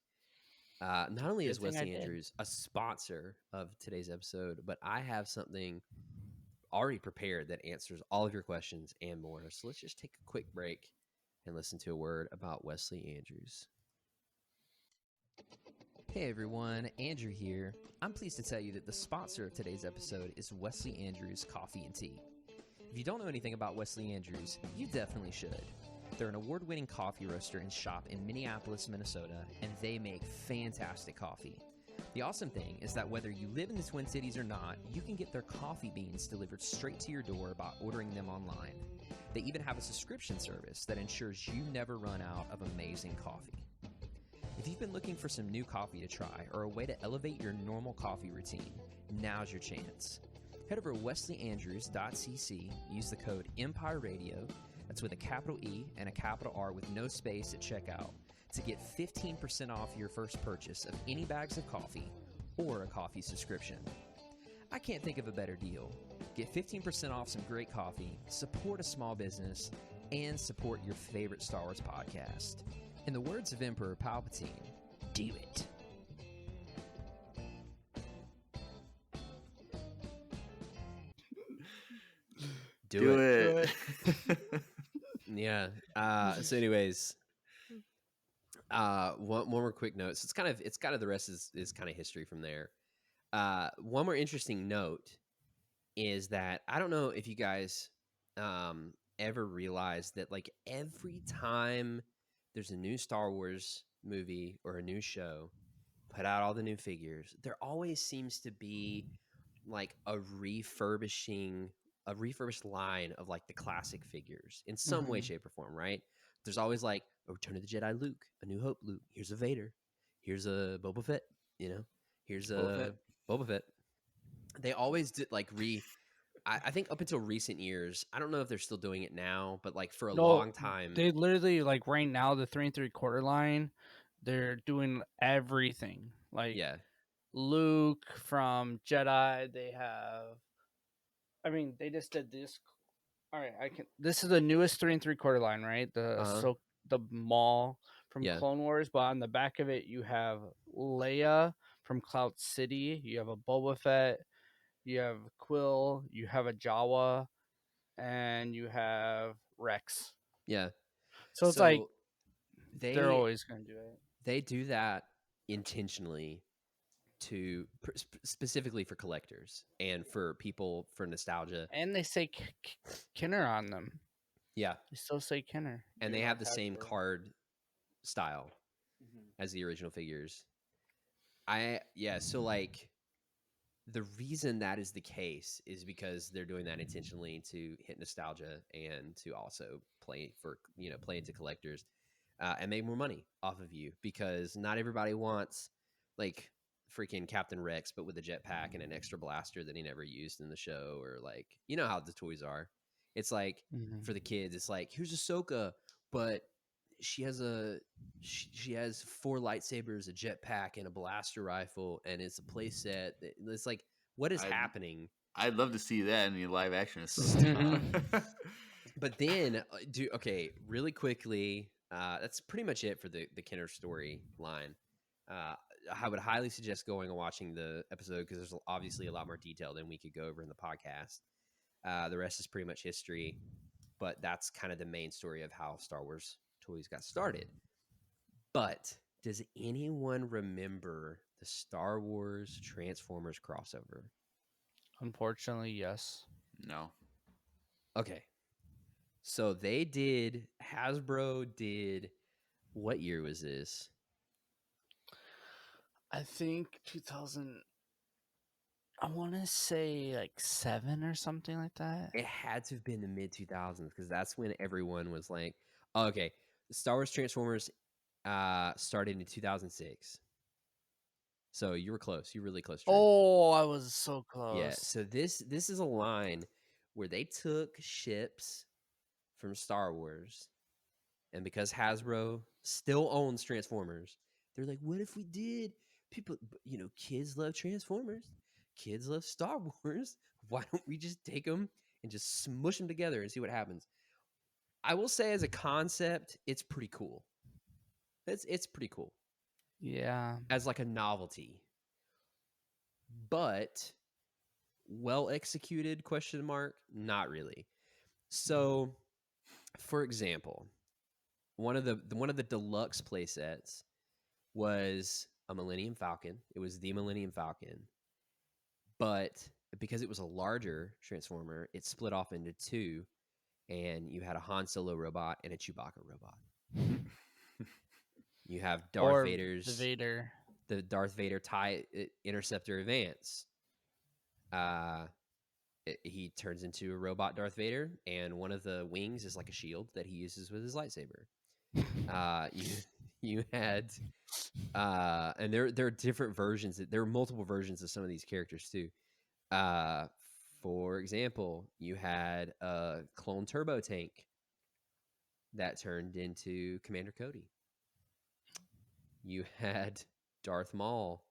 Speaker 1: Not only is
Speaker 3: Good thing I
Speaker 1: Wesley
Speaker 3: did.
Speaker 1: Andrews a sponsor of today's episode, but I have something already prepared that answers all of your questions and more. So let's just take a quick break and listen to a word about Wesley Andrews. Hey everyone, Andrew here. I'm pleased to tell you that the sponsor of today's episode is Wesley Andrews Coffee and Tea. If you don't know anything about Wesley Andrews, you definitely should. They're an award-winning coffee roaster and shop in Minneapolis, Minnesota, and they make fantastic coffee. The awesome thing is that whether you live in the Twin Cities or not, you can get their coffee beans delivered straight to your door by ordering them online. They even have a subscription service that ensures you never run out of amazing coffee. If you've been looking for some new coffee to try or a way to elevate your normal coffee routine, now's your chance. Head over to wesleyandrews.cc, use the code Empire Radio, that's with a capital E and a capital R with no space at checkout, to get 15% off your first purchase of any bags of coffee or a coffee subscription. I can't think of a better deal. Get 15% off some great coffee, support a small business, and support your favorite Star Wars podcast. In the words of Emperor Palpatine, do it. Do it. Yeah. So anyways, one more quick note. So it's kind of the rest is kind of history from there. One more interesting note is that I don't know if you guys ever realized that like every time there's a new Star Wars movie or a new show, put out all the new figures, there always seems to be like a refurbished line of like the classic figures in some way, shape, or form, right? There's always like a Return of the Jedi Luke, a New Hope Luke, here's a Vader, here's a Boba Fett, here's a Boba Fett. They always did like I think up until recent years, I don't know if they're still doing it now, but like for a long time,
Speaker 3: They literally, like right now, the 3 3/4 line, they're doing everything. Like
Speaker 1: yeah,
Speaker 3: Luke from Jedi, they have. I mean, they just did this. All right, this is the newest 3 3/4 line, right? The the Maul from
Speaker 1: Yeah.
Speaker 3: Clone Wars, but on the back of it you have Leia from Cloud City, you have a Boba Fett, you have Quill, you have a Jawa, and you have Rex.
Speaker 1: Yeah.
Speaker 3: So it's like
Speaker 1: So
Speaker 3: they're
Speaker 1: they
Speaker 3: always gonna do it.
Speaker 1: they do that intentionally to specifically for collectors and for people for nostalgia.
Speaker 3: And they say Kenner on them.
Speaker 1: Yeah.
Speaker 3: They still say Kenner.
Speaker 1: And they
Speaker 3: even
Speaker 1: have
Speaker 3: though
Speaker 1: the
Speaker 3: it's
Speaker 1: same
Speaker 3: Hasbro.
Speaker 1: card style as the original figures. So like the reason that is the case is because they're doing that intentionally to hit nostalgia and to also play into collectors and make more money off of you, because not everybody wants like freaking Captain Rex but with a jetpack and an extra blaster that he never used in the show, or like, you know how the toys are. It's like for the kids, it's like, here's Ahsoka, but she has she has 4 lightsabers, a jetpack, and a blaster rifle, and it's a play set. It's like, what is happening?
Speaker 2: I'd love to see that in the live action stuff.
Speaker 1: But then, really quickly, that's pretty much it for the Kenner story line. I would highly suggest going and watching the episode, because there's obviously a lot more detail than we could go over in the podcast. The rest is pretty much history, but that's kind of the main story of how Star Wars toys got started. But does anyone remember the Star Wars Transformers crossover?
Speaker 3: Unfortunately, yes.
Speaker 2: No.
Speaker 1: Okay. So Hasbro did, what year was this?
Speaker 3: I think 2000. I want to say like 7 or something like that.
Speaker 1: It had to have been the mid 2000s, because that's when everyone was like, oh, okay, the Star Wars Transformers started in 2006. So you were close. You were really close. Drew.
Speaker 3: Oh, I was so close.
Speaker 1: Yeah. So this is a line where they took ships from Star Wars, and because Hasbro still owns Transformers, they're like, what if we did? People, kids love Transformers. Kids love Star Wars. Why don't we just take them and just smush them together and see what happens? I will say, as a concept, it's pretty cool. It's pretty cool.
Speaker 3: Yeah.
Speaker 1: As like a novelty. But well executed, ? Not really. So, for example, one of the deluxe playsets was a Millennium Falcon. It was the Millennium Falcon. But because it was a larger Transformer, it split off into 2, and you had a Han Solo robot and a Chewbacca robot. You have Darth Vader's the Darth Vader TIE Interceptor Advance. He turns into a robot Darth Vader, and one of the wings is like a shield that he uses with his lightsaber. You had and there are different versions. There are multiple versions of some of these characters too. For example, you had a clone turbo tank that turned into Commander Cody. You had Darth Maul,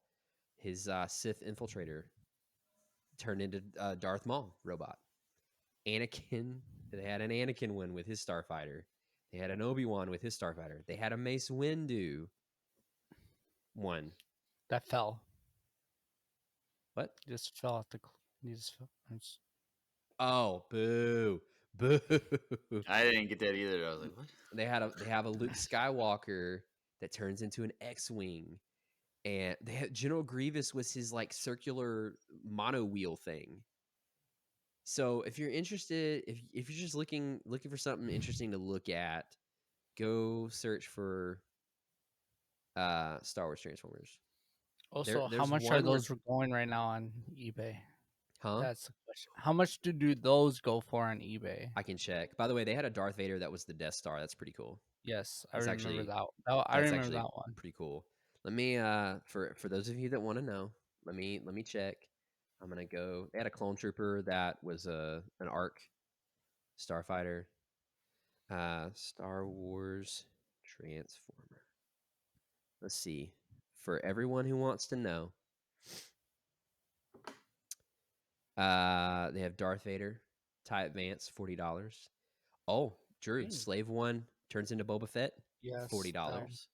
Speaker 1: his Sith infiltrator, turned into Darth Maul robot. Anakin, they had an Anakin one with his starfighter. They had an Obi-Wan with his starfighter. They had a Mace Windu one
Speaker 3: that fell.
Speaker 1: What?
Speaker 3: Just fell off the.
Speaker 1: Oh, boo, boo!
Speaker 2: I didn't get that either. I was like, what?
Speaker 1: They have a Luke Skywalker that turns into an X-wing, and they had General Grievous was his like circular mono wheel thing. So if you're interested, if you're just looking for something interesting to look at, go search for Star Wars Transformers.
Speaker 3: Also, how much are those going right now on eBay?
Speaker 1: Huh?
Speaker 3: That's the question. How much do those go for on eBay?
Speaker 1: I can check. By the way, they had a Darth Vader that was the Death Star. That's pretty cool.
Speaker 3: Yes,
Speaker 1: That's
Speaker 3: I remember that. I remember that one.
Speaker 1: Pretty cool. Let me for those of you that want to know, let me check. I'm gonna go. They had a clone trooper that was an ARC starfighter. Star Wars Transformer. Let's see. For everyone who wants to know, they have Darth Vader, TIE Advance, $40. Oh, Drew, Slave One turns into Boba Fett,
Speaker 3: Yes.
Speaker 1: $40.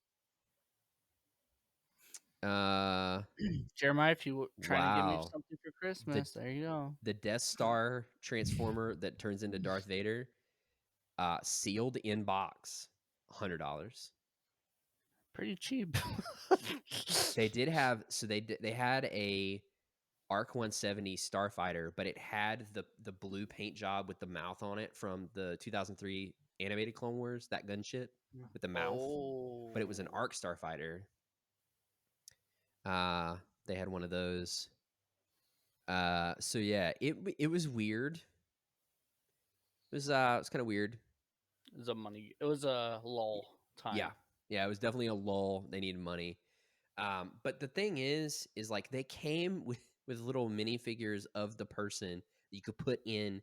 Speaker 3: Jeremiah, if you were trying to give me
Speaker 1: Wow.
Speaker 3: something for Christmas, there you go.
Speaker 1: The Death Star transformer that turns into Darth Vader, sealed in box, $100.
Speaker 3: Pretty cheap.
Speaker 1: They did have they had a Arc 170 Starfighter, but it had the blue paint job with the mouth on it from the 2003 animated Clone Wars, that gunship with the mouth. But it was an Arc Starfighter. They had one of those. So yeah, it was weird. It was kind of weird.
Speaker 3: It was a lull time.
Speaker 1: Yeah, it was definitely a lull. They needed money. But the thing is like they came with little minifigures of the person that you could put in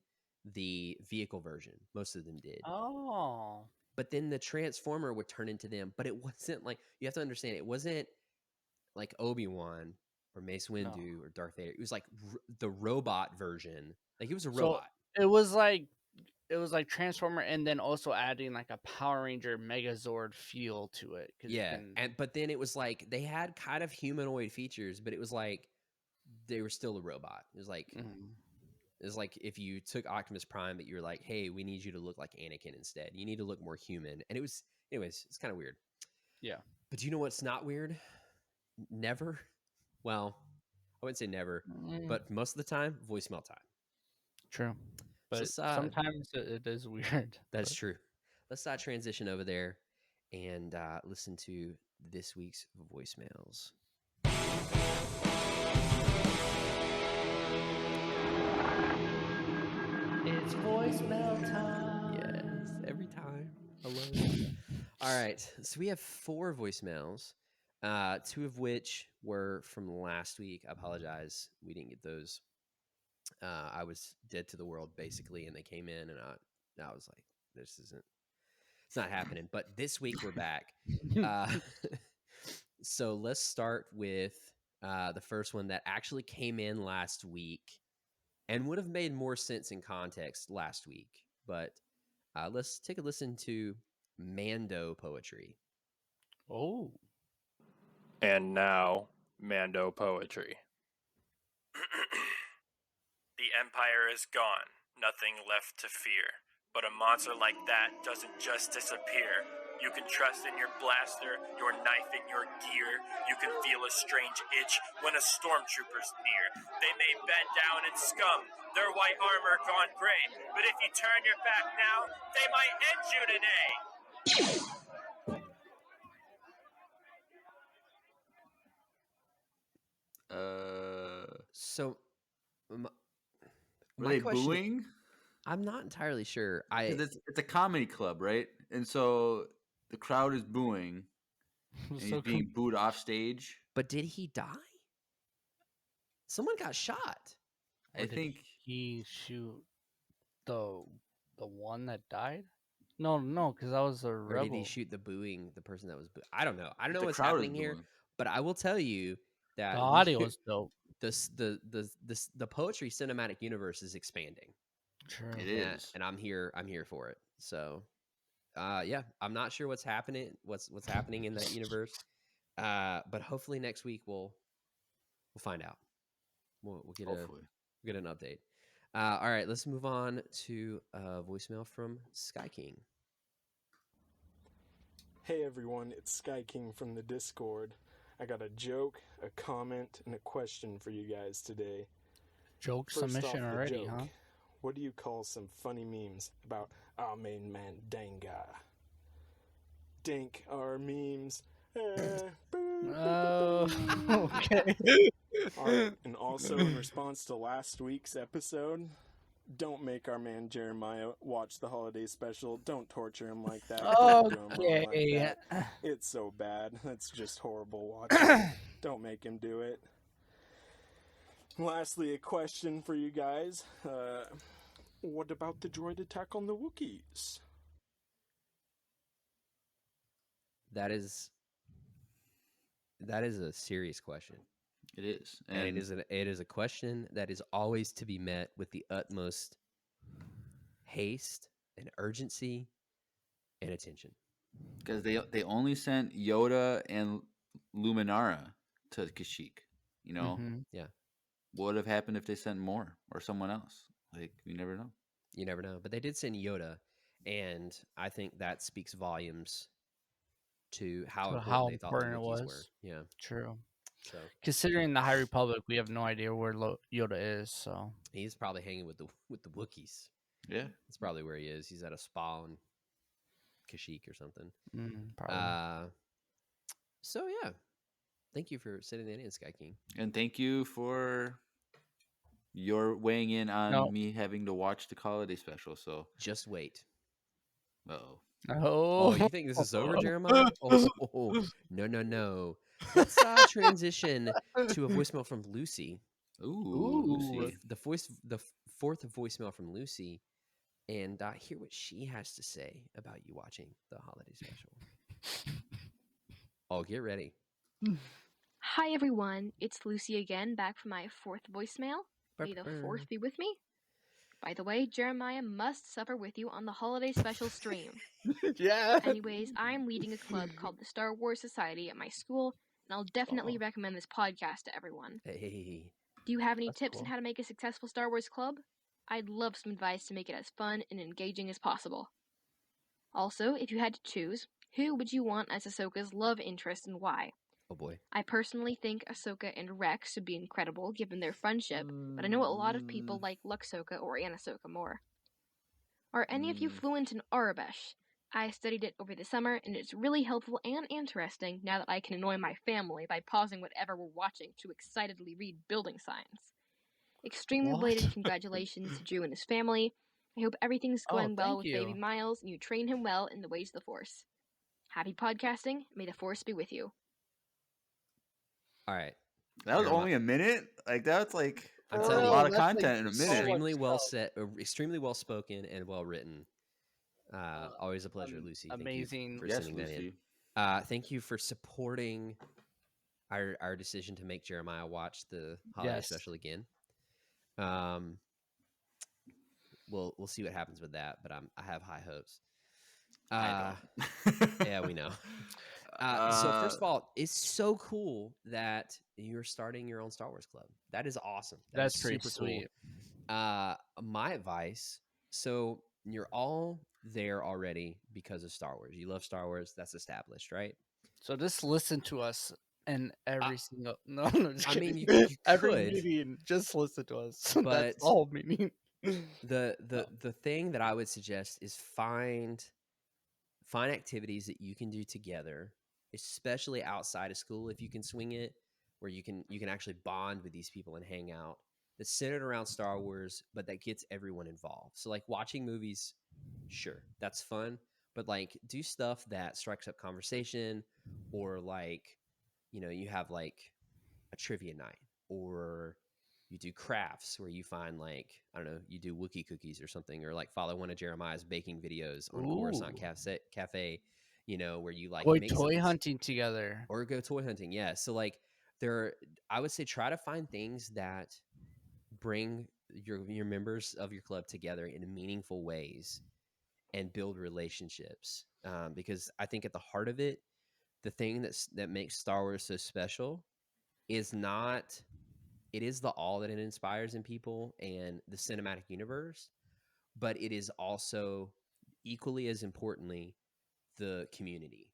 Speaker 1: the vehicle version. Most of them did.
Speaker 3: Oh.
Speaker 1: But then the Transformer would turn into them. But it wasn't like, you have to understand, it wasn't like Obi-Wan or Mace Windu or Darth Vader. It was like the robot version. Like it was a robot.
Speaker 3: It was like Transformer, and then also adding like a Power Ranger Megazord feel to it.
Speaker 1: Yeah, but then it was like they had kind of humanoid features, but it was like they were still a robot. It was like it was like if you took Optimus Prime, but you were like, "Hey, we need you to look like Anakin instead. You need to look more human." And it was, anyways, it's kind of weird.
Speaker 3: Yeah,
Speaker 1: but do you know what's not weird? Never. Well, I wouldn't say never, but most of the time, voicemail time.
Speaker 3: True. But sometimes it is weird.
Speaker 1: That's true. Let's transition over there and listen to this week's voicemails.
Speaker 4: It's voicemail time.
Speaker 1: Yes, every time. I love it. All right, so we have 4 voicemails, 2 of which were from last week. I apologize, we didn't get those. I was dead to the world basically, and they came in, and I was like, it's not happening. But this week we're back. So let's start with the first one that actually came in last week and would have made more sense in context last week. But let's take a listen to Mando poetry.
Speaker 3: Oh.
Speaker 5: And now, Mando poetry. The Empire is gone, nothing left to fear. But a monster like that doesn't just disappear. You can trust in your blaster, your knife in your gear. You can feel a strange itch when a stormtrooper's near. They may bend down and scum, their white armor gone gray. But if you turn your back now, they might end you today.
Speaker 1: So,
Speaker 2: were they booing?
Speaker 1: I'm not entirely sure.
Speaker 2: It's a comedy club, right? And so the crowd is booing, and he's being booed off stage.
Speaker 1: But did he die? Someone got shot.
Speaker 2: I think
Speaker 3: he shoot the one that died. No, because that was a rebel.
Speaker 1: Or did he shoot the person that was booing? I don't know. I don't know what's happening here. But I will tell you that
Speaker 3: the audio is dope.
Speaker 1: The poetry cinematic universe is expanding.
Speaker 3: True.
Speaker 2: It is,
Speaker 1: and I'm here for it. So, yeah, I'm not sure what's happening in that universe, but hopefully next week we'll find out. We'll get an update. All right, let's move on to a voicemail from Sky King.
Speaker 6: Hey everyone, it's Sky King from the Discord. I got a joke, a comment, and a question for you guys today.
Speaker 3: Joke submission already, joke, huh?
Speaker 6: What do you call some funny memes about our main man Danga? Dink our memes.
Speaker 3: Okay.
Speaker 6: All right, and also in response to last week's episode, don't make our man Jeremiah watch the holiday special. Don't torture him like that.
Speaker 3: Okay.
Speaker 6: Like that. It's so bad. That's just horrible watching. Don't make him do it. Lastly, a question for you guys. What about the droid attack on the Wookiees?
Speaker 1: That is a serious question.
Speaker 2: It is.
Speaker 1: And it is a question that is always to be met with the utmost haste and urgency and attention.
Speaker 2: Because they only sent Yoda and Luminara to Kashyyyk. You know,
Speaker 3: Mhm.
Speaker 2: what would have happened if they sent more or someone else? Like, you never know.
Speaker 1: You never know. But they did send Yoda, and I think that speaks volumes to how
Speaker 3: So
Speaker 1: important
Speaker 3: how
Speaker 1: they thought the
Speaker 3: important it
Speaker 1: Wookiees were.
Speaker 3: was.
Speaker 1: Yeah.
Speaker 3: True.
Speaker 1: So
Speaker 3: Considering the High Republic, we have no idea where Yoda is. So
Speaker 1: he's probably hanging with the Wookiees.
Speaker 2: Yeah.
Speaker 1: That's probably where he is. He's at a spa in Kashyyyk or something.
Speaker 3: probably.
Speaker 1: So yeah. Thank you for sitting in, Sky King.
Speaker 2: And thank you for your weighing in on
Speaker 3: No.
Speaker 2: me having to watch the holiday special. So,
Speaker 1: Just wait.
Speaker 2: uh-oh.
Speaker 1: Oh, you think this is over, Jeremiah? Oh, no. Let's transition to a voicemail from Lucy.
Speaker 2: Ooh, Lucy.
Speaker 1: The fourth voicemail from Lucy, and hear what she has to say about you watching the holiday special. Oh, get ready.
Speaker 7: Hi everyone, it's Lucy again, back for my fourth voicemail. May the fourth be with me. By the way, Jeremiah must suffer with you on the holiday special stream.
Speaker 3: Yeah.
Speaker 7: Anyways, I'm leading a club called the Star Wars Society at my school, and I'll definitely recommend this podcast to everyone.
Speaker 1: Hey.
Speaker 7: Do you have any
Speaker 3: That's
Speaker 7: tips
Speaker 3: cool.
Speaker 7: on how to make a successful Star Wars club? I'd love some advice to make it as fun and engaging as possible. Also, if you had to choose, who would you want as Ahsoka's love interest and why?
Speaker 1: Oh boy.
Speaker 7: I personally think Ahsoka and Rex would be incredible given their friendship, but I know a lot of people like Luxoka or Anasoka more. Are any of you fluent in Arabesh? I studied it over the summer, and it's really helpful and interesting now that I can annoy my family by pausing whatever we're watching to excitedly read building signs. Extremely belated congratulations to Drew and his family. I hope everything's going well with baby Miles, and you train him well in the ways of the Force. Happy podcasting. May the Force be with you.
Speaker 1: All right.
Speaker 2: That was
Speaker 1: Jeremiah.
Speaker 2: only a minute? Like, that's like
Speaker 1: I'm
Speaker 2: a
Speaker 1: telling you,
Speaker 2: lot of
Speaker 3: that's
Speaker 2: content in a minute.
Speaker 1: Extremely well said, extremely well spoken, and well written. Always a pleasure, Lucy.
Speaker 3: Amazing.
Speaker 1: Thank you for
Speaker 2: Yes,
Speaker 1: sending that
Speaker 2: Lucy.
Speaker 1: in. Thank you for supporting our decision to make Jeremiah watch the holiday special again. We'll see what happens with that, but I have high hopes.
Speaker 2: I
Speaker 1: Yeah, we know. So first of all, it's so cool that you're starting your own Star Wars club. That is awesome.
Speaker 3: That's
Speaker 1: is
Speaker 3: pretty
Speaker 1: super
Speaker 3: sweet.
Speaker 1: Cool. My advice, so you're all there already because of Star Wars. You love Star Wars. That's established, right?
Speaker 3: So just listen to us in every single. No, just
Speaker 1: I mean,
Speaker 3: kidding.
Speaker 1: you
Speaker 3: every
Speaker 1: could.
Speaker 3: meeting. Just listen to us.
Speaker 1: But
Speaker 3: That's the whole meeting.
Speaker 1: the thing that I would suggest is find activities that you can do together, especially outside of school if you can swing it, where you can actually bond with these people and hang out, that's centered around Star Wars, but that gets everyone involved. So like watching movies, sure, that's fun, but like do stuff that strikes up conversation, or like, you have like a trivia night, or you do crafts where you find like, I don't know, you do Wookiee cookies or something, or like follow one of Jeremiah's baking videos on Coruscant Cafe, where you like
Speaker 3: Boy,
Speaker 1: make
Speaker 3: toy
Speaker 1: something,
Speaker 3: hunting together.
Speaker 1: or go toy hunting. Yeah. So like I would say try to find things that bring your members of your club together in meaningful ways and build relationships. Because I think at the heart of it, the thing that makes Star Wars so special is not, it is the all that it inspires in people and the cinematic universe, but it is also equally as importantly the community,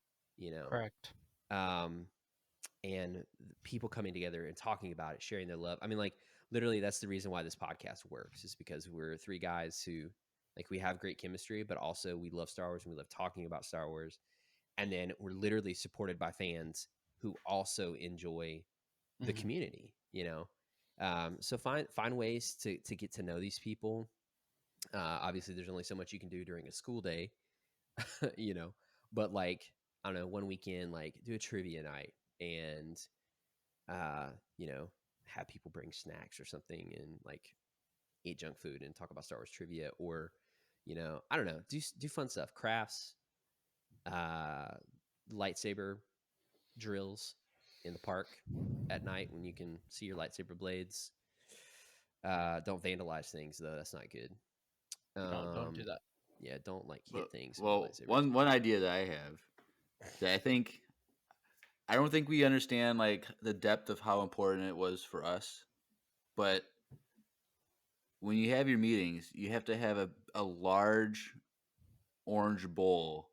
Speaker 3: Correct.
Speaker 1: and people coming together and talking about it, sharing their love. I mean, like literally that's the reason why this podcast works, is because we're three guys who like, we have great chemistry, but also we love Star Wars and we love talking about Star Wars. And then we're literally supported by fans who also enjoy the community, so find ways to get to know these people. Obviously there's only so much you can do during a school day, but like, I don't know, one weekend, like do a trivia night and, have people bring snacks or something and like eat junk food and talk about Star Wars trivia, or, I don't know, do fun stuff, crafts, lightsaber drills in the park at night when you can see your lightsaber blades. Don't vandalize things though. That's not good.
Speaker 3: No, don't do that.
Speaker 1: Yeah, don't like hit things.
Speaker 2: Well,
Speaker 1: with lightsabers.
Speaker 2: one idea that I have that I don't think we understand like the depth of how important it was for us. But when you have your meetings, you have to have a large orange bowl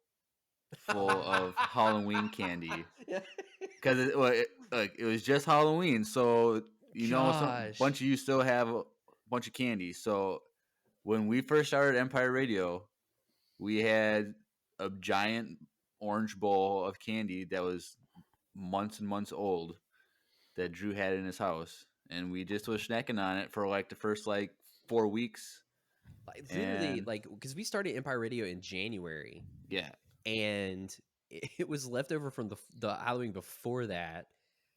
Speaker 2: full of Halloween candy because it was just Halloween, so some
Speaker 1: Gosh.
Speaker 2: bunch of you still have a bunch of candy. So when we first started Empire Radio, we had a giant orange bowl of candy that was months and months old that Drew had in his house, and we just was snacking on it for like the first like 4 weeks.
Speaker 1: Like, literally,
Speaker 2: And-
Speaker 1: like, because we started Empire Radio in January,
Speaker 2: Yeah,
Speaker 1: and it was left over from the Halloween before that,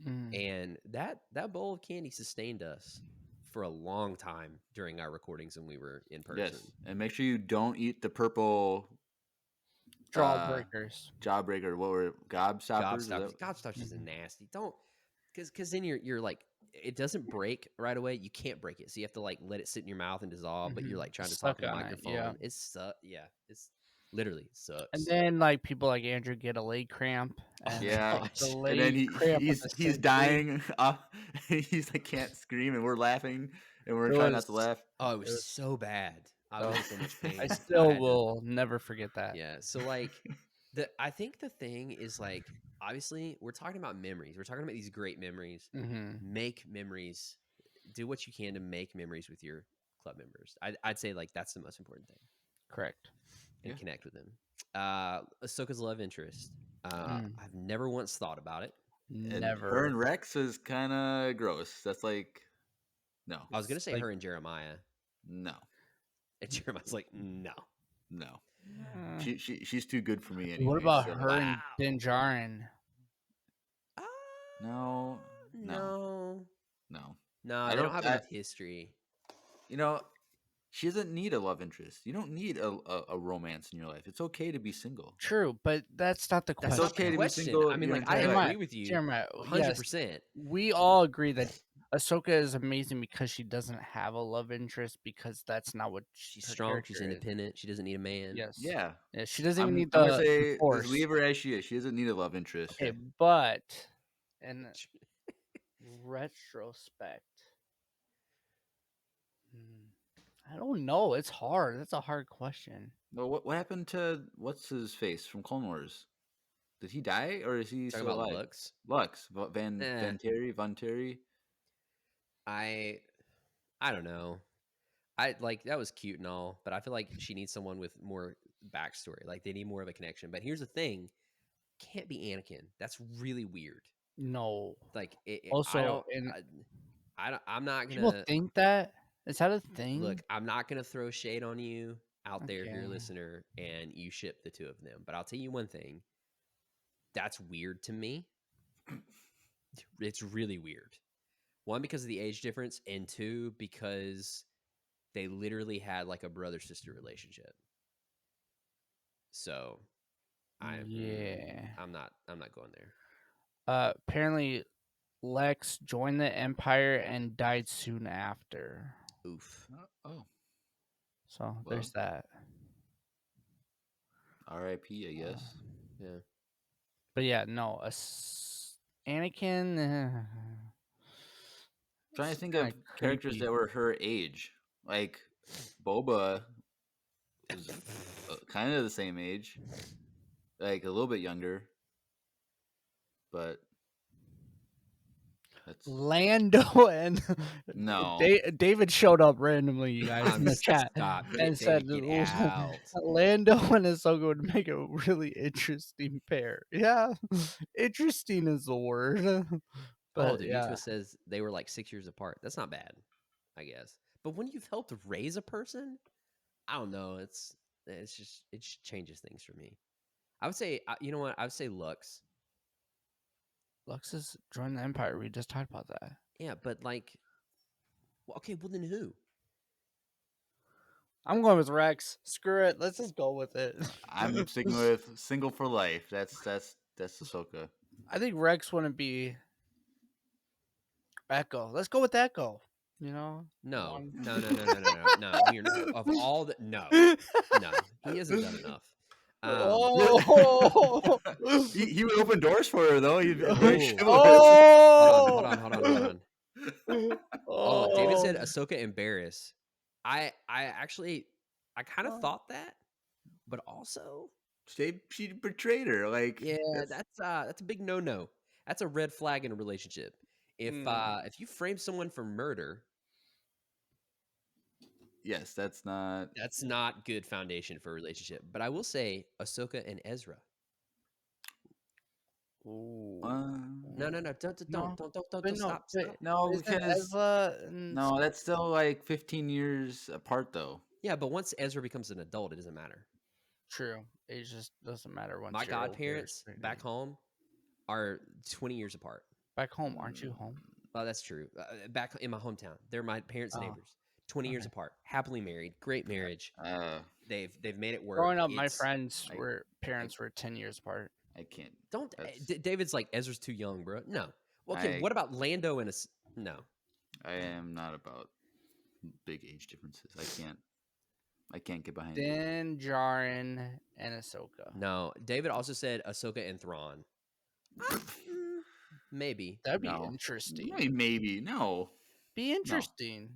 Speaker 3: Mm.
Speaker 1: and that bowl of candy sustained us for a long time during our recordings when we were in person.
Speaker 2: yes, and make sure you don't eat the purple
Speaker 3: Jawbreakers.
Speaker 2: jawbreaker. What were gobstoppers? Is that-
Speaker 1: Gobstoppers is nasty. Don't, because then you're like, it doesn't break right away. You can't break it, so you have to like let it sit in your mouth and dissolve. But you're like trying to talk
Speaker 3: Suck
Speaker 1: to the
Speaker 3: on it,
Speaker 1: microphone.
Speaker 3: yeah.
Speaker 1: It's it's literally sucks.
Speaker 3: And then like people like Andrew get a leg cramp. And
Speaker 2: Yeah,
Speaker 1: gosh.
Speaker 3: the
Speaker 2: and
Speaker 3: leg
Speaker 2: then
Speaker 3: cramp with the
Speaker 2: he's
Speaker 3: same
Speaker 2: dying. He's like can't scream, and we're laughing, and we're
Speaker 3: It
Speaker 2: trying not to
Speaker 3: was-
Speaker 2: laugh.
Speaker 1: Oh, it was,
Speaker 3: It was-
Speaker 1: so bad. I was in so much pain.
Speaker 3: I
Speaker 1: I
Speaker 3: still
Speaker 1: had to-
Speaker 3: will never forget that.
Speaker 1: Yeah. So like I think the thing is like obviously we're talking about memories. We're talking about these great memories.
Speaker 3: Mm-hmm.
Speaker 1: Make memories. Do what you can to make memories with your club members. I'd say like that's the most important thing.
Speaker 3: Correct.
Speaker 1: And
Speaker 2: Yeah.
Speaker 1: connect with them. Ahsoka's love interest.
Speaker 3: Mm.
Speaker 1: I've never once thought about it.
Speaker 2: And
Speaker 3: Never.
Speaker 2: her and Rex is kind of gross. That's like no,
Speaker 1: I was gonna say
Speaker 3: like-
Speaker 1: her and Jeremiah.
Speaker 2: no,
Speaker 1: And Jeremiah's like, no.
Speaker 2: no.
Speaker 3: Uh,
Speaker 2: She's too good for me anyway.
Speaker 3: what about
Speaker 2: so-
Speaker 3: her and
Speaker 1: Wow.
Speaker 3: Din Djarin?
Speaker 2: No,
Speaker 1: No.
Speaker 2: no.
Speaker 1: No,
Speaker 2: I
Speaker 1: they
Speaker 2: don't-
Speaker 1: don't have enough history.
Speaker 2: She doesn't need a love interest. You don't need a romance in your life. It's okay to be single.
Speaker 3: True, but that's not the
Speaker 1: That's
Speaker 3: question.
Speaker 1: not
Speaker 2: okay
Speaker 1: the
Speaker 2: to be
Speaker 1: question.
Speaker 2: single
Speaker 1: I mean,
Speaker 2: your
Speaker 1: like, I
Speaker 2: entire life.
Speaker 1: agree with you
Speaker 3: Jeremiah,
Speaker 1: 100%.
Speaker 3: yes, we all agree that Ahsoka is amazing because she doesn't have a love interest because that's not what
Speaker 1: She's
Speaker 3: her
Speaker 1: strong. She's
Speaker 3: character is.
Speaker 1: independent. She doesn't need a man.
Speaker 3: Yes.
Speaker 2: Yeah,
Speaker 3: Yeah, she doesn't even
Speaker 2: I'm
Speaker 3: need
Speaker 2: gonna
Speaker 3: the
Speaker 2: say
Speaker 3: Force.
Speaker 2: just leave her as she is. She doesn't need a love interest.
Speaker 3: Okay, but in retrospect, I don't know. It's hard. That's a hard question.
Speaker 2: Well, what happened to what's his face from Clone Wars? Did he die or is he
Speaker 1: Talking
Speaker 2: still
Speaker 1: about
Speaker 2: alive?
Speaker 1: looks.
Speaker 2: Lux Van
Speaker 1: Eh.
Speaker 2: Terry.
Speaker 1: I don't know. I like that was cute and all, but I feel like she needs someone with more backstory. Like they need more of a connection. But here's the thing: can't be Anakin. That's really weird.
Speaker 3: No.
Speaker 1: Like
Speaker 3: Also,
Speaker 1: I'm not
Speaker 3: People
Speaker 1: gonna
Speaker 3: think that. Is that a thing?
Speaker 1: look. I'm not gonna throw shade on you out there, dear
Speaker 3: Okay.
Speaker 1: listener, and you ship the two of them. But I'll tell you one thing: that's weird to me. It's really weird. One, because of the age difference, and two, because they literally had like a brother-sister relationship. So I'm not going there.
Speaker 3: Apparently, Lex joined the Empire and died soon after.
Speaker 1: Oof.
Speaker 2: Oh,
Speaker 3: So there's that.
Speaker 2: R.I.P. I guess.
Speaker 1: Yeah.
Speaker 3: But yeah, no, Anakin.
Speaker 2: Trying to
Speaker 3: it's
Speaker 2: think of
Speaker 3: kinda
Speaker 2: characters
Speaker 3: creepy.
Speaker 2: that were her age. Like Boba is kind of the same age, like a little bit younger, but that's
Speaker 3: Lando and
Speaker 2: no.
Speaker 3: David showed up randomly, you guys, in the chat
Speaker 1: Stop.
Speaker 3: and said
Speaker 1: Get out.
Speaker 3: Lando and Ahsoka would make a really interesting pair. Yeah, interesting is the word. But
Speaker 1: Dude,
Speaker 3: yeah,
Speaker 1: Utah says they were like 6 years apart. That's not bad, I guess. But when you've helped raise a person, I don't know. It just changes things for me. I would say, you know what? I would say Lux.
Speaker 3: Lux is joined the Empire. We just talked about that.
Speaker 1: Yeah, but like, well, okay, well then who?
Speaker 3: I'm going with Rex. Screw it. Let's just go with it.
Speaker 2: I'm sticking with single for life. That's Ahsoka.
Speaker 3: I think Rex wouldn't be Echo. Let's go with Echo. You know?
Speaker 1: No,
Speaker 3: One-
Speaker 1: no. We're not, of all the no, he hasn't done enough.
Speaker 3: Oh.
Speaker 2: he would open doors for her though. He'd be
Speaker 1: Ooh.
Speaker 2: very chivalrous.
Speaker 3: Oh.
Speaker 1: Hold on. Oh, David said
Speaker 3: Oh.
Speaker 1: Ahsoka and Barriss. I kind of thought that, but also,
Speaker 2: She betrayed her. Like,
Speaker 1: yeah, that's a big no. That's a red flag in a relationship. If you frame someone for murder,
Speaker 2: yes, that's
Speaker 1: not good foundation for a relationship. But I will say Ahsoka and Ezra.
Speaker 3: Ooh.
Speaker 1: No, don't stop.
Speaker 2: No,
Speaker 3: Isn't
Speaker 2: because
Speaker 3: Ezra and
Speaker 2: no, that's still like 15 years apart though.
Speaker 1: Yeah, but once Ezra becomes an adult, it doesn't matter.
Speaker 3: True. It just doesn't matter once
Speaker 1: My
Speaker 3: you're older,
Speaker 1: godparents
Speaker 3: it's
Speaker 1: back home are 20 years apart.
Speaker 3: Back home, aren't you home?
Speaker 1: Well, that's true. Back in my hometown, they're my parents'
Speaker 3: Oh,
Speaker 1: neighbors. 20 years
Speaker 3: okay.
Speaker 1: apart, happily married, great marriage. They've made it work.
Speaker 3: Growing up, my
Speaker 1: It's-
Speaker 3: friends were parents were 10 years apart.
Speaker 2: I can't.
Speaker 1: Don't.
Speaker 2: That's-
Speaker 1: David's like Ezra's too young, bro. No. Well, okay. What about Lando and no?
Speaker 2: I am not about big age differences. I can't get behind it.
Speaker 3: Din Djarin and Ahsoka.
Speaker 1: No. David also said Ahsoka and Thrawn. Maybe.
Speaker 3: That'd be
Speaker 2: No.
Speaker 3: interesting.
Speaker 2: Maybe no.
Speaker 3: Be interesting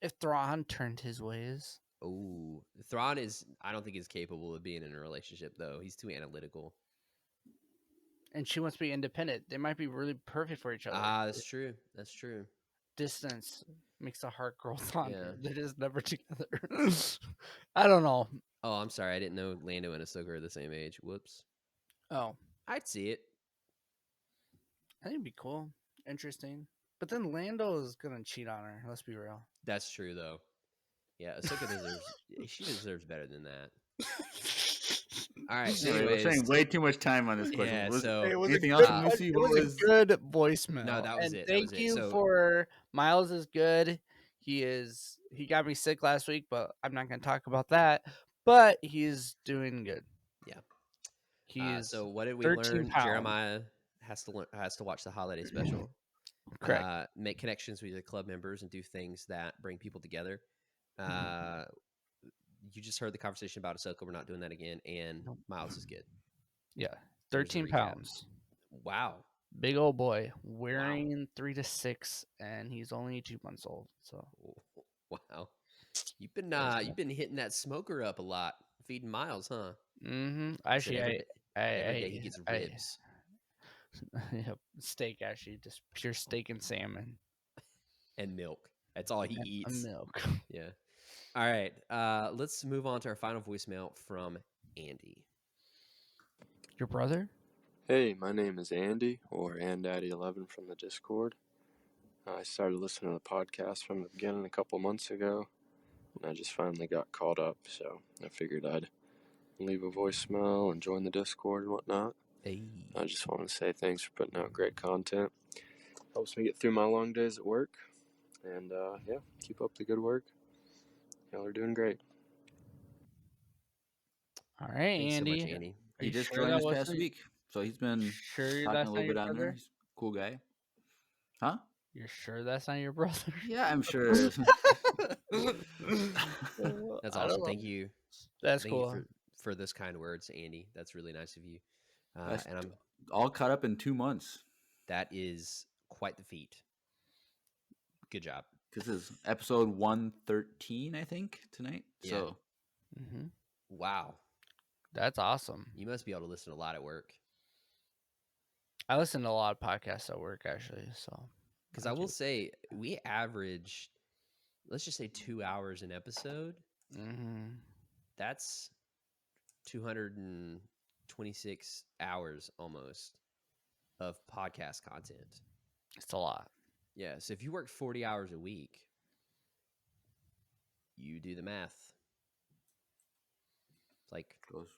Speaker 3: if Thrawn turned his ways.
Speaker 1: Ooh, Thrawn is. I don't think he's capable of being in a relationship though. He's too analytical.
Speaker 3: And she wants to be independent. They might be really perfect for each other.
Speaker 1: That's true. That's true.
Speaker 3: Distance makes the heart grow fonder.
Speaker 1: Yeah.
Speaker 3: They're just never together. I don't know.
Speaker 1: Oh, I'm sorry. I didn't know Lando and Ahsoka are the same age. Whoops.
Speaker 3: Oh,
Speaker 1: I'd see it.
Speaker 3: I think it'd be cool. Interesting. But then Lando is going to cheat on her. Let's be real.
Speaker 1: That's true though. Yeah, Ahsoka deserves better than that. All right. So
Speaker 2: Anyway, we're
Speaker 1: anyways,
Speaker 2: spending way too much time on this question.
Speaker 1: Yeah,
Speaker 2: Was-
Speaker 1: so-
Speaker 2: anything
Speaker 3: good-
Speaker 2: else, Lucy?
Speaker 3: It
Speaker 2: What
Speaker 3: was
Speaker 2: was
Speaker 3: a good voicemail.
Speaker 1: No, that was
Speaker 3: and
Speaker 1: it, that
Speaker 3: Thank
Speaker 1: was it.
Speaker 3: you
Speaker 1: So-
Speaker 3: for Miles is good. He got me sick last week, but I'm not going to talk about that. But he's doing good.
Speaker 1: Yeah.
Speaker 3: He's
Speaker 1: so what did we
Speaker 3: 13
Speaker 1: learn?
Speaker 3: pounds.
Speaker 1: Jeremiah has to watch the holiday special.
Speaker 3: correct.
Speaker 1: Make connections with your club members and do things that bring people together. You just heard the conversation about Ahsoka. We're not doing that again. And
Speaker 3: Nope.
Speaker 1: Miles is good.
Speaker 3: Yeah,
Speaker 1: There's a
Speaker 3: 13
Speaker 1: recap.
Speaker 3: pounds.
Speaker 1: Wow.
Speaker 3: Big old boy, wearing 3 to 6, and he's only 2 months old. So
Speaker 1: Wow. You've been
Speaker 3: That's
Speaker 1: you've been hitting that smoker up a lot, feeding Miles, huh?
Speaker 3: Said
Speaker 1: every
Speaker 3: actually,
Speaker 1: day he gets ribs.
Speaker 3: Yep, steak actually, just pure steak and salmon
Speaker 1: And milk. That's all he
Speaker 3: and
Speaker 1: eats.
Speaker 3: milk.
Speaker 1: Yeah. All right. Let's move on to our final voicemail from Andy.
Speaker 3: Your brother?
Speaker 8: Hey, my name is Andy, or AndDaddy11 from the Discord. I started listening to the podcast from the beginning a couple months ago, and I just finally got caught up, so I figured I'd leave a voicemail and join the Discord and whatnot.
Speaker 1: Hey.
Speaker 8: I just want to say thanks for putting out great content. Helps me get through my long days at work, and yeah, keep up the good work. Y'all are doing great.
Speaker 3: All right,
Speaker 1: Thanks
Speaker 3: Andy.
Speaker 1: so much, Andy.
Speaker 3: Are
Speaker 2: He
Speaker 3: you
Speaker 2: just
Speaker 3: sure
Speaker 2: joined
Speaker 3: that
Speaker 2: this past
Speaker 3: wasn't-
Speaker 2: week, so he's been
Speaker 3: Sure
Speaker 2: talking
Speaker 3: that's
Speaker 2: a
Speaker 3: not
Speaker 2: little
Speaker 3: your
Speaker 2: bit on there.
Speaker 3: brother?
Speaker 2: He's a cool guy. Huh?
Speaker 3: You're sure that's not your brother?
Speaker 2: Yeah, I'm sure.
Speaker 1: That's
Speaker 3: I
Speaker 1: awesome.
Speaker 3: don't
Speaker 1: Thank
Speaker 3: know.
Speaker 1: you.
Speaker 3: That's
Speaker 1: Thank
Speaker 3: cool.
Speaker 1: you for those kind words, Andy. That's really nice of you.
Speaker 2: That's
Speaker 1: And I'm
Speaker 2: all caught up in 2 months.
Speaker 1: that is quite the feat. Good job.
Speaker 2: This is episode 113, I think, tonight.
Speaker 1: Yeah.
Speaker 2: So
Speaker 3: hmm
Speaker 1: Wow.
Speaker 3: That's awesome.
Speaker 1: You must be able to listen a lot at work.
Speaker 3: I listen to a lot of podcasts at work, actually. So
Speaker 1: Because I will say, we average, let's just say 2 hours an episode.
Speaker 3: mm-hmm.
Speaker 1: That's 226 hours almost of podcast content.
Speaker 3: It's a lot.
Speaker 1: Yeah. So if you work 40 hours a week, you do the math. It's like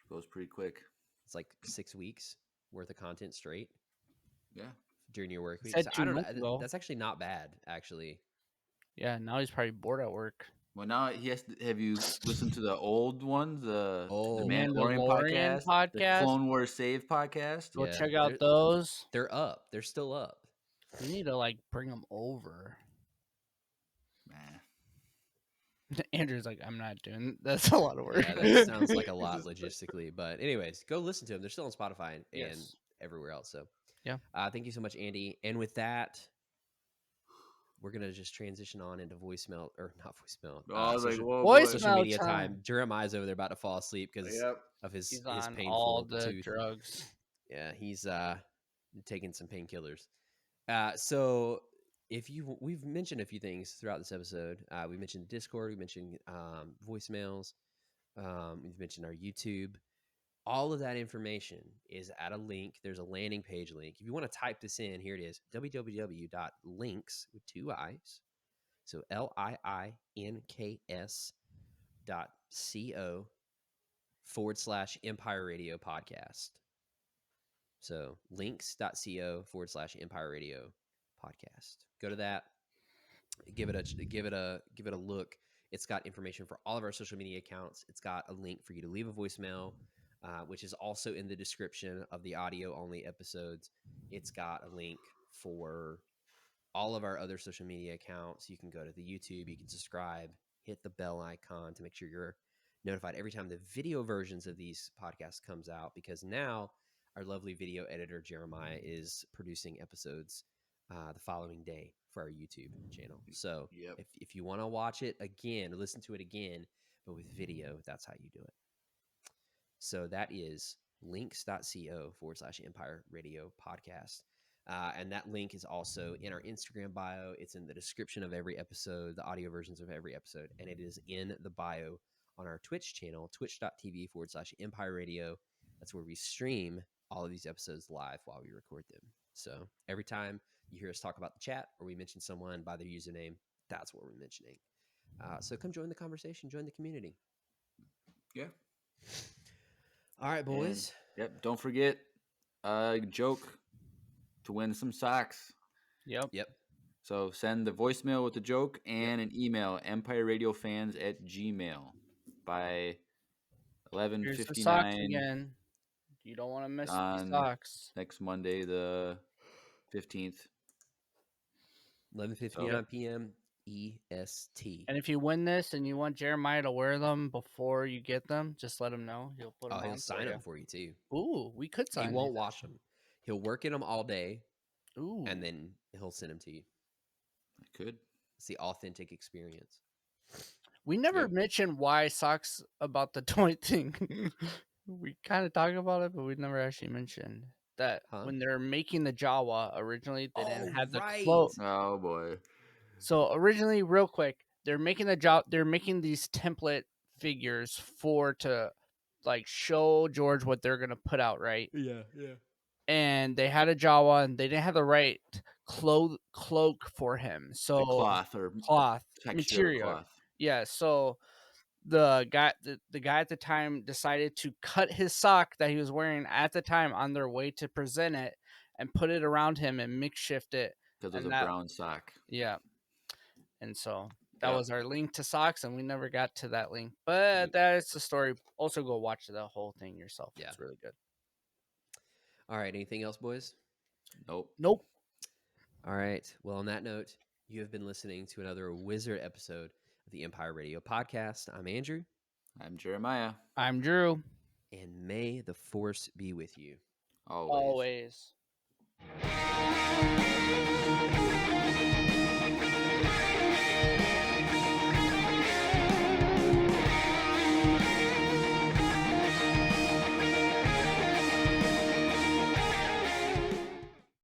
Speaker 2: goes pretty quick.
Speaker 1: it's like 6 weeks worth of content straight
Speaker 2: Yeah.
Speaker 1: during your work week.
Speaker 3: Said
Speaker 1: So
Speaker 3: 2
Speaker 1: I don't know.
Speaker 3: months ago.
Speaker 1: That's actually not bad, actually.
Speaker 3: Yeah, now he's probably bored at work.
Speaker 2: Well, now he has to. Have you listened to the old ones? The
Speaker 1: Oh,
Speaker 2: Mandalorian
Speaker 3: Mandalorian
Speaker 2: podcast, the
Speaker 3: podcast?
Speaker 2: Clone Wars Save podcast.
Speaker 3: Go
Speaker 1: Yeah,
Speaker 3: check
Speaker 1: they're-
Speaker 3: out those.
Speaker 1: They're up. They're still up.
Speaker 3: We need to bring them over.
Speaker 2: Nah.
Speaker 3: Andrew's like, I'm not doing. That's a lot of work.
Speaker 1: Yeah, that sounds like a lot logistically. But anyways, go listen to them. They're still on Spotify and
Speaker 3: Yes.
Speaker 1: everywhere else. So
Speaker 3: Yeah.
Speaker 1: Thank you so much, Andy. And with that, we're gonna just transition on into voicemail or not voicemail.
Speaker 2: I was like,
Speaker 1: social,
Speaker 2: whoa, boy.
Speaker 1: social
Speaker 3: Voicemail
Speaker 1: media
Speaker 3: time.
Speaker 1: time. Jeremiah's over there about to fall asleep because
Speaker 2: Yep.
Speaker 1: of his
Speaker 3: He's on
Speaker 1: painful
Speaker 3: all the
Speaker 1: tooth.
Speaker 3: drugs.
Speaker 1: Yeah, he's taking some painkillers. So we've mentioned a few things throughout this episode. We mentioned Discord, we mentioned voicemails, we've mentioned our YouTube. All of that information is at a link. There's a landing page link. If you want to type this in, here it is: www.links with 2 I's. So links.co/Empire Radio Podcast. So links.co/Empire Radio Podcast. Go to that. Give it a look. It's got information for all of our social media accounts. It's got a link for you to leave a voicemail, which is also in the description of the audio only episodes. It's got a link for all of our other social media accounts. You can go to the YouTube, you can subscribe, hit the bell icon to make sure you're notified every time the video versions of these podcasts comes out, because now our lovely video editor Jeremiah is producing episodes the following day for our YouTube channel. So if you want to watch it again, listen to it again, but with video, that's how you do it. So that is links.co/Empire Radio Podcast. And that link is also in our Instagram bio. It's in the description of every episode, the audio versions of every episode, and it is in the bio on our Twitch channel, twitch.tv/Empire Radio. That's where we stream all of these episodes live while we record them. So every time you hear us talk about the chat or we mention someone by their username, that's what we're mentioning. So come join the conversation, join the community.
Speaker 2: Yeah.
Speaker 1: All right, boys.
Speaker 2: And, don't forget joke to win some socks.
Speaker 3: Yep.
Speaker 2: So send the voicemail with the joke and an email, empireradiofans@gmail by 11:59.
Speaker 3: Here's the socks again. You don't want to miss the socks.
Speaker 2: Next Monday, the 15th.
Speaker 1: 11:59 p.m. EST.
Speaker 3: And if you win this and you want Jeremiah to wear them before you get them, just let him know. He'll put them on.
Speaker 1: He'll sign them for you too.
Speaker 3: Ooh, we could sign.
Speaker 1: He won't wash them. He'll work in them all day.
Speaker 3: Ooh.
Speaker 1: And then he'll send them to you.
Speaker 2: I could.
Speaker 1: It's the authentic experience.
Speaker 3: We never mentioned why socks about the toy thing. We kind of talked about it, but we never actually mentioned that when they're making the Jawa originally, they didn't have the clothes.
Speaker 2: Oh boy!
Speaker 3: So originally, real quick, they're making They're making these template figures to like show George what they're gonna put out, right?
Speaker 1: Yeah.
Speaker 3: And they had a Jawa, and they didn't have the right cloak for him. So
Speaker 2: cloth
Speaker 3: material.
Speaker 2: Cloth.
Speaker 3: Yeah. So the guy at the time decided to cut his sock that he was wearing at the time on their way to present it and put it around him and makeshift it
Speaker 2: because it was a brown sock.
Speaker 3: Yeah. And so that was our link to socks, and we never got to that link. But that's the story. Also, go watch the whole thing yourself. Yeah. It's really good.
Speaker 1: All right. Anything else, boys?
Speaker 3: Nope.
Speaker 1: All right. Well, on that note, you have been listening to another Wizard episode of the Empire Radio Podcast. I'm Andrew.
Speaker 2: I'm Jeremiah.
Speaker 3: I'm Drew.
Speaker 1: And may the Force be with you.
Speaker 3: Always.